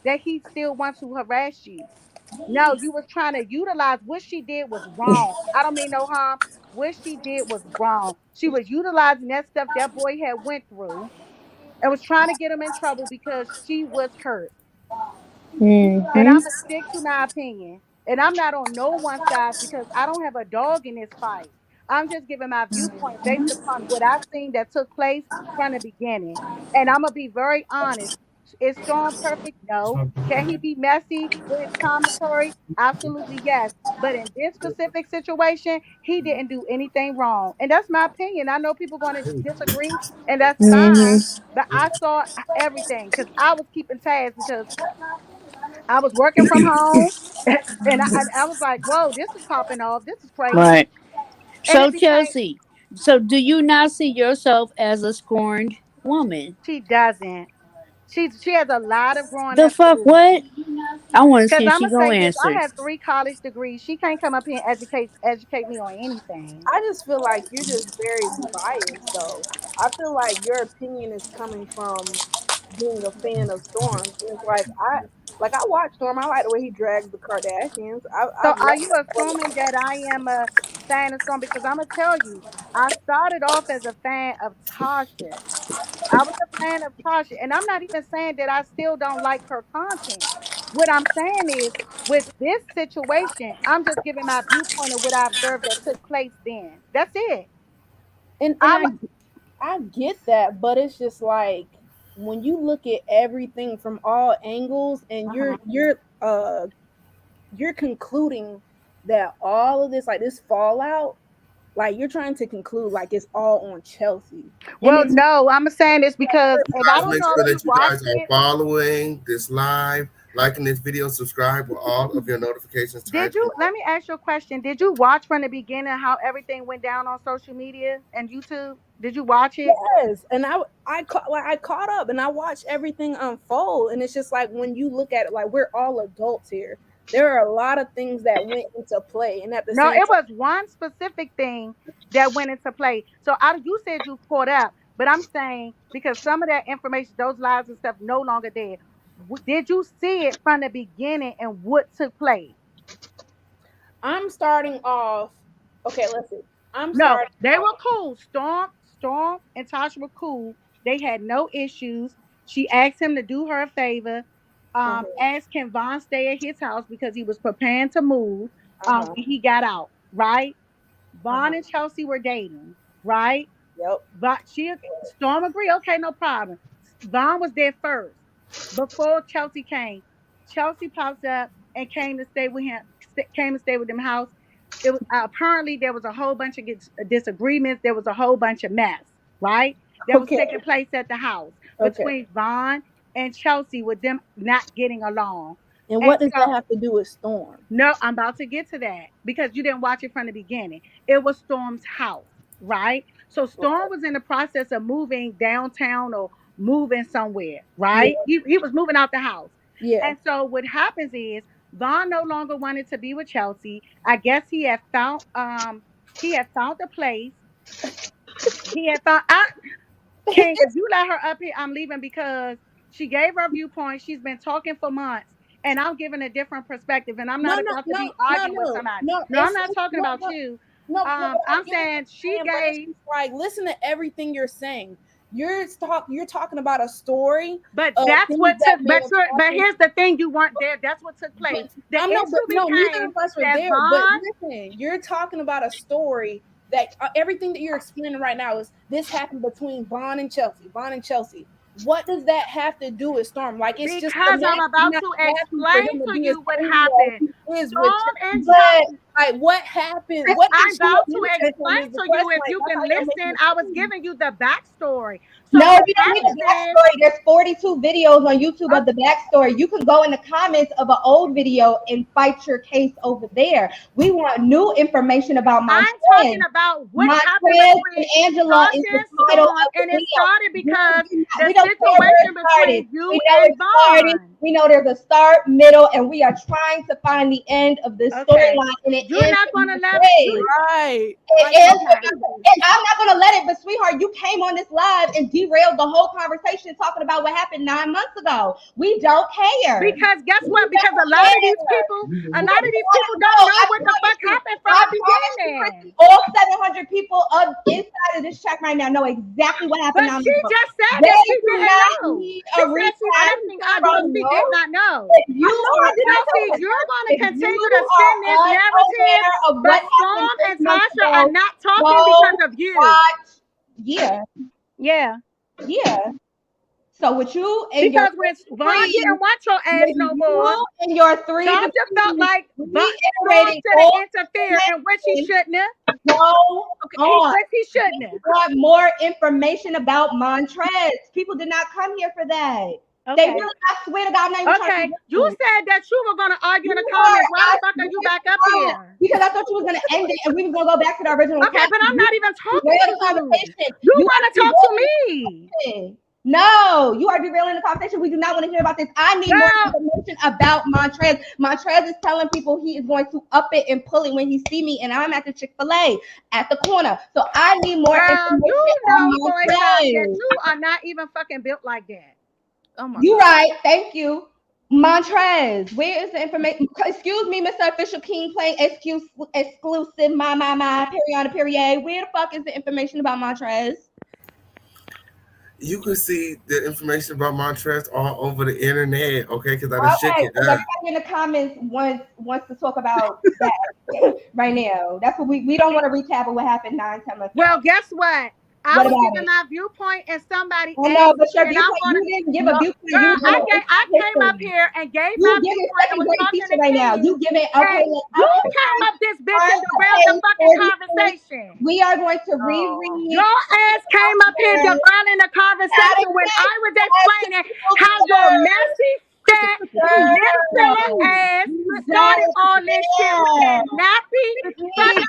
that he still wants to harass you? No, you was trying to utilize what she did was wrong. I don't mean no harm. What she did was wrong. She was utilizing that stuff that boy had went through and was trying to get him in trouble because she was hurt. And Hmm. I'm gonna stick to my opinion. And I'm not on no one side because I don't have a dog in this fight. I'm just giving my viewpoint based upon what I've seen that took place from the beginning. And I'm gonna be very honest. Is Storm perfect? No. Can he be messy with his commentary? Absolutely yes. But in this specific situation, he didn't do anything wrong. And that's my opinion. I know people going to disagree, and that's fine. Hmm. But I saw everything because I was keeping tabs because I was working from home, and I was like, "Whoa, this is popping off. This is crazy." Right. And So it became Chelsea, so do you not see yourself as a scorned woman? she doesn't. She has a lot of growing The up to fuck do. what? I want to Cause see if I'm she gonna gonna say this: I answer. have 3 college degrees. She can't come up here and educate me on anything. I just feel like you're just very biased, though. I feel like your opinion is coming from being a fan of Storm. And it's like I watch Storm. I like the way he drags the Kardashians. So, I've are met you him before. assuming that I am a fan of Storm? Because I'm gonna tell you, I started off as a fan of Tasha. I was a fan of Tasha, and I'm not even saying that I still don't like her content. What I'm saying is, with this situation, I'm just giving my viewpoint of what I observed that took place then. That's it. And I I get that, but it's just like when you look at everything from all angles and uh-huh. you're concluding that all of this, like this fallout, like you're trying to conclude like it's all on Chelsea. And No, I'm saying this because, and I Guys, don't make know sure if you that you watched guys are it. following this live. liking this video, subscribe with all of your notifications turned Did you? on. Let me ask you a question. Did you watch from the beginning how everything went down on social media and YouTube? Did you watch it? Yes, and I caught up and I watched everything unfold, and it's just like when you look at it, like we're all adults here. There are a lot of things that went into play, and at the No, same it time, was one specific thing that went into play. So you said you caught up, but I'm saying because some of that information, those lies and stuff, no longer there. Did you see it from the beginning and what took place? I'm starting off. Okay, let's see. I'm No, starting they were off. cool. Storm, and Tasha were cool. They had no issues. She asked him to do her a favor. Uh-huh, Asked can Vaughn stay at his house because he was preparing to move. uh-huh, When he got out, right? Vaughn uh-huh. and Chelsea were dating, right? Yep. But Storm agreed, okay, no problem. Vaughn was there first before Chelsea came. Chelsea pops up and came to stay with him. Came to stay with them house. It was apparently there was a whole bunch of disagreements. There was a whole bunch of mess, right? That was Okay. taking place at the house Okay. between Vaughn and Chelsea with them not getting along. And And what does that so have to do with Storm? no, I'm about to get to that because you didn't watch it from the beginning. It was Storm's house, right? So Storm was in the process of moving downtown or moving somewhere, Yeah. right? He was moving out the house. Yeah. And so what happens is Vaughn no longer wanted to be with Chelsea. I guess he had found a place. He had found King, if you let her up here, I'm leaving because she gave her viewpoint. She's been talking for months, and I'm giving a different perspective. And I'm No, not no, about to no, be no, arguing with no, somebody. no. No, I'm not talking No, about no, you. no. But I I'm get what saying you're she saying, but it's gave, just like listen to everything you're saying. You're talking about a story but of that's things what that took. may But have but happened. here's the thing: you weren't there. That's what took place. But The I'm no, but issue no, neither became of us were that there. But Vaughn. listen, you're talking about a story that everything that you're explaining right now is this happened between Vaughn and Chelsea. Vaun and Chelsea. What does that have to do with Storm? Like it's just the Because man I'm is about not to happy for explain him to to be as you what angry as happened. he is with Storm and Chelsea. But Chelsea. Like what happened? What did I'm she about to admit to him explain is the to you question. if Like you that's how can y'all making listen. it I was seem. giving you the backstory. So no, what we don't need happens the is, backstory. There's 42 videos on YouTube of the backstory. You can go in the comments of an old video and fight your case over there. We want new information about I'm talking Montrez. about what happened Montrez and between Angela is Tasha the and title Storm, of the and it video. started because the We don't care where situation it started. between you We know and it started. Vaughn. We know there's a start, middle, and we are trying to find the end of this Okay, storyline, and it you're ends not with gonna let it. You Montrez. Right. It Like is. okay? I'm not gonna let it. But sweetheart, you came on this live and derailed the whole conversation talking about what happened 9 months ago. We don't care. Because guess We what? Because don't a lot of these care. people, a We lot of just these want people to know. don't know I what the promise fuck you. happened from I the promise you, beginning. Chrissy, all 700 people of inside of this chat right now know exactly what happened But 9 months she ago. just said that They she do didn't not know. need She a said she's recap acting obvious. from She you. did not know. If you I know I are did not Chelsea, know. you're going to if you continue to spin this are narrative, unaware of but what happened Storm and 6 months Tasha are ago, not talking go because of you. watch. Yeah, Yeah. yeah. So with you and your Because when Vaughn three, didn't want your ass with no more, you and your three Tasha felt decrees, like Storm reiterating should all have interfered, and which he information, shouldn't have. go on. Which he shouldn't We have. want more information about Montrez. People did not come here for that. They Okay. really, I swear to God, I'm not even trying to Okay. be You rude. said that you were going to argue in the You are, comments. Why the I fuck are you swear back to up God, here? because I thought you was gonna end it and we was gonna go back to the original Okay, topic. but I'm You not even talking derailed to the you. conversation. You You want are to talk to derailing the me. conversation. No, you are derailing the conversation. We do not want to hear about this. I need more Girl, information about Montrez. Montrez is telling people he is going to up it and pull it when he see me, and I'm at the Chick-fil-A at the corner. So I need more girl, you information know on for a fact that Montrez. you are not even fucking built like that. Oh my You god. right. Thank you. Montrez, where is the information? Excuse me, Mr. Official King playing exclusive, my, period. Where the fuck is the information about Montrez? You can see the information about Montrez all over the internet, okay? Because I done shook Okay, it because up. everybody in the comments wants to talk about that right now. That's what we don't want to recap of what happened 9, 10 months ago. Well, guess what? I What was about giving it? my viewpoint and somebody I know, asked but me your and I'm viewpoint, gonna you didn't give a look, viewpoint. girl, You I did gave I came up here and gave You my giving viewpoint and second was grade talking teacher to right now. King. You giving And okay. you came up this bitch and derailed the Page fucking 46. conversation. We are going to Oh. reread Your ass came up here derailing the how to conversation when catch I was fast explaining people how your deserve. messy, that Minnesota ass started all this shit with that nappy, fucking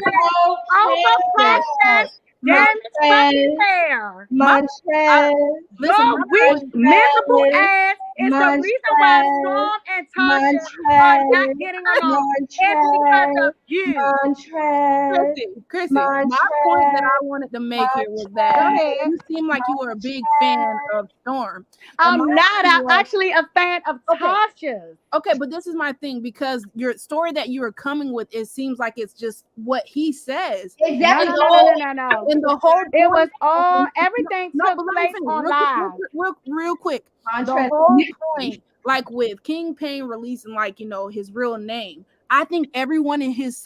overprocessed, damaged fucking hair. Montrez, Your weak, miserable ass is the reason why Storm and Tasha are not getting along. It's because of you. Montrez, Chrissy, my point that I wanted to make here was Go that ahead. you seem like you are a big fan of Storm. And my I'm not. thing I'm was, actually a fan of Tasha's. okay, but this is my thing because your story that you are coming with, it seems like it's just what he says. Exactly. No. And the whole It point, was all everything no, took but let me place finish on live. real quick. The Montrez. whole point, like with King Payne releasing, like, you know, his real name, I think everyone in his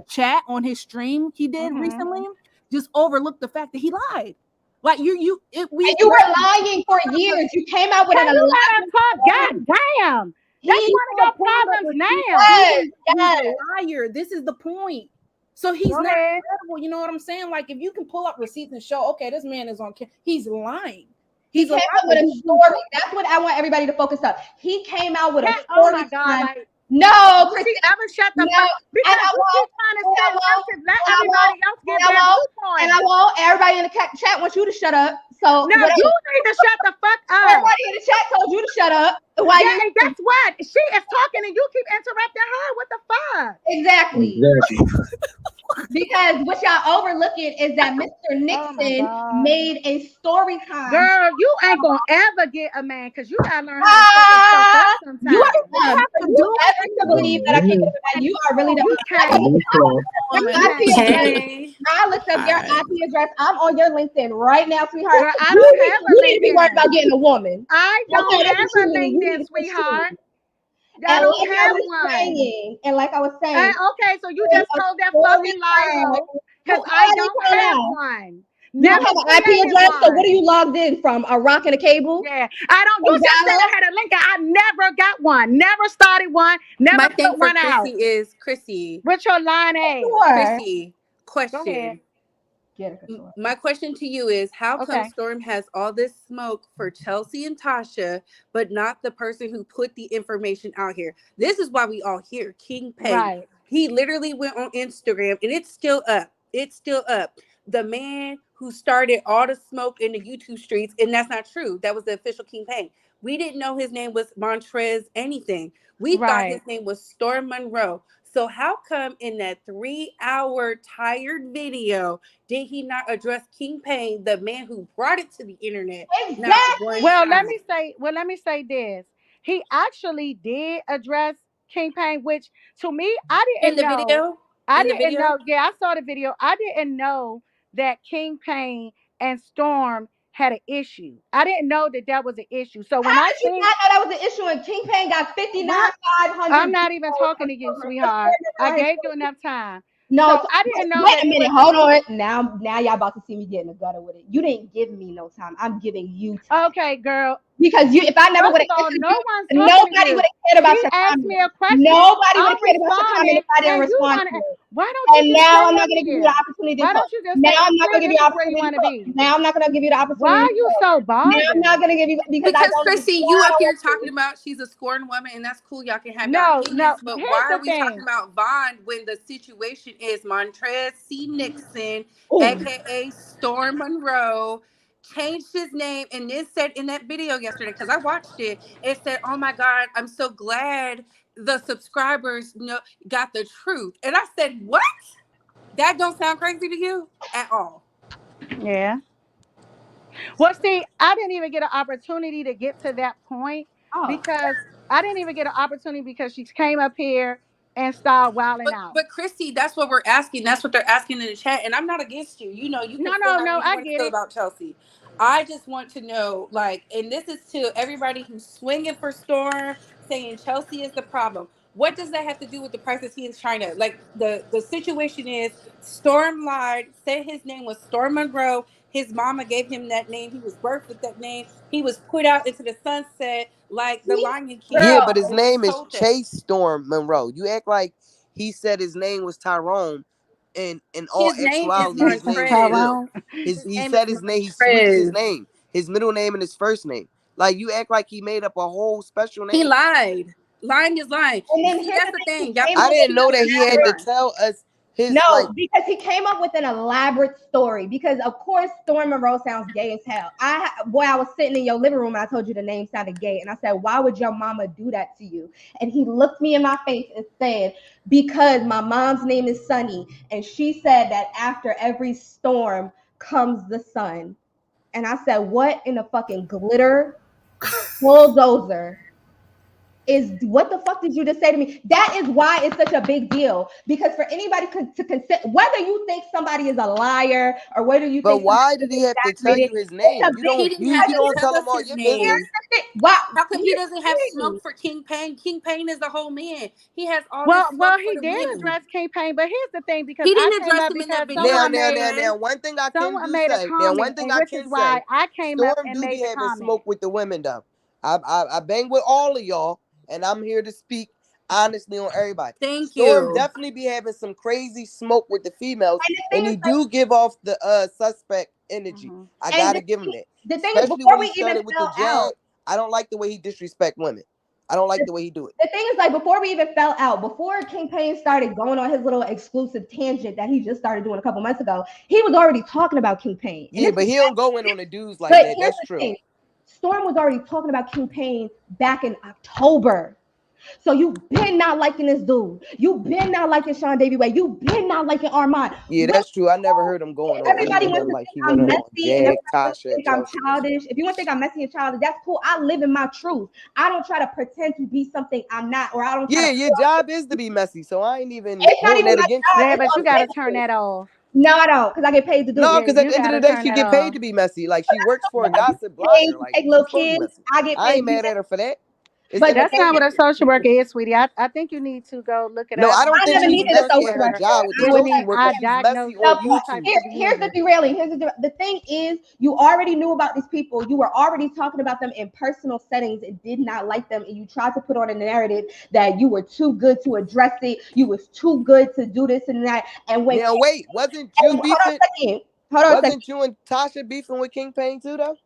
chat on his stream he did recently just overlooked the fact that he lied. Like we And you were lying for years. You came out with Can an you let elaborate us talk? God damn. That's one of your problems now. Yes, he's yes. a liar. This is the point. So he's Go not ahead. credible. You know what I'm saying? Like if you can pull up receipts and show, okay, this man is on, he's lying. He came out with a story. That's what I want everybody to focus on. He came out with a story. Oh my God! Like, no, Chrissy, ever shut the fuck? Because you keep trying to stay passive. Let everybody else get their viewpoint. And I won't. Everybody in the chat wants you to shut up. So no, you need to shut the fuck up. Everybody in the chat told you to shut up. Why yeah, and guess what? She is talking and you keep interrupting her. What the fuck? Exactly. Because what y'all overlooking is that Mr. Nixon made a story time. Girl, you ain't gonna ever get a man because you gotta learn how to shut the fuck up sometimes. You have to do ever to believe that I can't get a man. You are really the I looked up your IP address. I'm on your LinkedIn right now, sweetheart. Girl, I don't have a You need to be worried about getting a woman. I don't have a LinkedIn, sweetheart. I don't have one. And like I was saying, okay, so you just told that fucking lie because I don't have one. You don't have an IP address, so what are you logged in from? A rock and a cable? Yeah, I don't. You just said I had a link. I never got one. Never started one. Never put one out. Chrissy. What's your line A? Chrissy, question. My question to you is, how come Storm has all this smoke for Chelsea and Tasha, but not the person who put the information out here? This is why we all hear King Payne. Right. He literally went on Instagram, and it's still up. It's still up. The man who started all the smoke in the YouTube streets, and that's not true. That was the official King Payne. We didn't know his name was Montrez anything. We thought his name was Storm Monroe. So how come in that 3-hour tired video did he not address King Payne, the man who brought it to the internet? Exactly. Well, let me say this. He actually did address King Payne, which to me, I didn't know. Video? I didn't know. Yeah, I saw the video. I didn't know that King Payne and Storm had an issue. I didn't know that was an issue. So when How did you not know that was an issue? And King Payne got 59,500. I'm not even talking to you, sweetheart. I gave you enough time. No, so I didn't know. Wait a minute, hold on. Now y'all about to see me get in the gutter with it. You didn't give me no time. I'm giving you time. Okay, girl. Because if I never would have, nobody would have cared about your asked me a question. Nobody would have cared about your comment if I didn't respond to it. Why don't you? And now I'm not going to give you the opportunity. Why don't you just? Now I'm not going to give you the opportunity. Now I'm not going to give you the opportunity. Why are you so bothered? Now I'm not going to give you because Chrissy, you up here talking about she's a scorned woman, and that's cool. Y'all can have your opinions, but why are we talking about Vaughn when the situation is Montrez C. Nixon, aka Storm Monroe, changed his name, and this said in that video yesterday, because I watched it, it said, "Oh my God, I'm so glad the subscribers got the truth." And I said, "What? That don't sound crazy to you at all?" Yeah. Well, see, I didn't even get an opportunity to get to that point because I didn't even get an opportunity because she came up here and started wilding out. But Chrissy, that's what we're asking. That's what they're asking in the chat, and I'm not against you. You know, you can no, I get it about Chelsea. I just want to know, like, and this is to everybody who's swinging for Storm, saying Chelsea is the problem. What does that have to do with the prices he is trying to? Like, the situation is Storm lied, said his name was Storm Monroe. His mama gave him that name. He was birthed with that name. He was put out into the sunset like the Lion King. Yeah, but his name is Chase Storm Monroe. You act like he said his name was Tyrone, and all actuality, his name is Will. He said his name. He switched his name, his middle name and his first name. Like you act like he made up a whole special He name. lied. Lying is lying. And You then see, here's that's the the thing. thing. Y'all I think didn't he's know that he had to elaborate. tell us his No, because he came up with an elaborate story. Because of course, Storm Monroe sounds gay as hell. I was sitting in your living room and I told you the name sounded gay, and I said, "Why would your mama do that to you?" And he looked me in my face and said, "Because my mom's name is Sunny, and she said that after every storm comes the sun." And I said, "What in the fucking glitter bulldozer is what the fuck did you just say to me?" That is why it's such a big deal, because for anybody to consider, whether you think somebody is a liar or whether you But think somebody why is did he have to tell exaggerated, you his it's name? a You big He don't didn't you have you to don't tell tell him us all his your name. business. Wow, How come he doesn't have here's smoke for King Pain? King Pain is the whole man. He has all Well, this smoke for he the did men. address campaign, but here's the thing, because He I didn't came address up him in that because video, Now, someone now, made now, Montrez. now. One thing I can someone do made a say. Now, one comment, thing and I which is can why say. I came up Storm and do be made the having comment. smoke with the women though. I bang with all of y'all, and I'm here to speak honestly on everybody. Thank Storm you. definitely be having some crazy smoke with the females, and the and thing he is like, do give off the suspect energy. I and gotta give him that. the thing is, Especially when before he we even started with the fell out, jag. I don't like the way he disrespect women. I don't like the way he do it. the thing is, like, before we even fell out, before King Payne started going on his little exclusive tangent that he just started doing a couple months ago, he was already talking about King Payne. And Yeah, but he don't go in on the dudes like but that. here's That's the true. thing: Storm was already talking about King Payne back in October. So you been not liking this dude. You been not liking Sean Davy Way. You been not liking Armand. Yeah, that's true. I never heard him going on any Everybody of wants them to like think he went I'm on messy, and Jag, everybody wants to Tasha, and think I'm Chelsea. childish. If you want to think I'm messy and childish, that's cool. I live in my truth. I don't try to pretend to be something I'm not, or I don't try Yeah, to. your job is to be messy, so I ain't even It's not holding even that my against you. job. Yeah, It's but all you got to turn business. that off. No, I don't, because I get paid to do No, it. Yeah, because at you the end got of to the day, turn she that get paid off. to be messy. Like she works for a gossip Paid blogger. to Like take she's little supposed to be kids. messy. I get I paid ain't to do mad that. at her for that. It's But the That's thing not entertainment. what a is, social worker is, sweetie. I think you need to go look it No, up I and don't I think never see she's a needed a social messy at social her worker. worker. job with the I You was social need, worker. I like, She's messy diagnose on you type YouTube. of here's the behavior. derailing. The thing is, you already knew about these people. You were already talking about them in personal settings and did not like them. And you tried to put on a narrative that you were too good to address it. You was too good to do this and that. And when Now wait, wasn't you hold on beefing? a second. Hold on a second. Wasn't you and Tasha beefing with King Pain too though?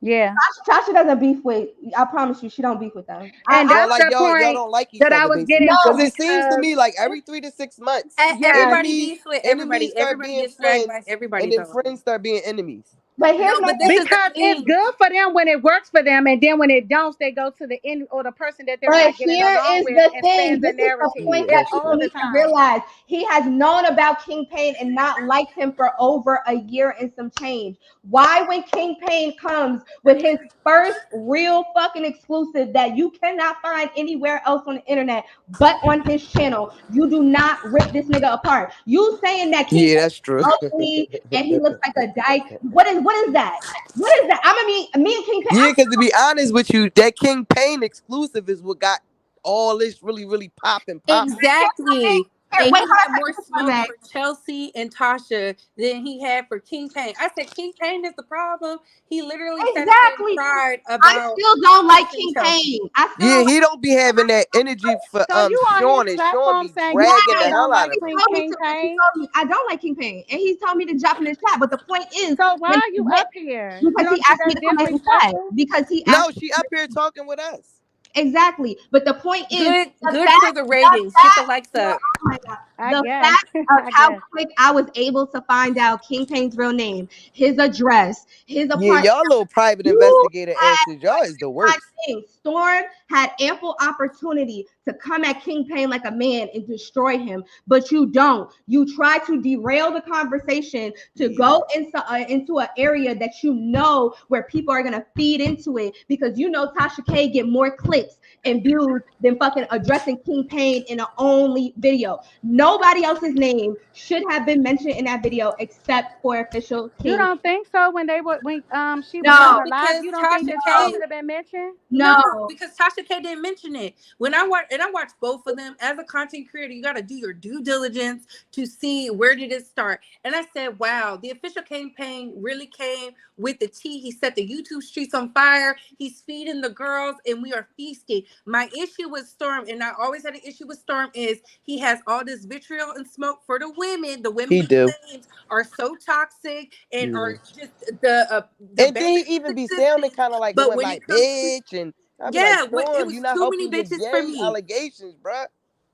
Yeah. Tasha doesn't beef with. I promise you, she don't beef with them. And Well, that's like the y'all point don't like each that I other was basically, getting to, because No, it seems to because, me like every 3 to 6 months, yeah, Everybody enemies beefs with enemies everybody. start Everybody being gets dragged by friends, everybody and then though. friends start being enemies. but No, here's my but this thing. is the because it's thing. good for them when it works for them, and then when it don't, they go to the end or the person that they're But not getting here along is with the and thing. spans a This is the narrative. Yeah, point that It's that's people all true. the need to time. realize. He has known about King Payne and not liked him for over a year and some change. Why, when King Payne comes with his first real fucking exclusive that you cannot find anywhere else on the internet but on his channel, you do not rip this nigga apart? You saying that King Yeah, Payne that's true. is ugly and he looks like a dyke? What is that? What is that? I mean, me and King Payne. Yeah, because to be honest with you, that King Pain exclusive is what got all this really popping. Exactly. Wait, And hold he on a had second, more my smoke bad. for Chelsea and Tasha than he had for King Payne. I said King Payne is the problem. He literally sat there and Exactly. cried I about still don't like Tasha and King Chelsea. Payne. I still Yeah, don't like. he don't be having that energy for So you on his Sean, and Sean platform be saying you dragging the still Yes, don't hell out like of he him. told me King to. He Pain? told me I don't like King Payne, and he told me to drop in the chat. But the point is, So why when are you up here? You because he don't think asked me that's to come back and chat, disrespectful? because he asked No, she up here talking with us. exactly. But the point is, Good, the good for fact, the the ratings. Get the fact, likes no, up. oh my God, I the guess. fact of I how guess. quick I was able to find out King Payne's real name, his address, his Yeah, apartment. y'all little private You investigator had, asses. Y'all is the my worst. thing. Storm had ample opportunity to come at King Payne like a man and destroy him, but you don't. You try to derail the conversation to Yeah. go into an area that you know where people are gonna feed into it, because you know Tasha K get more clicks and views than fucking addressing King Payne in an only video. Nobody else's name should have been mentioned in that video except for official You King. don't think so? When she was on No, No, her live, because you don't think Tasha this shit K. should have been mentioned? No, no. because Tasha K didn't mention it. When I watch and I watched both of them as a content creator, you got to do your due diligence to see where did it start. And I said, wow, the official campaign really came with the tea. He set the YouTube streets on fire. He's feeding the girls, and we are feasting. My issue with Storm, and I always had an issue with Storm, is he has all this vitriol and smoke for the women. The women He be do. lames, are so toxic and Yeah. are just the And then bare he even be sounding existence. kind of like But going when it like comes to, bitch, and I'd be like, yeah, it Storm, was you're not too many helping your bitches for gay me. allegations, bruh.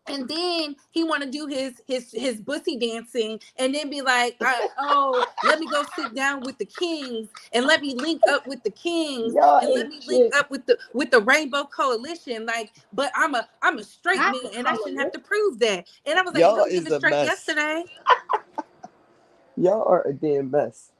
And then he want to do his bussy dancing, and then be like, oh, let me go sit down with the kings, and let me link up with the kings, Y'all and let ain't me link shit. up with the Rainbow Coalition. Like, but I'm a straight Not man, the and I shouldn't have coalition. to prove that. And I was like, Y'all don't give is it a straight mess. yesterday. Y'all are a damn mess.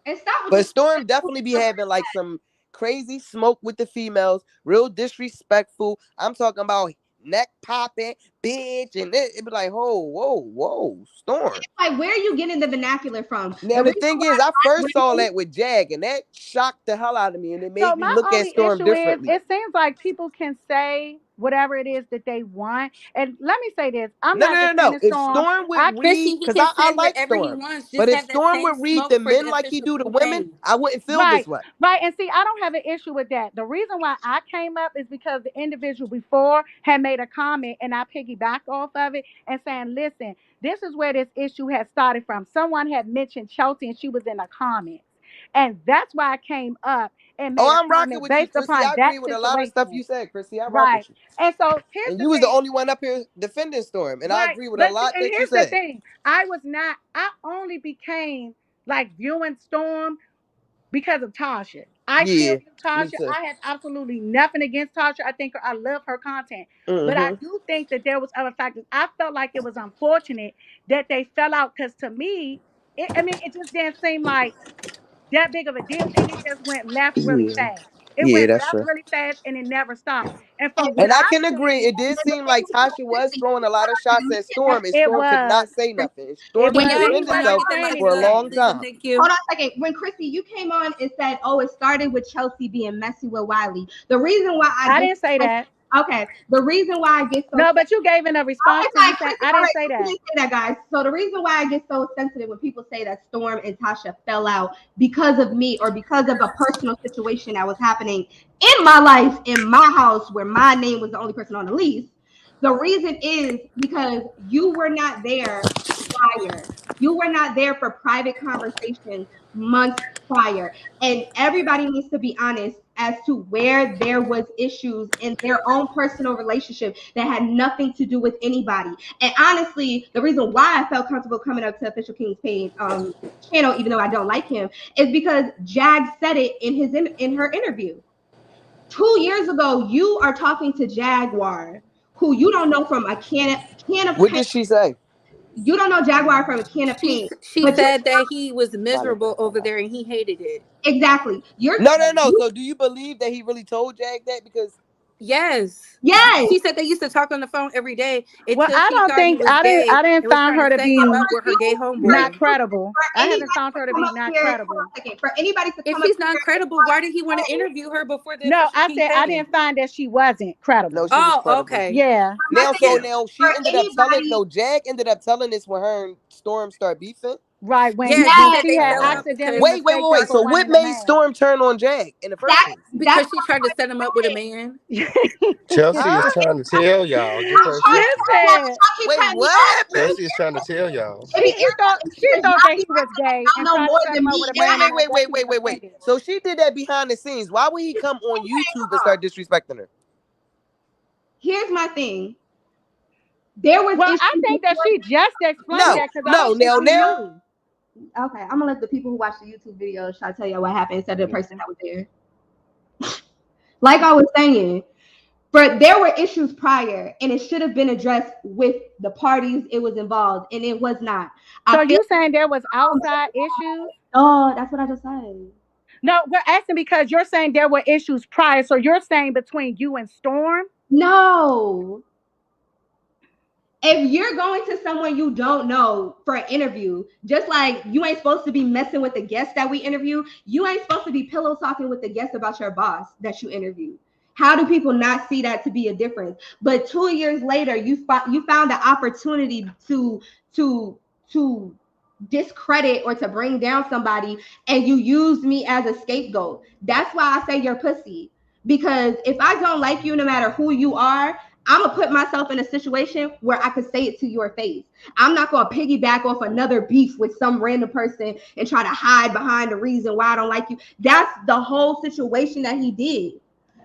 And stop with But this. Storm definitely be having like some crazy smoke with the females, real disrespectful. I'm talking about neck popping, bitch, and it be like, whoa, Storm. Like, where are you getting the vernacular from? Now The the reason thing why is, I Black first saw women, that with Jag, and that shocked the hell out of me, and it So made me my look at only Storm issue is differently. it seems like people can say whatever it is that they want. And let me say this. I'm No, not no, no, no. defending If Storm. Storm would I read, Chrissy, he because can I say like whatever he Storm, wants. but Just if have that Storm same would read smoke the for men the like he official do the women, campaign. I wouldn't feel this right, way. right. And see, I don't have an issue with that. The reason why I came up is because the individual before had made a comment and I piggybacked off of it and saying, listen, this is where this issue has started from. Someone had mentioned Chelsea and she was in the comments. And that's why I came up and Oh, made a I'm rocking comment with you, based Chrissy. upon I that agree with a lot of stuff situation. you said, Chrissy. I rock Right. with you. And so here's And the you was the thing. only one up here defending Storm, and I Right. agree with a But see, lot and that you here's the said. thing. I only became like viewing Storm because of Tasha. I still Yeah, view me Tasha. too. I have absolutely nothing against Tasha. I love her content. But I Mm-hmm. do think that there was other factors. I felt like it was unfortunate that they fell out because to me, it just didn't seem like that big of a deal. And it just went left really Yeah, fast. It yeah, went that's left true. really fast and it never stopped. And and, from what And I I've can agree. seen, It did and the seem thing like with you, Tasha was Chrissy, throwing a lot of shots at Storm, and it Storm could not was. say nothing. And It Storm But couldn't was. yeah, And he he defend will wasn't not himself get the saying mic. for a Good. long anything. Please and time. thank you. hold on a second. When Chrissy, you came on and said, "Oh, it started with Chelsea being messy with Wiley." The reason why I I get didn't say so, that. okay, the reason why I get so No, but you gave in a response okay, to me fine, saying Chrissy. I All didn't right, say Chrissy that. didn't say that, guys. So the reason why I get so sensitive when people say that Storm and Tasha fell out because of me or because of a personal situation that was happening in my life, in my house, where my name was the only person on the lease. The reason is because you were not there prior. You were not there for private conversations months prior. And everybody needs to be honest as to where there was issues in their own personal relationship that had nothing to do with anybody. And honestly, the reason why I felt comfortable coming up to Official King's page channel, even though I don't like him, is because Jag said it in her interview. 2 years ago, you are talking to Jaguar, who you don't know from a can of What paint. did she say? You don't know Jaguar from a can of She paint, she but you're said that he was Why did miserable that over happen? there and he hated it. exactly. You're No. you, So do you believe that he really told Jag that? Because Yes. yes. She said they used to talk on the phone every day Well, until I she don't thought he think was I gay didn't and was find trying to her to set him be up with her gay not homeboy. credible. For I haven't anybody found to her to come be up not here, hold on credible. a second. For anybody to If come up she's not here and credible, try why to did he want to say interview her before the No, official I king said I page? didn't find that she wasn't no, credible. she was Oh, credible. okay. Yeah. my Now, thing so is Yeah. now she for ended up telling. anybody, No, Jag ended up telling this when her and Storm start beefing. Right. Yeah, she When yes, said she they had fell Oh. out accidentally because Wait. mistaken So for one what of the made men. Storm turn on Jag in the first place? that's she tried to set him up with a what man. Chelsea is Huh? trying to tell y'all. Give I'm her a trying to second. tell y'all, but Listen, y'all keep Wait, cutting me what off. happened? Chelsea is trying to tell y'all. It be irritating she because thought y'all that be he was acting like gay y'all and know tried to more set than him up me, with a and man, I and I guess he was Wait. offended. So she did that behind the scenes. Why would he come on YouTube and start disrespecting her? here's my thing. There was Well, I issues think that before. she just explained No, that because I don't think now, she knew. Okay, I'm gonna let the people who watch the YouTube videos try to tell you what happened instead of the person that was there. Like I was saying, but there were issues prior, and it should have been addressed with the parties it was involved, and it was not. I So feel. you saying there was outside issues? Oh, that's what I just said. No, we're asking because you're saying there were issues prior. So you're saying between you and Storm? No. If you're going to someone you don't know for an interview, just like you ain't supposed to be messing with the guests that we interview, you ain't supposed to be pillow talking with the guests about your boss that you interviewed. How do people not see that to be a difference? But 2 years later, you found the opportunity to to discredit or to bring down somebody, and you used me as a scapegoat. That's why I say you're pussy. Because if I don't like you, no matter who you are, I'm gonna put myself in a situation where I could say it to your face. I'm not gonna piggyback off another beef with some random person and try to hide behind the reason why I don't like you. That's the whole situation that he did.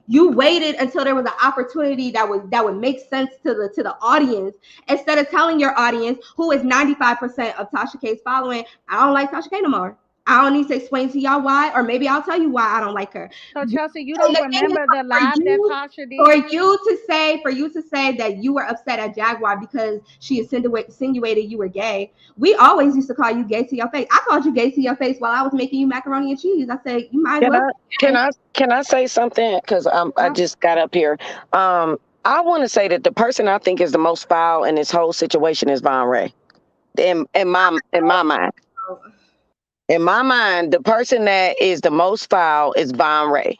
You waited until there was an opportunity that would make sense to the audience, instead of telling your audience, who is 95% of Tasha K's following, I don't like Tasha K no more. I don't need to explain to y'all why, or maybe I'll tell you why I don't like her. So Chelsea, you And don't the thing is, remember the for live that you, Tasha for did? you to say that you were upset at Jaguar because she insinuated you were gay. We always used to call you gay to your face. I called you gay to your face while I was making you macaroni and cheese. I said you might as Can well. I can I say something? Because I Huh? just got up here. I want to say that the person I think is the most foul in this whole situation is Von Ray. In my mind, the person that is the most foul is Von Ray.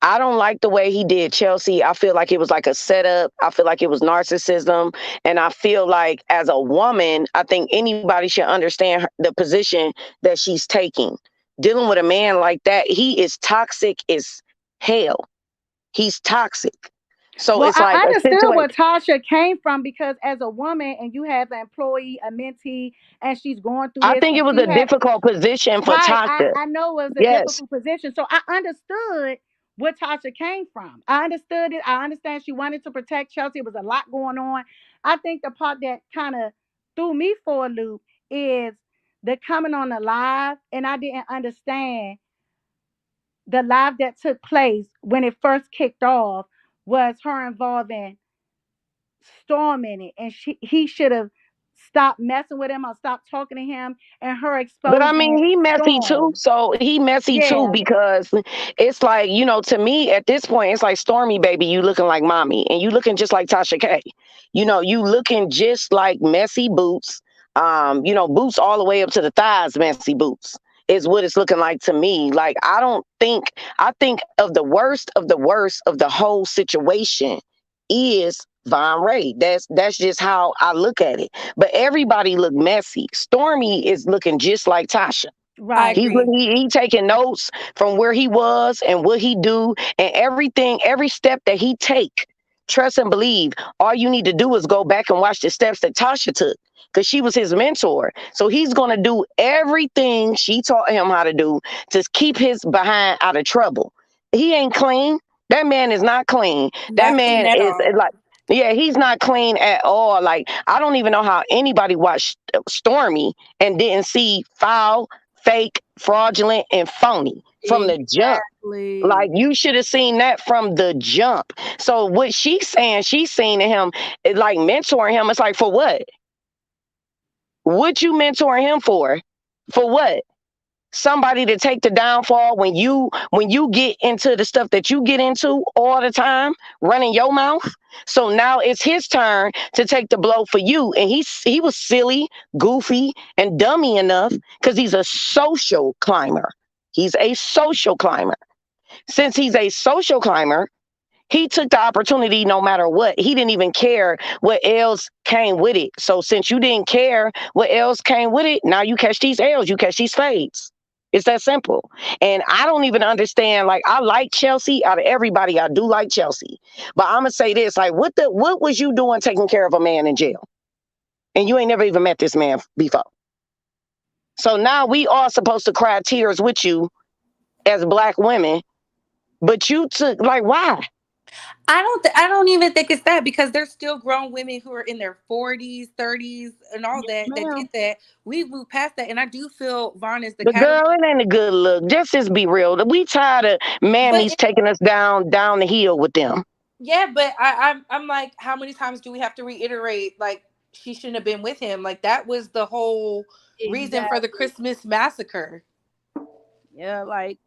I don't like the way he did Chelsea. I feel like it was like a setup. I feel like it was narcissism. And I feel like as a woman, I think anybody should understand the position that she's taking. Dealing with a man like that, he is toxic as hell. He's toxic. So Well, it's I like a understood situation. where Tasha came from, because as a woman and you have an employee, a mentee, and she's going through I this think and it was she a had difficult position for right. Tasha. I know it was a Yes. difficult position. So I understood where Tasha came from. I understood it. I understand she wanted to protect Chelsea. It was a lot going on. I think the part that kind of threw me for a loop is the coming on the live, and I didn't understand the live that took place when it first kicked off was her involving Storm in it, and he should have stopped messing with him or stopped talking to him, and her But I mean, exposing he messy too. Storm. So he messy too Yeah, because it's like, to me at this point, it's like Stormy, baby, you looking like mommy and you looking just like Tasha K. You looking just like messy boots. Boots all the way up to the thighs, messy boots is what it's looking like to me. Like, I think of the worst of the worst of the whole situation is Von Ray. That's just how I look at it. But everybody look messy. Stormy is looking just like Tasha. I right. He taking notes from where he was and what he do and everything, every step that he take. Trust and believe. All you need to do is go back and watch the steps that Tasha took, because she was his mentor. So he's gonna do everything she taught him how to do to keep his behind out of trouble. He ain't clean. That man is not clean. That not clean man at is all. like, yeah, he's not clean at all. Like, I don't even know how anybody watched Stormy and didn't see foul, fake, fraudulent, and phony from the jump. Exactly. Like, you should have seen that from the jump. So what she's saying, she's saying to him, like mentoring him. It's like, for what? What you mentoring him for? For what? Somebody to take the downfall when you get into the stuff that you get into all the time, running your mouth. So now it's his turn to take the blow for you. And he was silly, goofy, and dummy enough because he's a social climber. He's a social climber. Since he's a social climber, he took the opportunity no matter what. He didn't even care what else came with it. So since you didn't care what else came with it, now you catch these L's, you catch these fades. It's that simple. And I don't even understand. Like, I like Chelsea. Out of everybody, I do like Chelsea. But I'm gonna say this: like, what was you doing taking care of a man in jail? And you ain't never even met this man before. So now we are supposed to cry tears with you as black women, but you took, like, why? I don't even think it's that, because there's still grown women who are in their 40s, 30s, and all that Ma'am. did that. We've moved past that, and I do feel Vaughn is the The catalyst. girl, it ain't a good look. Just be real. We tired of But mammies taking us down the hill with them. yeah, but I'm like, how many times do we have to reiterate, like, she shouldn't have been with him? Like, that was the whole reason for the Exactly. Christmas massacre. Yeah, like,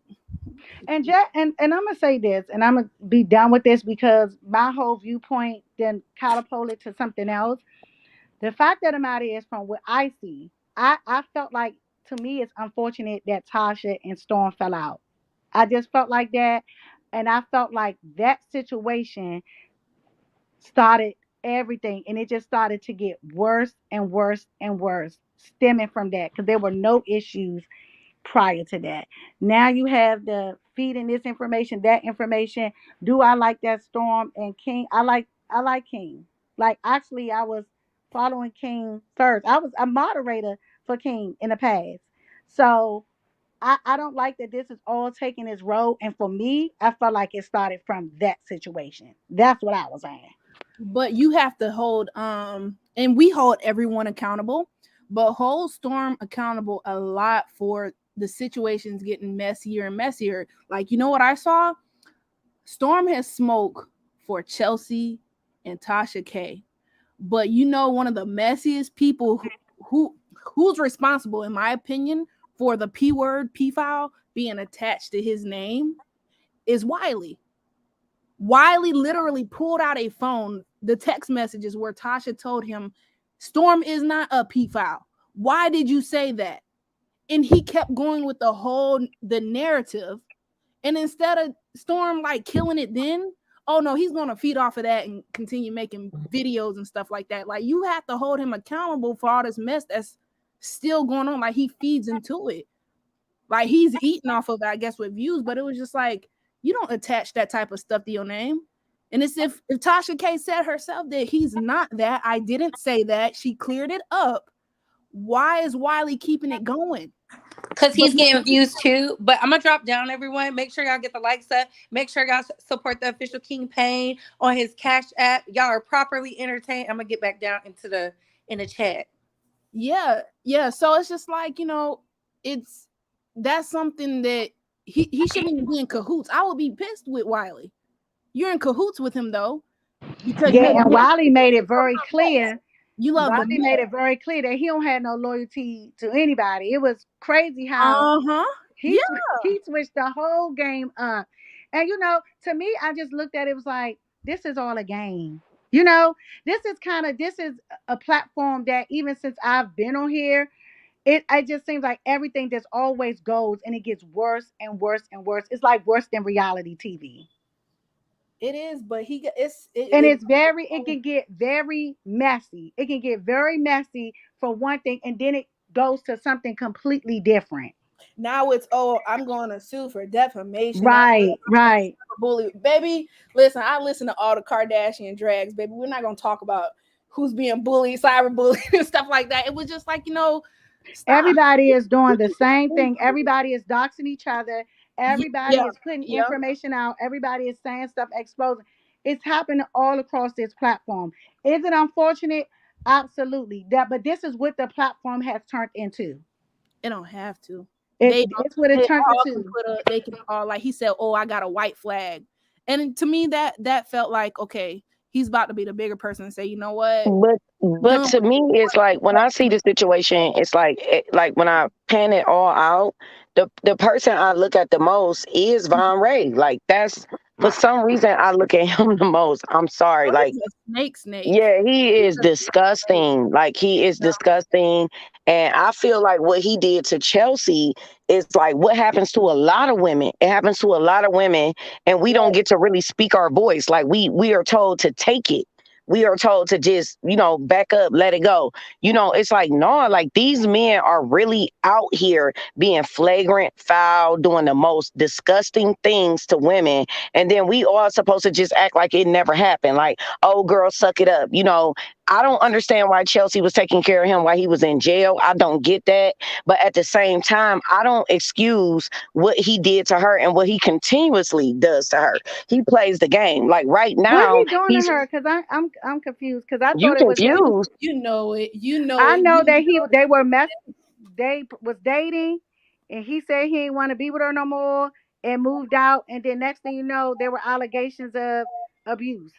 and I'm gonna say this, and I'm gonna be done with this because my whole viewpoint then catapulted to something else. The fact of the matter is, from what I see, I felt like, to me it's unfortunate that Tasha and Storm fell out. I just felt like that, and I felt like that situation started everything, and it just started to get worse and worse and worse, stemming from that, because there were no issues prior to that. Now you have the feeding this information, that information. Do I like that Storm and King? I like I like King. Like actually, I was following King first. I was a moderator for King in the past, so I don't like that this is all taking his role. And for me, I felt like it started from that situation. That's what I was saying. But you have to hold and we hold everyone accountable, but hold Storm accountable a lot for the situations getting messier and messier. Like, you know what I saw? Storm has smoke for Chelsea and Tasha K. But you know, one of the messiest people who who's responsible, in my opinion, for the P word P file being attached to his name is Wiley. Wiley literally pulled out a phone, the text messages where Tasha told him, Storm is not a P file. Why did you say that? And he kept going with the narrative. And instead of Storm like killing it then, oh no, he's gonna feed off of that and continue making videos and stuff like that. Like you have to hold him accountable for all this mess that's still going on. Like he feeds into it. Like he's eating off of it, I guess, with views, but it was just like you don't attach that type of stuff to your name. And it's if Tasha K said herself that he's not that, I didn't say that. She cleared it up. Why is Wiley keeping it going? Because But he's getting views too. But I'm going to drop down, everyone. Make sure y'all get the likes up. Make sure y'all support the official King Payne on his Cash App. Y'all are properly entertained. I'm going to get back down in the chat. yeah. So it's just like, it's that's something that he shouldn't even be in cahoots. I would be pissed with Wiley. You're in cahoots with him though, because Yeah, you and Wiley made it very clear. you love the Wiley made mess. it very clear that he don't have no loyalty to anybody. It was crazy how Uh-huh. Yeah. he switched the whole game up. And to me, I just looked at it, was like, this is all a game. This is a platform that even since I've been on here, it just seems like everything just always goes and it gets worse and worse and worse. It's like worse than reality TV. It is, but And it can get very messy. It can get very messy for one thing, and then it goes to something completely different. now it's, oh, I'm going to sue for defamation. Right, right. Bully, baby. Listen, I listen to all the Kardashian drags, baby. We're not gonna talk about who's being bullied, cyber bullied, and stuff like that. It was just like, stop. Everybody is doing the same thing. Everybody is doxing each other. Yeah, Everybody is putting yeah. information out. Everybody is saying stuff, exposing. It's happening all across this platform. Is it unfortunate? Absolutely. But this is what the platform has turned into. It don't have to. It's what it They turned all can into. they can all, like he said, oh, I got a white flag. And to me that felt like, okay, he's about to be the bigger person and say, you know what? But No, to me, it's like when I see the situation, it's like when I pan it all out, the person I look at the most is Von Ray. Like that's for some reason I look at him the most. I'm sorry, oh, like he's a snake. yeah, he He's is a snake. disgusting. Like he is disgusting. And I feel like what he did to Chelsea is like what happens to a lot of women. It happens to a lot of women and we don't get to really speak our voice. Like we are told to take it. We are told to just, back up, let it go. It's like, no, like these men are really out here being flagrant, foul, doing the most disgusting things to women. And then we all supposed to just act like it never happened. Like, oh, girl, suck it up. I don't understand why Chelsea was taking care of him while he was in jail. I don't get that. But at the same time, I don't excuse what he did to her and what he continuously does to her. He plays the game. Like right What now, he doing to he's her? Because I'm confused. Because I you thought it was that confused. You know it. You know I it. know You that know they were they was dating, and he said he didn't want to be with her no more and moved out. And then next thing you know, there were allegations of abuse.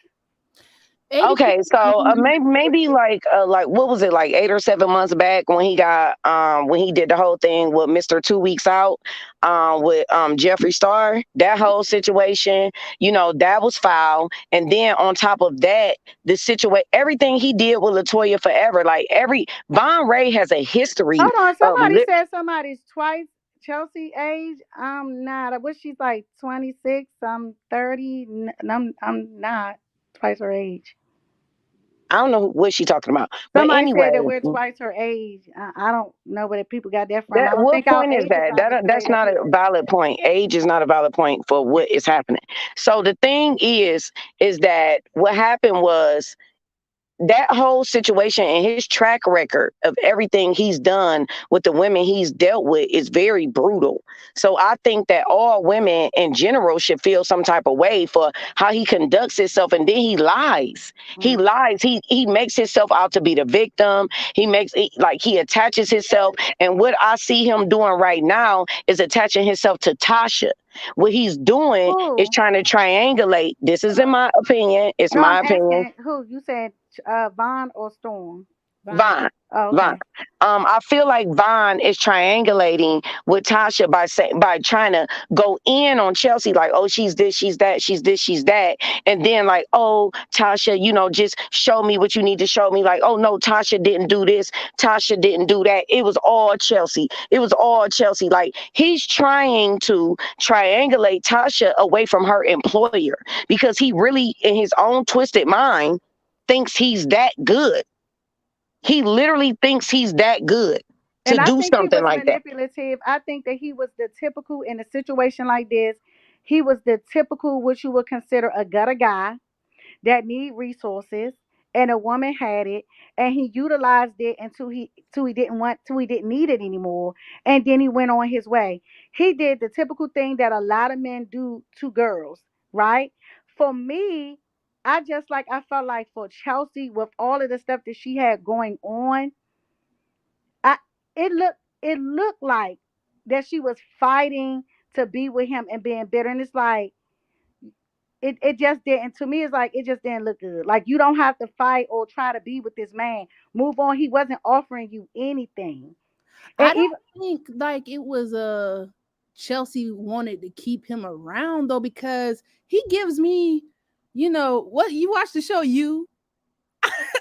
80 Okay, so maybe like what was it, like 8 or 7 months back when he got when he did the whole thing with Mr. 2 Weeks Out with Jeffree Star, that whole situation, that was foul. And then on top of that, the situation, everything he did with Latoya Forever, like every Von Ray has a history Hold on, of somebody said somebody's twice Chelsea age. I'm not. I wish she's like 26. I'm 30. I'm not twice her age. I don't know what she talking about. But Somebody anyway, said that we're twice her age. I don't know where the people got that from. that I don't what think our point is ages that? are the That's same. not a valid point. Age is not a valid point for what is happening. So the thing is that what happened was that whole situation and his track record of everything he's done with the women he's dealt with is very brutal. So I think that all women in general should feel some type of way for how he conducts himself, and then he lies. He lies. He makes himself out to be the victim. He makes it like he attaches himself, and what I see him doing right now is attaching himself to Tasha. What he's doing is Who? trying to triangulate. This is in my opinion. It's No, I'm my opinion. asking who. You said Vaughn or Storm? Fine. Vaughn. Oh, Vaughn. okay. I feel like Vaughn is triangulating with Tasha by trying to go in on Chelsea, like, oh, she's this, she's that, she's this, she's that, and then like, oh, Tasha, just show me what you need to show me. Like, oh no, Tasha didn't do this, Tasha didn't do that. It was all Chelsea. It was all Chelsea. Like he's trying to triangulate Tasha away from her employer because he really, in his own twisted mind, thinks he's that good. He literally thinks he's that good to And I do think he something was like that. manipulative. I think that he was the typical in a situation like this. He was the typical what you would consider a gutter guy that need resources, and a woman had it, and he utilized it until he didn't need it anymore, and then he went on his way. He did the typical thing that a lot of men do to girls, right? For me, I felt like for Chelsea with all of the stuff that she had going on, I it looked like that she was fighting to be with him and being bitter, and it's like it just didn't, to me it's like it just didn't look good. Like you don't have to fight or try to be with this man. Move on. He wasn't offering you anything. And I even don't think like it was Chelsea wanted to keep him around though, because he gives me, what you watch the show you.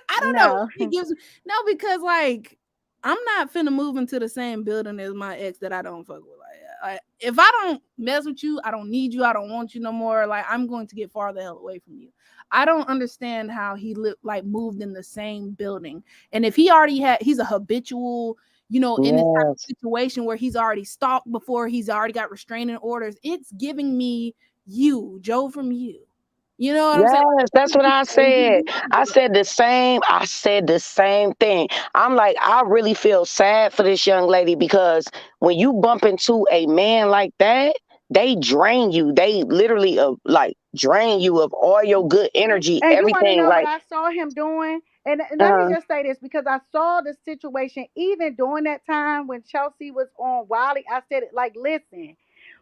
I don't know. no. He gives no, because like I'm not finna move into the same building as my ex that I don't fuck with. Like if I don't mess with you, I don't need you, I don't want you no more. Like I'm going to get far the hell away from you. I don't understand how he like moved in the same building. And if he's a habitual, in this type of Yes. situation where he's already stalked before, he's already got restraining orders. It's giving me you, Joe from you. You know what I'm saying? Yes, that's what I said. I said the same thing. I'm like, I really feel sad for this young lady because when you bump into a man like that, they drain you. They literally like drain you of all your good energy, And you want to everything. know what Like, I saw him doing? And let me uh, just say this because I saw the situation even during that time when Chelsea was on Wiley. I said it like, listen,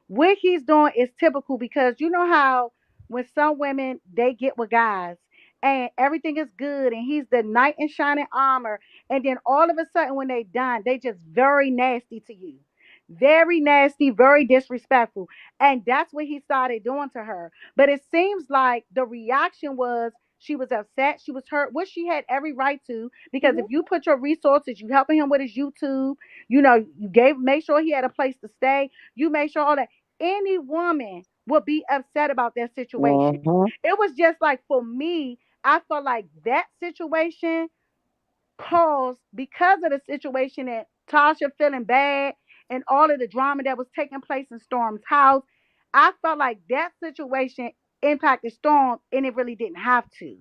what he's doing is typical because you know how when some women they get with guys and everything is good and he's the knight in shining armor, and then all of a sudden when they done, they just very nasty to you. Very nasty, very disrespectful. And that's what he started doing to her. But it seems like the reaction was she was upset, she was hurt, which she had every right to, because if you put your resources, you helping him with his YouTube, you gave make sure he had a place to stay, you made sure all that. Any woman would be upset about that situation. mhm. It was just like for me, I felt like that situation caused because of the situation that Tasha feeling bad and all of the drama that was taking place in Storm's house. I felt like that situation impacted Storm and it really didn't have to.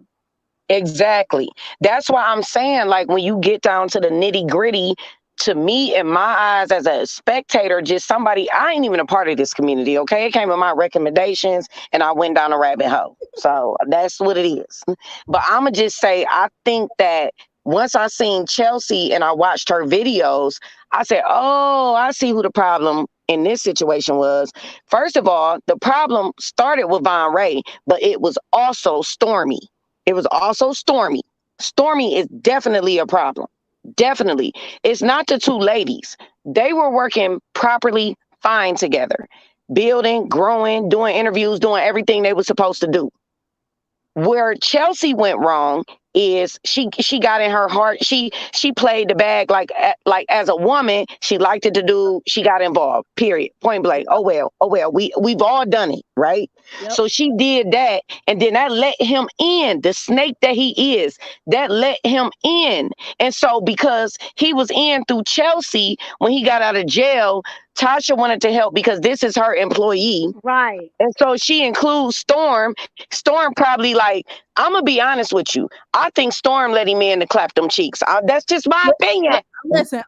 Exactly. That's why I'm saying, like, when you get down to the nitty gritty, to me, in my eyes, as a spectator, just somebody, I ain't even a part of this community, okay? It came with my recommendations and I went down a rabbit hole. So that's what it is. But I'm going to just say, I think that once I seen Chelsea and I watched her videos, I said, oh, I see who the problem in this situation was. First of all, the problem started with Von Ray, but it was also Stormy. It was also Stormy. Stormy is definitely a problem. Definitely. It's not the two ladies. They were working properly fine together, building, growing, doing interviews, doing everything they were supposed to do. Where Chelsea went wrong is she got in her heart. She played the bag like as a woman. She liked it to do. She got involved. Period. Point blank. Oh well. Oh well. We've all done it, right? Yep. So she did that, and then that let him in. The snake that he is, that let him in. And so because he was in through Chelsea when he got out of jail, Tasha wanted to help because this is her employee. Right. And so she includes Storm. Storm probably like, I'm gonna be honest with you. I think Storm let him in to clap them cheeks. That's just my opinion. Listen.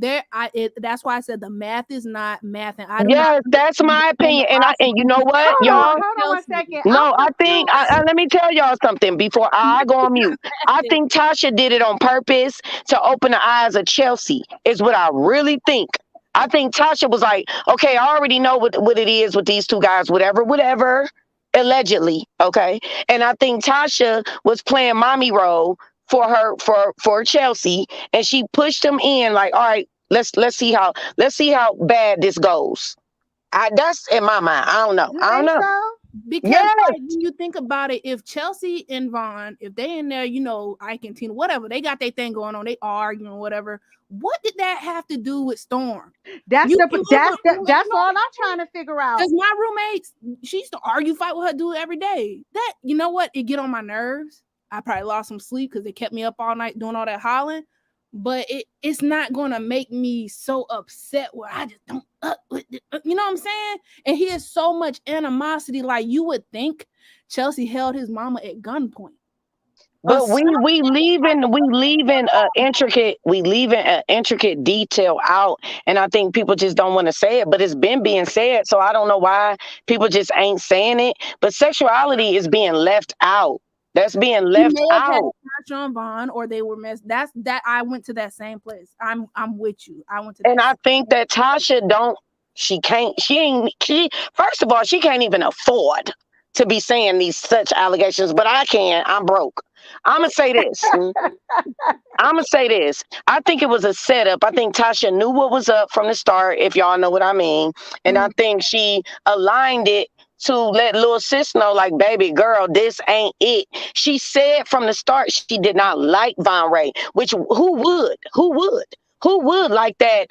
That's why I said the math is not math, and I do not Yes, that's understand my the opinion. And you know what, Hold on, y'all? hold on one second. I'm No, I think confused. let me tell y'all something before I go on mute. I think Tasha did it on purpose to open the eyes of Chelsea. Is what I really think. I think Tasha was like, okay, I already know what it is with these two guys, whatever, allegedly, okay. And I think Tasha was playing mommy role for her for Chelsea, and she pushed him in like, all right, let's see how bad this goes. That's in my mind. I don't know. You I don't think know. so? Because Yes, like when you think about it, if Chelsea and Vaughn, if they in there, Ike and Tina, whatever, they got their thing going on, they arguing, whatever. What did that have to do with Storm? That's You the can live that's with the that's all I'm trying to figure out. because my roommates, she used to argue, fight with her dude every day. That you know what? It get on my nerves. I probably lost some sleep because they kept me up all night doing all that hollering. But it's not gonna make me so upset where I just don't you know what I'm saying? And he has so much animosity, like you would think Chelsea held his mama at gunpoint. but we leaving an intricate detail out, and I think people just don't want to say it. But it's been being said, so I don't know why people just ain't saying it. But sexuality is being left out. That's being He left may have had out. a crush on Vaughn, or they were messed. That's that I went to that same place. I'm with you. I went to And that. I think that Tasha don't, she can't, she ain't, she, first of all, she can't even afford to be saying these such allegations, but I can. I'm broke. I'm going to say this. I'm gonna say this. I think it was a setup. I think Tasha knew what was up from the start, if y'all know what I mean. And I think she aligned it to let little sis know, like, baby girl, this ain't it. She said from the start she did not like Von Ray, which who would? Who would? Who would like that?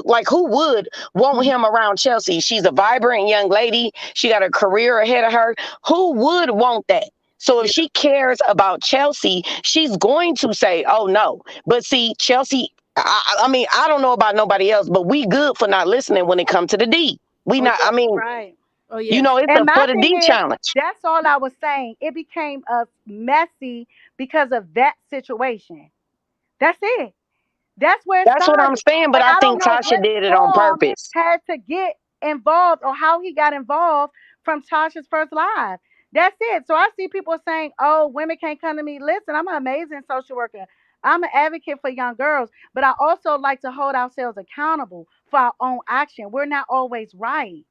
Like, who would want him around Chelsea? She's a vibrant young lady. She got a career ahead of her. Who would want that? So if she cares about Chelsea, she's going to say, "Oh no." But see, Chelsea. I mean, I don't know about nobody else, but we good for not listening when it comes to the D. We Oh not. I yeah, mean, Right. oh you yes. know, it's And a my for the thing D is, challenge. that's all I was saying. It became messy because of that situation. That's it. That's where it That's what I'm started. saying. But And I I don't think know Tasha what did it on Storm purpose. had to get involved or how he got involved from Tasha's first live. That's it. So I see people saying, oh, women can't come to me. Listen, I'm an amazing social worker. I'm an advocate for young girls, but I also like to hold ourselves accountable for our own action. We're not always right.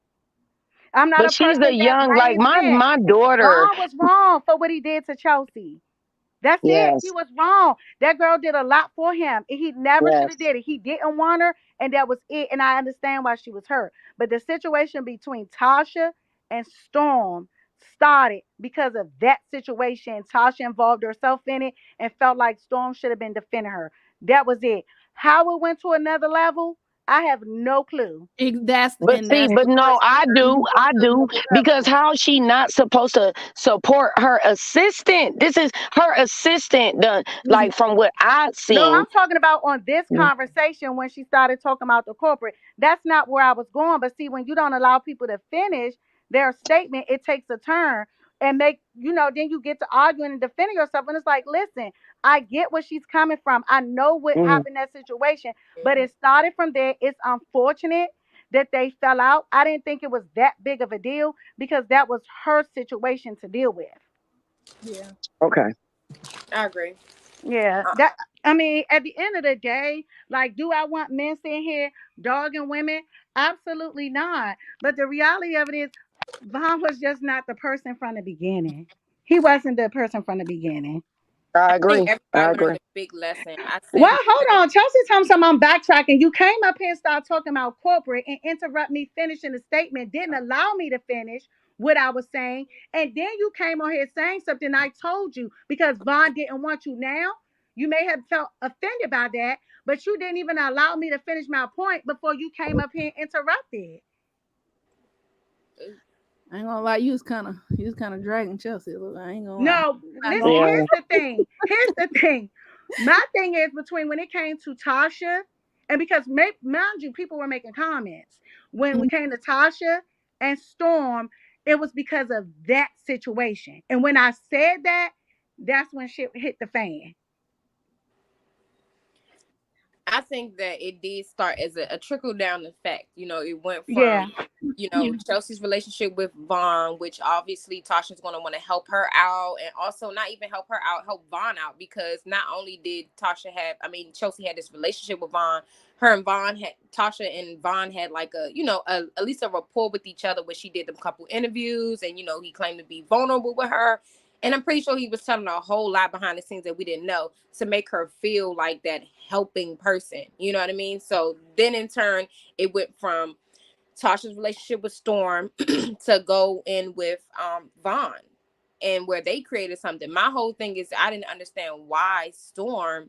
I'm not But a she's a person that young, like blames men. my daughter. Vaughn was wrong for what he did to Chelsea. That's it. He Yes, was wrong. That girl did a lot for him. And he never should have yes. did it. He didn't want her, and that was it. And I understand why she was hurt. But the situation between Tasha and Storm started because of that situation. Tasha involved herself in it and felt like Storm should have been defending her. That was it. How it went to another level, I have no clue. That's But and see, that's but the no, question. I do, because how she not supposed to support her assistant? This is her assistant done, Mhm. like from what I've No, seen. I'm talking about on this conversation when she started talking about the corporate. That's not where I was going. But see, when you don't allow people to finish their statement, it takes a turn and then you get to arguing and defending yourself. And it's like, listen, I get where she's coming from. I know what Mhm. happened in that situation, but it started from there. It's unfortunate that they fell out. I didn't think it was that big of a deal because that was her situation to deal with. Yeah. Okay. I agree. Yeah, that I mean, at the end of the day, like, do I want men sitting here dogging women? Absolutely not. But the reality of it is, Vaughn was just not the person from the beginning. He wasn't the person from the beginning. I I think agree. I everybody learned agree. a big lesson. I said Well, my hold on. Chelsea Thompson, I'm backtracking. You came up here and started talking about corporate and interrupt me finishing the statement, didn't allow me to finish. what I was saying. And then you came on here saying something I told you because Vaughn didn't want you now. You may have felt offended by that, but you didn't even allow me to finish my point before you came up here and interrupted. I ain't gonna lie, you was kind of dragging Chelsea a little. I ain't gonna lie. No, Not listen, gonna lie. Yeah. here's the thing. Here's the thing. My thing is between when it came to Tasha, and because mind you, people were making comments. When we came to Tasha and Storm, it was because of that situation. And when I said that, that's when shit hit the fan. I think that it did start as a trickle down effect. It went Yeah. from, Chelsea's relationship with Vaughn, which obviously Tasha's going to want to help her out, and also not even help her out, help Vaughn out, because not only did Chelsea had this relationship with Vaughn, Tasha and Vaughn had like at least a rapport with each other when she did them couple interviews, and, he claimed to be vulnerable with her. And I'm pretty sure he was telling her a whole lot behind the scenes that we didn't know to make her feel like that helping person. You know what I mean? So then in turn, it went from Tasha's relationship with Storm to go in with Vaughn, and where they created something. My whole thing is I didn't understand why Storm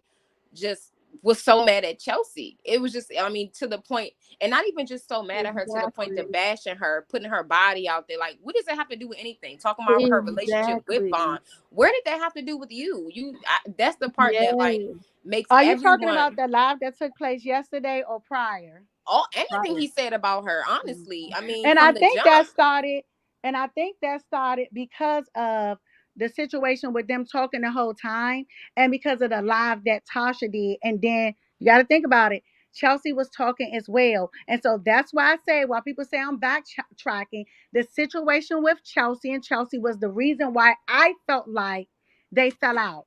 just was so mad at Chelsea. It was just, to the point, and not even just so mad at her to the point of Exactly. bashing her, putting her body out there. Like, what does that have to do with anything? Talking about her relationship with Exactly. Vaughn. Where did that have to do with you? That's the part that like Yes. makes Are you talking about everyone, the live that took place yesterday or prior? all anything Right. he said about her, Mm. honestly. And I From the think jump. that started, because of the situation with them talking the whole time and because of the live that Tasha did. And then you got to think about it. Chelsea was talking as well. And so that's why I say, while people say I'm backtracking, the situation with Chelsea and Chelsea was the reason why I felt like they fell out,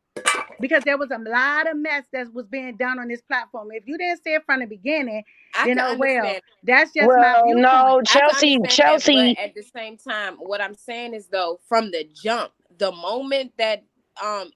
because there was a lot of mess that was being done on this platform. If you didn't see it from the beginning, I then can oh well. understand. That's just my Well, viewpoint. no, I can Chelsea, understand that, but Chelsea. at the same time, what I'm saying is though, from the jump, the moment that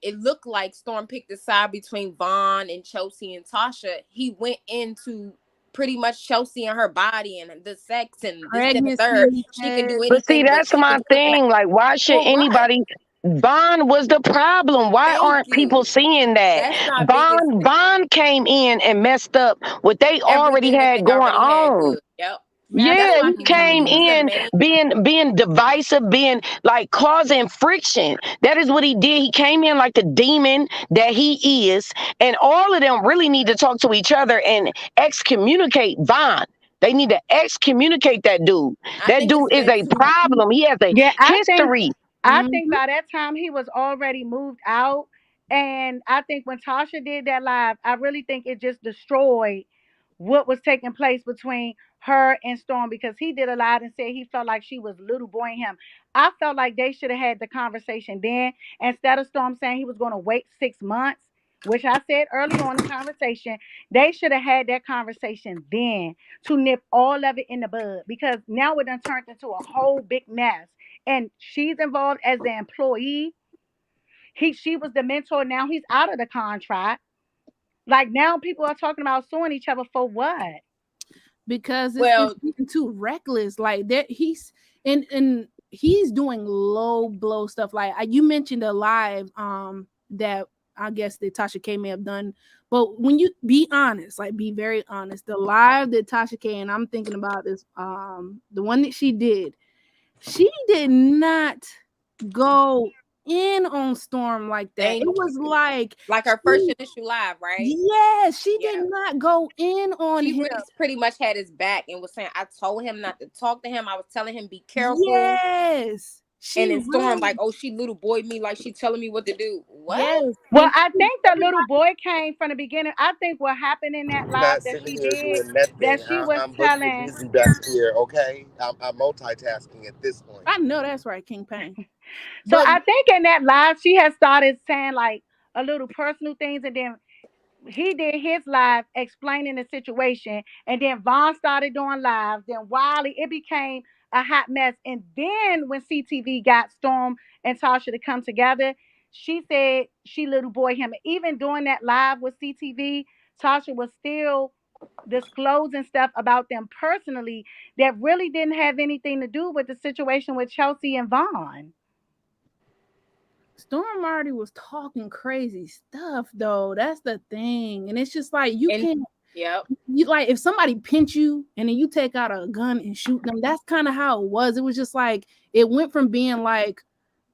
it looked like Storm picked a side between Vaughn and Chelsea and Tasha, he went into pretty much Chelsea and her body and the sex and this, that, and the third. Pregnancy She can do test. But see, anything, but that's she my can cook. thing. Like, why should For what? anybody? Bond was the problem. Why Thank aren't people you. seeing that? That's my biggest thing. Bond came in and messed up what they already Everything that had they going already had on. good. Yep. That's Yeah, why he he was came he was Masculinity. the in main. being divisive, being like causing friction. That is what he did. He came in like the demon that he is, and all of them really need to talk to each other and excommunicate Vaughn. They need to excommunicate that dude. I That think dude it's is been a too. problem. He has a Yeah, history. I Mhm. think by that time he was already moved out. And I think when Tasha did that live, I really think it just destroyed what was taking place between her and Storm, because he did a lot and said he felt like she was little boying him. I felt like they should have had the conversation then, instead of Storm saying he was going to wait 6 months, which I said early on in the conversation. They should have had that conversation then to nip all of it in the bud, because now it done turned into a whole big mess. And she's involved as the employee. She was the mentor. Now he's out of the contract. Like now people are talking about suing each other for what? Because it's Well, getting too reckless. Like that and he's doing low blow stuff. Like you mentioned a live that I guess that Tasha K may have done. But when you be honest, like be very honest, the live that Tasha K, and I'm thinking about this, the one that she did not go in on Storm like that. It thank was you. like Like her first she, initial live, right? yes, she did Yeah. not go in on She him. really pretty much had his back and was saying, I told him not to talk to him. I was telling him be careful. Yes, And she then Storm really, like, oh, she little boy me like she telling me what to do. What? yes, Well, and I think the little boy came from the beginning. I think what happened in that I'm live not that sitting she here did, doing nothing. that she was I'm telling. busy back here, okay? I'm multitasking at this point. I know that's right, King Pain. So But I think in that live she had started saying like a little personal things, and then he did his live explaining the situation, and then Vaughn started doing lives. Then Wiley, it became a hot mess. And then when CTV got Storm and Tasha to come together, she said she little boy him. Even doing that live with CTV, Tasha was still disclosing stuff about them personally that really didn't have anything to do with the situation with Chelsea and Vaughn. Storm Marty was talking crazy stuff though. That's the thing. And it's just like you And can't yep. you like if somebody pinch you and then you take out a gun and shoot them, that's kind of how it was. It was just like it went from being like,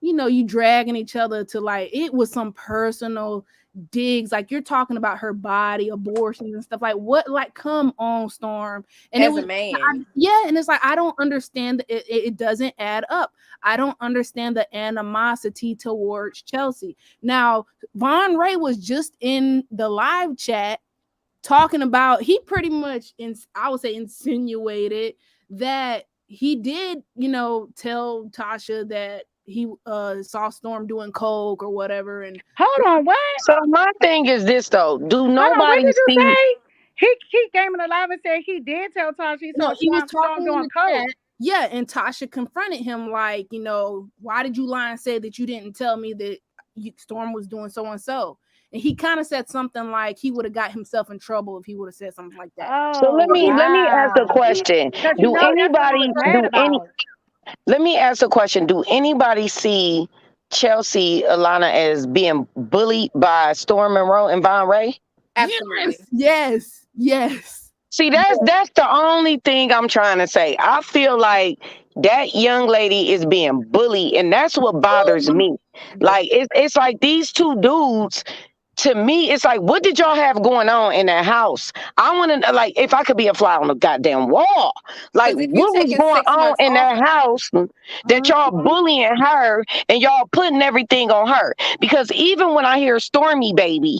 you dragging each other to like it was some personal digs. Like you're talking about her body, abortions and stuff. Like what? Like come on, Storm. And it As a was man. yeah, and it's like I don't understand. It doesn't add up. I don't understand the animosity towards Chelsea. Now, Von Ray was just in the live chat talking about he pretty much I would say insinuated that he did tell Tasha that he saw Storm doing coke or whatever. And Hold on, what? So my thing is this though: do Hold on, what nobody did you see? say? He came in the live and said he did tell Tasha he no, saw he was Storm talking in doing the coke. chat. Yeah, and Tasha confronted him like, why did you lie and say that you didn't tell me that Storm was doing so and so? And he kind of said something like he would have got himself in trouble if he would have said something like that. So Oh let me ask a wow! question. Because Do that's what he was anybody mad do any? about. Let me ask a question. Do anybody see Chelsea Alana as being bullied by Storm Monroe and Von Ray? Absolutely. Yes. See, that's the only thing I'm trying to say. I feel like that young lady is being bullied, and that's what bothers me. Like it's like these two dudes. To me, it's like, what did y'all have going on in that house? I want to like, if I could be a fly on the goddamn wall, like, Because if you what was taking going 6 on months in off, that house that y'all bullying her and y'all putting everything on her? Because even when I hear Stormy Baby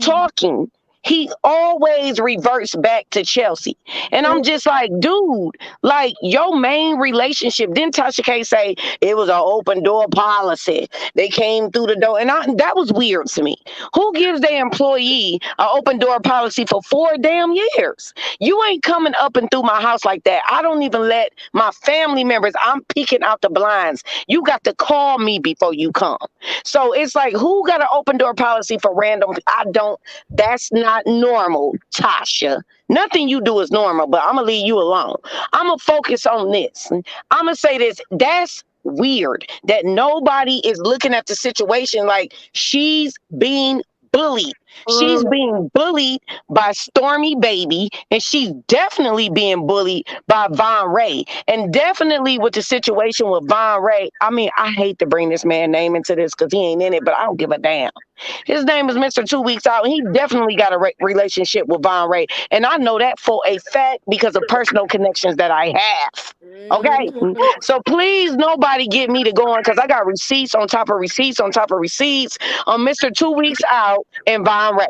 talking, he always reverts back to Chelsea. And I'm just like, dude, like your main relationship. Didn't Tasha K say it was an open door policy? They came through the door. And that was weird to me. Who gives their employee an open door policy for 4 damn years? You ain't coming up and through my house like that. I don't even let my family members, I'm peeking out the blinds. You got to call me before you come. So it's like, who got an open door policy for random? I don't. That's not normal, Tasha. Nothing you do is normal, but I'm going to leave you alone. I'm going to focus on this. I'm going to say this. That's weird that nobody is looking at the situation like she's being bullied. She's being bullied by Stormy Baby, and she's definitely being bullied by Von Ray. And definitely with the situation with Von Ray, I mean, I hate to bring this man's name into this because he ain't in it, but I don't give a damn. His name is Mr. 2 Weeks Out, and he definitely got a relationship with Von Ray. And I know that for a fact because of personal connections that I have. Okay? So please, nobody get me to going because I got receipts on top of receipts on top of receipts on Mr. 2 Weeks Out and Von Ray.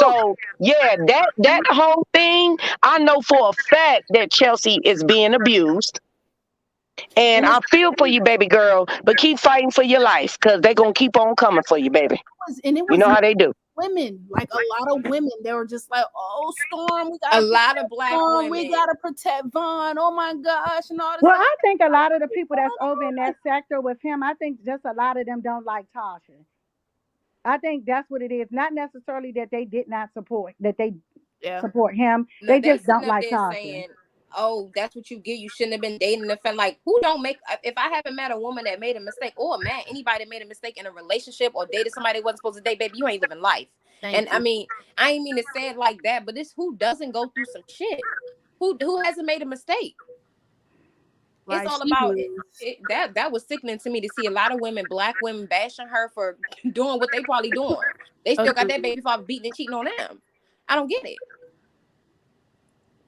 So yeah, that whole thing, I know for a fact that Chelsea is being abused. And I feel for you, baby girl, but keep fighting for your life because they're going to keep on coming for you, baby. And it You was know how they do. women, like a lot of women, they were just like, "Oh, Storm, we got a lot of black Storm, women. we gotta protect Vaughn. Oh my gosh, and all this." Well, I think a lot of the people that's over in that sector with him, I think just a lot of them don't like Tasha. I think that's what it is. Not necessarily that they did not support, that they support him. No, They they just sitting don't up like there Tasha. saying, "Oh, that's what you get. You shouldn't have been dating the friend." Like, who don't make? If I haven't met a woman that made a mistake, or a man, anybody that made a mistake in a relationship or dated somebody that wasn't supposed to date, baby, you ain't living life. I mean, I ain't mean to say it like that, but it's who doesn't go through some shit. Who hasn't made a mistake? It's Like all she about is. that was sickening to me to see a lot of women, black women, bashing her for doing what they probably doing. They still got that baby father beating and cheating on them. I don't get it.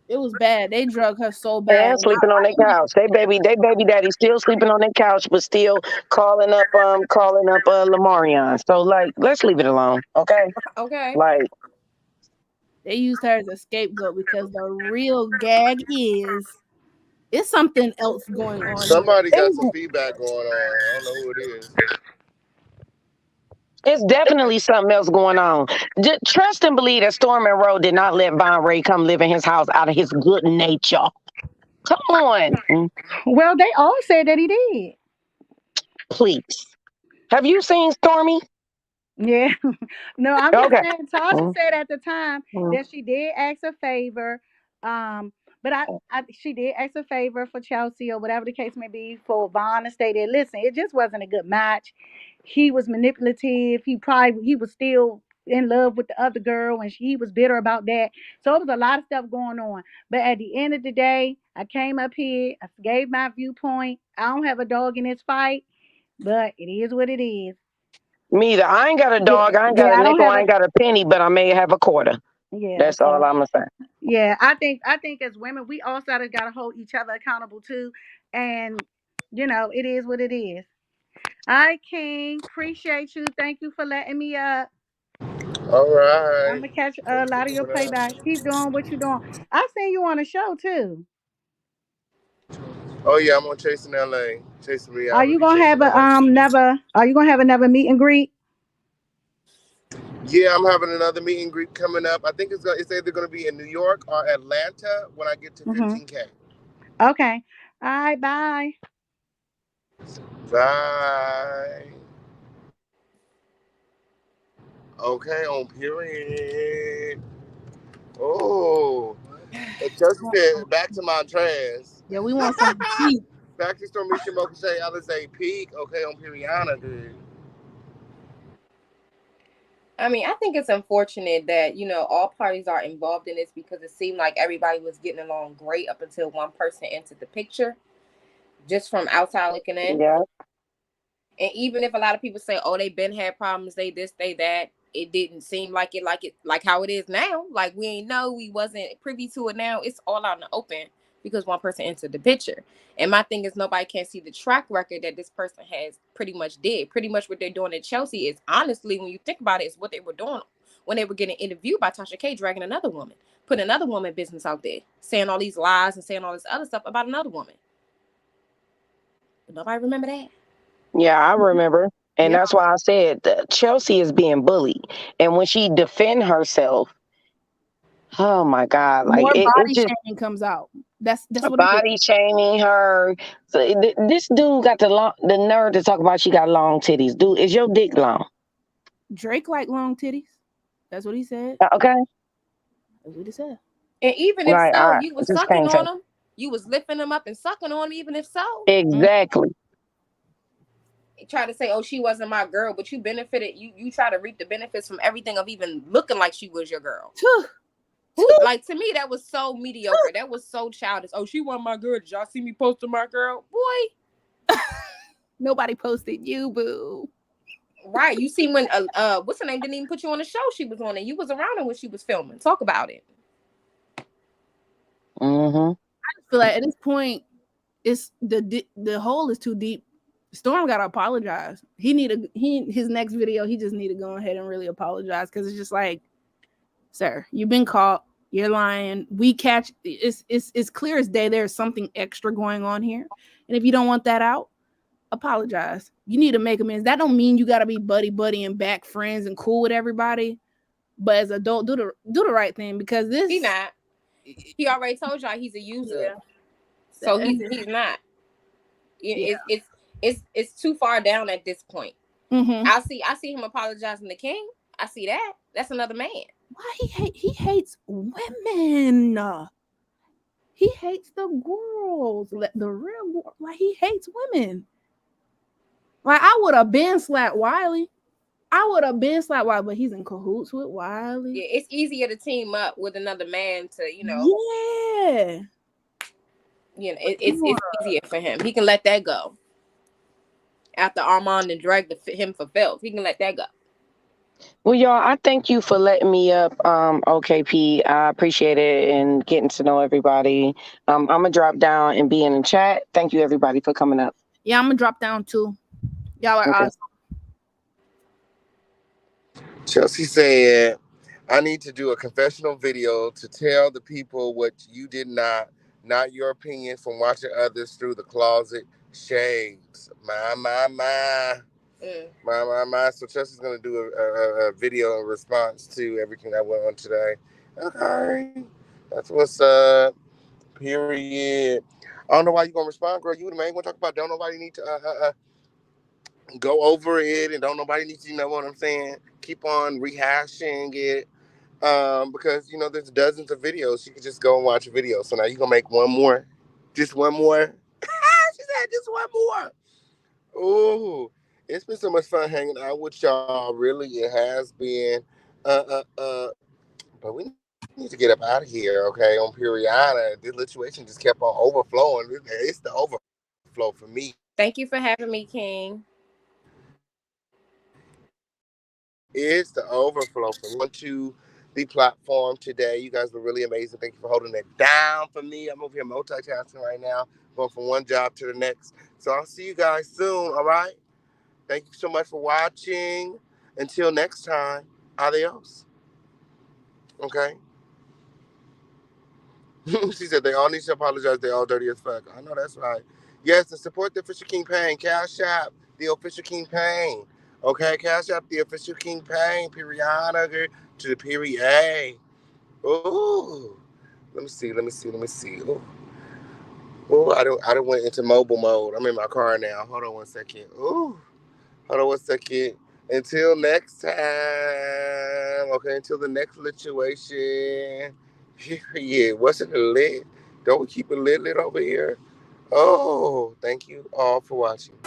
It was bad. They drug her so bad. And sleeping on their couch. They baby daddy still sleeping on their couch, but still calling up Lamarion. So like, let's leave it alone, okay? Okay. Like, They used her as a scapegoat because the real gag is it's something else going on Somebody got some here. feedback going on. I don't know who it is. it's definitely something else going on. Trust and believe that Storm Monroe did not let Von Ray come live in his house out of his good nature. Come on, Well, they all said that he did. please. Have you seen Stormy? Yeah. No, I'm just Okay. saying Tasha Mm, said at the time mm. that she did ask a favor. But she did ask a favor for Chelsea or whatever the case may be for Vaughn to stay there. Listen, it just wasn't a good match. He was manipulative. He was still in love with the other girl and he was bitter about that. So it was a lot of stuff going on. But at the end of the day, I came up here, I gave my viewpoint. I don't have a dog in this fight, but it is what it is. Me either. I ain't got a Yeah, dog. I ain't got yeah, a I don't nickel. have I a ain't got a penny, but I may have a quarter. yeah, That's all so I'm saying. yeah, I think as women we also gotta hold each other accountable too. And it is what it is. All right, King. Appreciate you. Thank you for letting me up. All I'm right. gonna catch a Thanks for lot of your coming out. playbacks. Keep doing what you're doing. I seen you on a show too. Oh yeah, I'm on Chasing LA. Chasing Are you Reality, gonna have Chasing a LA. never? Are you gonna have another meet and greet? Yeah, I'm having another meet and greet coming up. I think it's either gonna be in New York or Atlanta when I get to Mm-hmm. 15K. Okay. All right. Bye. Bye. Okay, on period. Oh, and Chelsea said, back to my trash. Yeah, we want some tea. Back to Stormisha Mokashay, Alizé Peak. Okay, on Periana, dude. I mean, I think it's unfortunate that, all parties are involved in this because it seemed like everybody was getting along great up until one person entered the picture, just from outside looking in. Yeah. And even if a lot of people say, "Oh, they been had problems, they this, they that," it didn't seem like how it is now. Like we ain't know, we wasn't privy to it. Now it's all out in the open because one person entered the picture. And my thing is, nobody can see the track record that this person has pretty much did. Pretty much what they're doing at Chelsea is, honestly, when you think about it, is what they were doing when they were getting interviewed by Tasha K, dragging another woman, putting another woman business out there, saying all these lies and saying all this other stuff about another woman. But nobody remember that. Yeah, I remember. And Yep. that's why I said that Chelsea is being bullied. And when she defend herself, oh my God, like More it body just shaming comes out. That's what it is. body shaming her. So this dude got the nerve to talk about she got long titties. Dude, is your dick long? Drake like long titties. That's what he said. Okay. That's what he said. And even if Like so, I you was just sucking can't take on them. You was lifting them up and sucking on them, even if so. exactly. You try to say, "Oh, she wasn't my girl," but you benefited. You try to reap the benefits from everything of even looking like she was your girl. Like, to me, that was so mediocre. That was so childish. "Oh, she wasn't my girl. Did y'all see me posting my girl?" Boy, Nobody posted you, boo. right? You see when what's her name didn't even put you on the show she was on, and you was around her when she was filming. Talk about it. Mm-hmm. I just feel like at this point, it's the hole is too deep. Storm gotta apologize. His next video, he just need to go ahead and really apologize because it's just like, sir, you've been caught. You're lying. We catch it's clear as day. There's something extra going on here, and if you don't want that out, apologize. You need to make amends. That don't mean you gotta be buddy and back friends and cool with everybody. But as adult, do the right thing because He this. not. He already told y'all he's a user, Yeah. so he's not. Yeah. It's too far down at this point. Mm-hmm. I see him apologizing to King. I see that. That's another man. Why he hates women? He hates the girls, the real like he hates women. Like I would have been slapped Wiley. But he's in cahoots with Wiley. Yeah, it's easier to team up with another man to, Yeah. It's easier for him. He can let that go. After Armand and dragged him for filth, he can let that go. Well, y'all, I thank you for letting me up, OKP. I appreciate it and getting to know everybody. I'm gonna drop down and be in the chat. Thank you, everybody, for coming up. Yeah, I'm gonna drop down too. Y'all are Okay. awesome. Chelsea said, I need to do a confessional video to tell the people what you did not your opinion from watching others through the closet shades. My. So Chelsea's going to do a video in response to everything that went on today. Okay. That's what's up. Period. I don't know why you're going to respond, girl. You the man going to talk about don't nobody need to go over it, and don't nobody need to know what I'm saying. Keep on rehashing it. Because there's dozens of videos. You could just go and watch a video. So now you're gonna make one more. Just one more. She said just one more. Ooh. It's been so much fun hanging out with y'all. Really, it has been. But we need to get up out of here, okay? On Periana, this situation just kept on overflowing. It's the overflow for me. Thank you for having me, King. It's the overflow for me. To the platform today. You guys were really amazing. Thank you for holding it down for me. I'm over here multitasking right now, going from one job to the next. So I'll see you guys soon, all right? Thank you so much for watching. Until next time, adios. Okay? She said they all need to apologize. They all dirty as fuck. I know that's right. Yes, and support the official King Pain. Cash App, the official King Pain. Okay, Cash App, the official King Pain. Period to the period. Ooh. Let me see. Ooh, I don't went into mobile mode. I'm in my car now. Hold on 1 second. Ooh. Hold on 1 second. Until next time. Okay, until the next situation. Yeah, what's it lit? Don't we keep it lit over here? Oh, thank you all for watching.